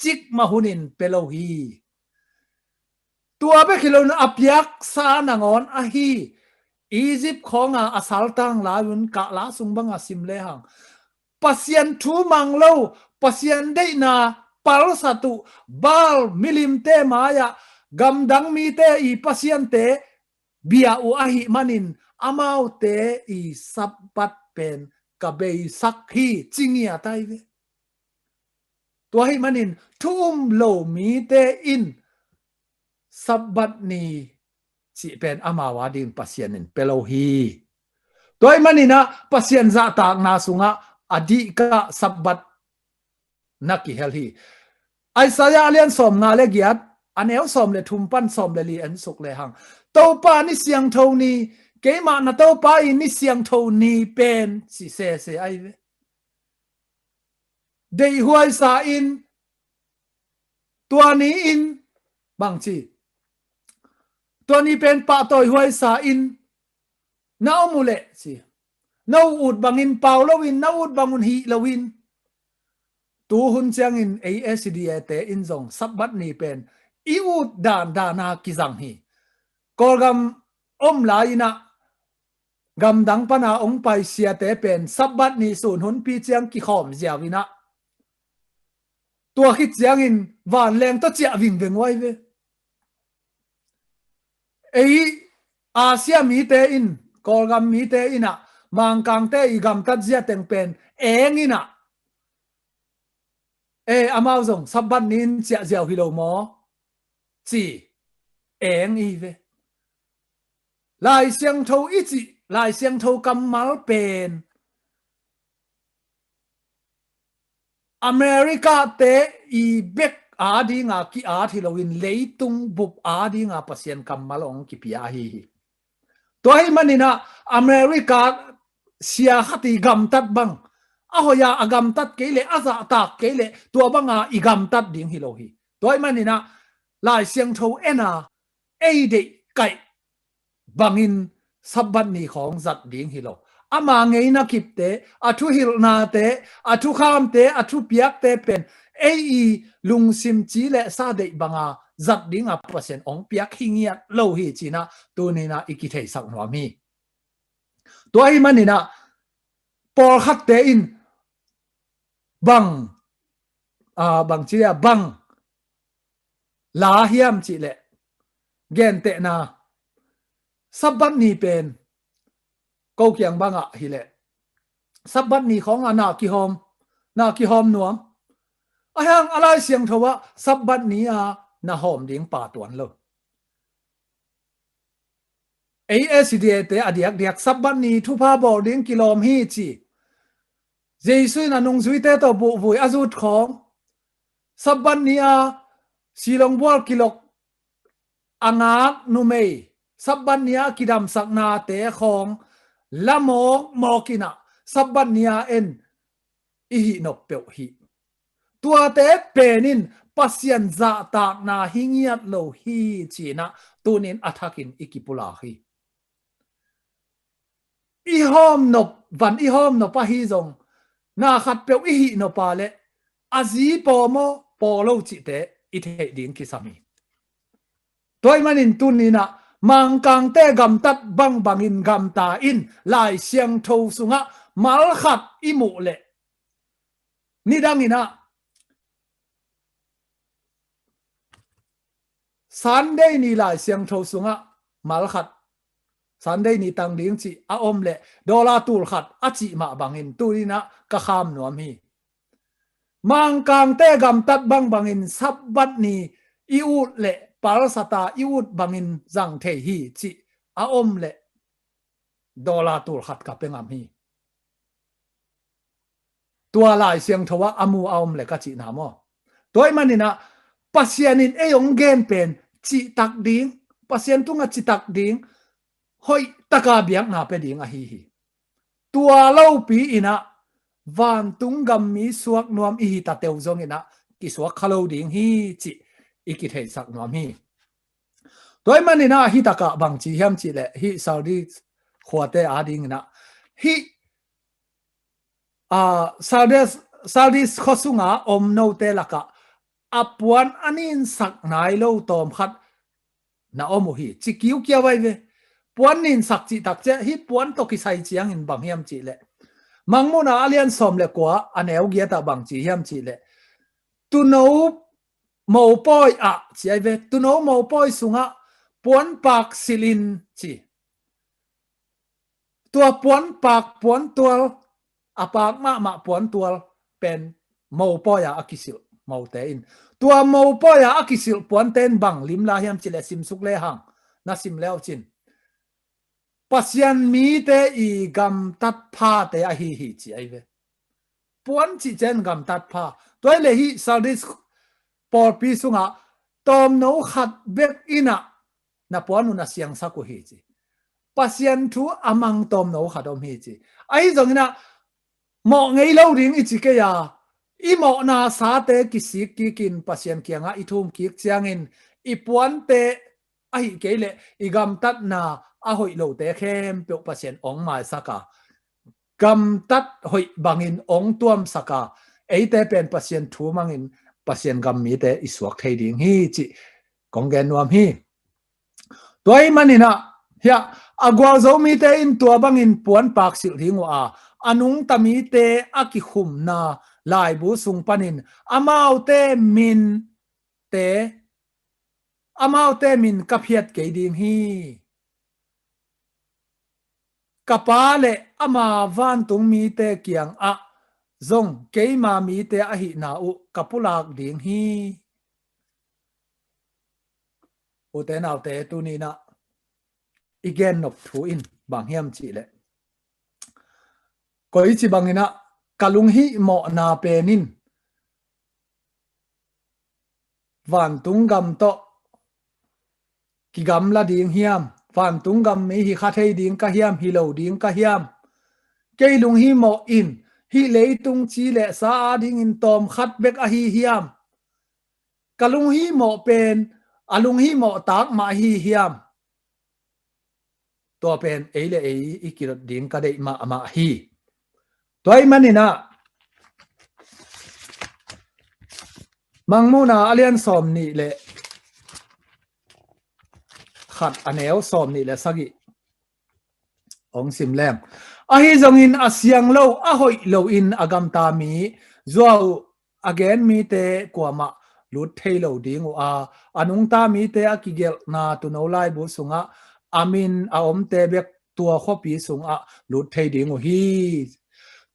chik mahunin pelo hi tua be khilon apyak sa nangon a hi Egypt khonga asal tang lawun ka la sungbanga simle hang pasien thu mang lo pasien dei na pal satu bal milim te maya gamdang mi te i pasien te bia u a hi manin amau te i sabat pen kabei sakhi chingia tai ve tua hi manin thum lo mi te in sabat ni si pen amawa din pasienin pelohi toy manina pasien za tak na sunga adi ka sabat naki helhi Isaiah alian som nga le giat aneu som le thumpan som le li an suk le hang to pa ni siang tho ni ke ma na to pa in ni siang tho ni pen si se ai ve dei huai sa in tua ni in bang chi Tony pen pa toy huai sa in na mule si no ud bangin paulowin na ud bangun hi lawin tu hun chang in ASDA te in zong sabat ni pen i ud dan dana kizang hi kolgam la ina gam dang pana ong pai sia te pen sabat ni sun hun pi chiang ki khom ziawina tua khit chiang in van leng to chia ving veng wai ve ei asia mi te in kolgam mi te ina mang kang te i gam tat zia teng pen eng ina amao zong sabat nin chia ziaw hi lo mo chi eng i ve lai siang tho i chi lai siang tho kamal pen America te i bek a dinga ki a thilowin leitung bup a dinga pasien kamal ong ki pia hi toy manina America sia khati gam tat bang ahoya agam tat kele aza tak kele tua banga igam tat ding hi lo hi toy manina lai siang tho ena ei de kai bangin sabat ni khong zat ding hi lo ama ngei na kip te athu hil na te athu kham te athu piak te pen ei lung sim chi le sa de banga zat ding a percent ong piak hingia lo hi china tu ni na ikithei sak no mi to hi manina por khat te in bang bang chia bang la hiam chi le gen te na sabat ni pen câu kiang banga hi le sabat ni khong ana ki hom nuam ahang alai siang thowa sabat ni a na hom ding pa tuan lo ASDA te adiak diak sabat ni thu pa bo ding kilom hi chi jesu na nung zui te to bu vui azut khong sabat ni a silong bol kilok angak numei sabat ni a kidam sakna te khong lamok mokina sabat nia en ihi no pe hi tua te penin pasien za ta na hingiat lo hi china tunin athakin ikipula hi i hom no van i hom no pa hi zong na khat pe ihi no pa le azi po mo po lo chi te i the ding ki sami toy manin tunina mang kang te gam tat bang bangin gam ta in lai siang tho sunga mal khat imu le ni dangina Sunday ni lai siang tho sunga mal khat Sunday ni tang ding chi a om le dola tul khat a chi ma bangin turina ka kham nuam hi mang kang te gam tat bang bangin sabat ni i u le parasata iut bangin zang the hi chi a om le dola tur khat ka pengam hi tua lai siang thowa amu aom le ka chi na mo toy manina pasianin eyong gen pen chi tak ding pasien tunga chi tak ding hoi taka biak na pe ding a hi tua lo pi ina van tung gam mi suak nuam i ta teu zong ina ki suak khalo ding hi chi ikithei sak nuam hi toy manina hi taka bang chi hiam chi le hi saudi khwate ading na hi saudi khosunga om no te laka apuan anin sak nai lo tom khat na omu hi chi kiu kia wai ve puan nin sak chi tak che hi puan to ki sai chiang in bang hiam chi le mangmuna alian som le kwa aneu gia ta bang chi hiam chi le tu no mo poi a chi ai ve tu no mo poi sunga puan pak silin chi tua puan pak puan tual apak ma puan tual pen mo poi a akisil mo te in tua mo poi a akisil puan ten bang lim la hiam chi le sim suk le hang na sim leo chin pasian mi te i gam tat pha te a hi chi ai ve puan chi chen gam tat pha toy le hi saudis por pi sunga tom no khat bek ina na puan una siang sa ko hi chi pasian thu amang tom no khadom hi chi ai zong ina mo ngei lo ring i chi ke ya i mo na sa te ki si ki kin pasian kianga i thum ki chiangin i puan te ai ke le i gam tat na a hoi lo te khem pe pasien ong mai saka gam tat hoi bangin ong tuam saka ei te pen pasien thu mangin pasien gam mi te isuak thei ding hi chi kong gen nuam hi toy manina ya agwal zo mi te in tua bang in puan pak sil hingu a anung tami te aki khum na lai bu sung panin amau te min te amau te min kaphiat ke ding hi kapale ama van tung mi te kiang a zong keima mi te a hi na u kapulak ding hi u te nau te tu ni na igen nop thu in bang hiam chi le koi chi bangina kalung hi mo na penin van tung gam to ki gam la ding hiam van tung gam mi hi kha thei ding ka hiam hi lo ding ka hiam ke lung hi mo in hi leitung chi le sa ding in tom khat bek a hi hiam kalung hi mo pen alung hi mo tak ma hi hiam to pen eile ei ikirot ding ka dei ma ama hi toy manina mangmuna alian som ni le khat aneu som ni le sagi ong sim lem a hi zong in asyang lo a hoi lo in agam ta mi zuaw again mi te kwama lut thei lo ding a anung ta mi te akigel na tu no lai bu sunga amin a om te bek tua khopi sunga lut thei ding hi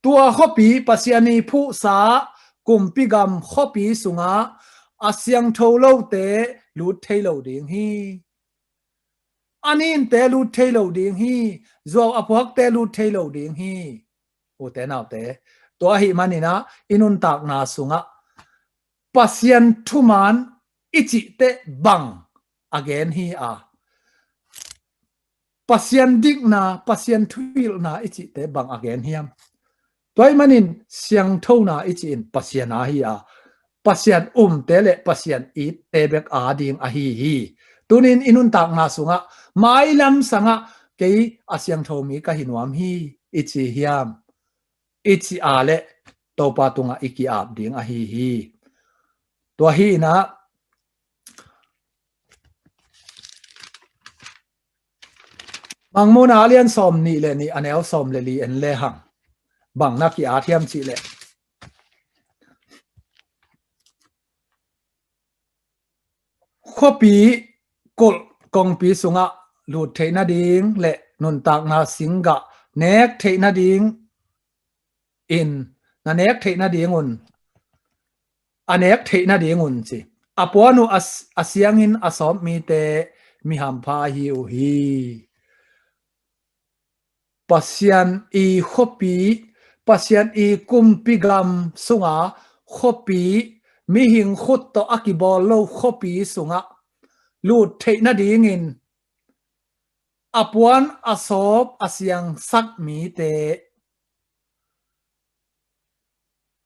tua khopi pasiani phu sa kumpi gam khopi sunga asyang tholo te lut thei lo ding hi anin te lut thei lo ding hi zo apok te lut thei lo ding hi o te naw te to hi manina inun tak na sunga pasien thuman ichi te bang again hi a pasien dik na pasien thuil na ichi te bang again hiam toy manin siang tho na ichi in pasien a hi a pasien te le pasien I te bek a ding a hi tunin inun tak na sunga mai lam sanga ke asyang tho mi ka hinwam hi ichi hiam ichi a le to pa tunga iki ap ding a hi to hi na mangmona alian som ni le ni anel som le li en le hang bang na ki a thiam chi le khopi kol kong pi sunga lut theina ding le nun tak na singa nek theina ding in na nek theina ding un anek theina ding un chi aponu asyang in asom mi te mi ham pha hi u hi pasian I khopi pasian I kumpi gam sunga khopi mi hing khut to akibol lo khopi sunga lut theina ding in apuan asop asyang sak mi te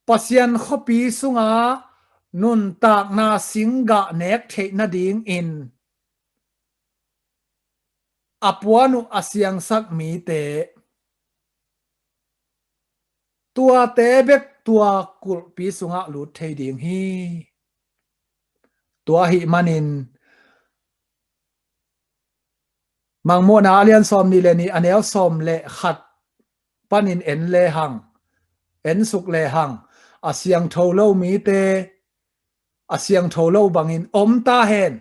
pasian khopi sunga nun tak na singa nek theina ding in apuanu asyang sak mi te tua te bek tua kul pi sunga lut thei ding hi tua hi manin mangmona alian som ni le ni anel som le khat panin en le hang en suk le hang asyang tholo mi te asyang tholo bangin om ta hen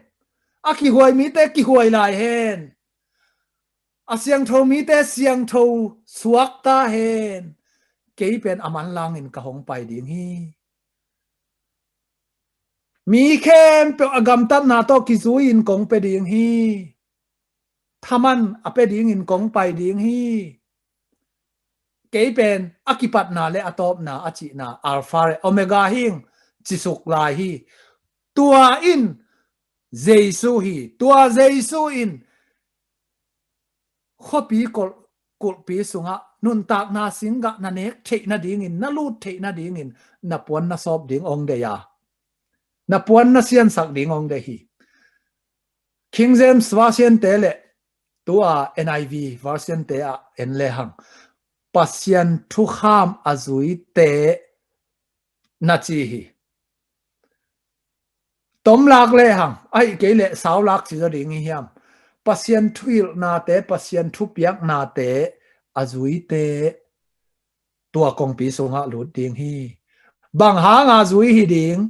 aki huai mi te ki huai lai hen asyang tho mi te siang tho suak ta hen kei pen aman lang in ka hong pai ding hi mi khem pe agam tat na to ki zu in kong pe ding hi thaman ape ding in kong pai ding hi kei pen akipat na le atop na achi na alpha omega hing chisuk lai hi tua in jesu hi tua jesu in khopi kol pi sunga nun tak na singa na nek thei na ding in na lut thei na ding in na pon na sop ding ong de ya na pon na sian sak ding ong de hi King James version te le tua NIV version te a en le hang pasian thu kham azui te na chi hi tom lak le hang ai ke le saw lak chi zo ding hi hiam pasien thuil na te pasien thu piak na te azui te tua kong pi sunga lut ding hi bang ha nga zui hi ding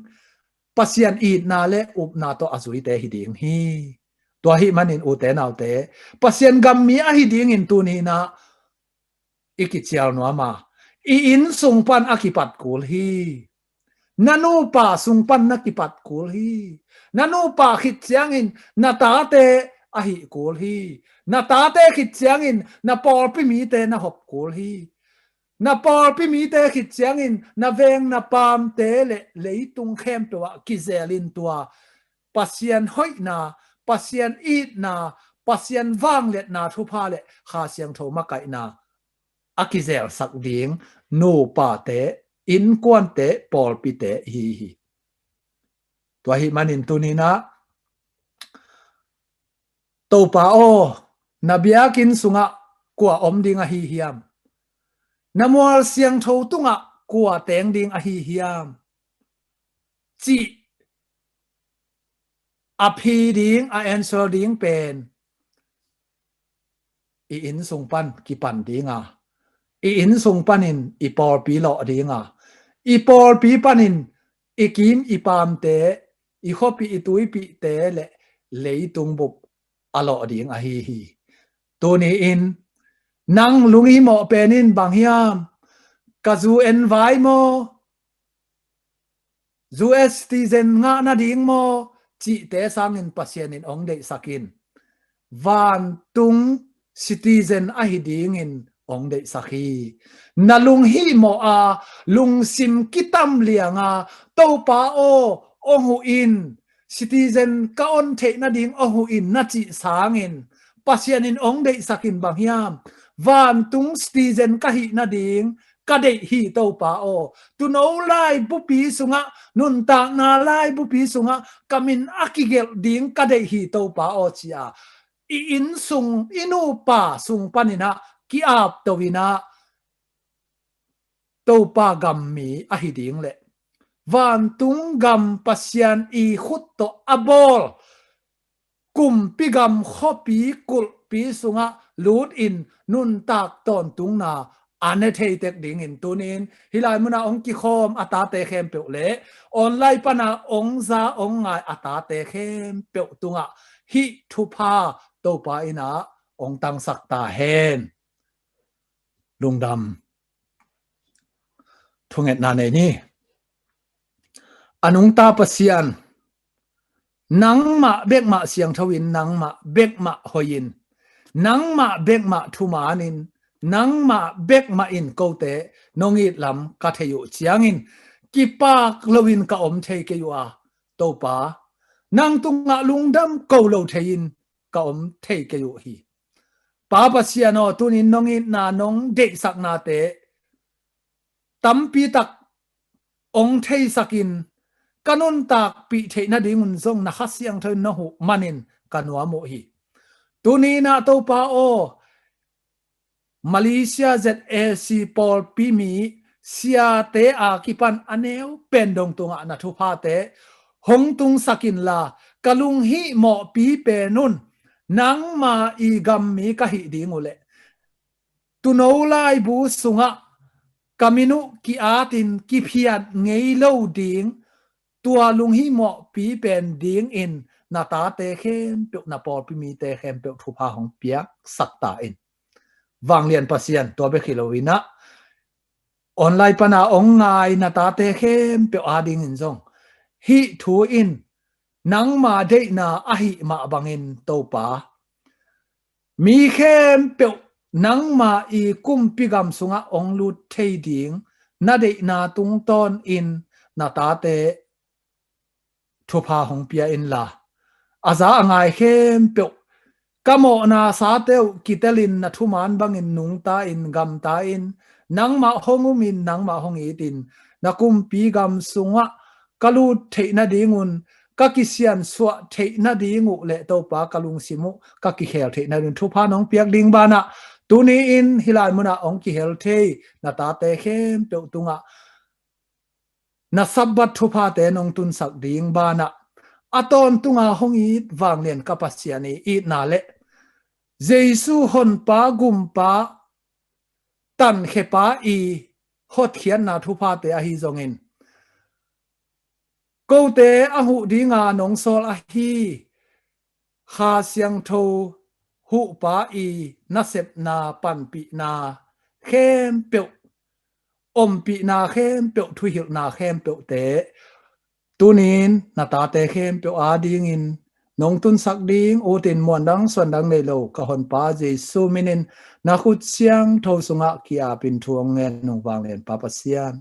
pasien it na le up na to azui te hi ding hi tua hi manin u te nau te pasien gam mi a hi ding in tu ni na ikichial no ma I in sung pan akipat kul hi nanu pa sung pan nakipat kul hi nanu pa khit chiang in na ta te a hi kul hi na ta te khit chiang in na por pi mi te na hop kul hi na por pi mi te khit chiang in na veng na pam te le leitung khem to ki zelin tua pasien hoi na pasien it na pasien wang let na thu pha le kha siang tho ma kai na akizel sak ding no pa te in kwan te por pi te hi hi tua hi manin tunina to pa o nabiakin sunga kwa om ding a hi hiam namual siang tho tunga kwa teng ding a hi hiam chi a phi ding a answer ding pen I in sung pan ki pan ding a I in sung panin I por pi lo ding a I por pi panin I kim I pam te I khopi I tui pi te le leitung bup alo ding a hi hi tu ni in nang lungi mo penin bang hiam kazu en vai mo zu estizen nga na ding mo chi te sang in pasien in ong de sakin van tung citizen a hi ding in ong de sakhi nalung hi mo a lung sim kitam lianga to pa o ohu in citizen ka on the na ding ohu in na chi sang in pasien in ong de sakin bang hiam van tung citizen ka hi na ding ka de hi to pa o tu no lai bu pi sunga nun ta na lai bu pi sunga kamin akigel ding ka de hi to pa o chia I in sung inu pa sung panina ki ap to wina to pa gam mi a hi ding le van tung gam pasien I khut to abol kum pi gam khopi kul pi sunga lut in nun tak ton tung na ane thei tek ding in tunin hilai muna ong ki khom ata te khem pe le online pana ong za ong ngai ata te khem pe tunga hi thu pha to pa ina ong tang sak ta hen lungdam thunget na ne ni anung ta pasian nang ma bek ma siang thawin nang ma bek ma hoyin nang ma bek ma thumanin nang ma bek ma in kote nongit lam ka theyu chiangin ki pak lowin ka om thei ke yu a to pa nang tunga lungdam ko lo thein ka om thei ke yu hi pa pasiano tunin nongit na nong de sak na te tampi tak ong thei sakin kanon tak pi thei na dingun zong na khasiang thoi na hu manin kanwa mo hi tunina to pa o Malaysia ZLC Paul Pimi sia te a kipan aneu pendong tunga na thu pha te hong tung sakin la kalung hi mo pi pe nun nang ma I gam mi ka hi dingule tu no lai bu sunga kaminu ki atin ki phiat ngei lo ding tua lung hi mo pi pen ding in na ta te khem pe na Paul Pimi te khem pe thu pha hong piak sakta in wang lian pasien to be khilowina online pana ong ngai na ta te khem pe ading in zong hi thu in nang ma de na a hi ma bangin to pa mi khem pe nang ma I kum pi gam sunga ong lut thei ding na de na tung ton in na ta te thu pha hong pia in la aza angai khem pe kamo na sa teu kitelin na thuman bangin nung ta in gam ta in nang ma hongumin nang ma hong itin na kum pi gam sunga kalu thei na dingun ka kisian swa thei na dingu le to pa kalung simu ka ki khel thei na dun thu pha nong piak ding bana tuni in hilai muna ong ki hel thei na ta te khem pe tunga na sabbat thu pha te nong tun sak ding bana aton tunga hong it wang len kapasiani I na le Giêsu hon pa gum pa tan khe pa i hot khian na thu pa te a hi zong in câu te a hu di nga nong sol a hi kha siang tho hu pa i na sep na pan pi na khem pe pi na khem pe thu hil na khem pe te tunin na ta te khem pe a ding in nong tun sak ding o tin mon dang son dang nei lo ka hon pa Jesu minin na khut siang tho sunga kia pin thuang ngen nong wang len pa pa sian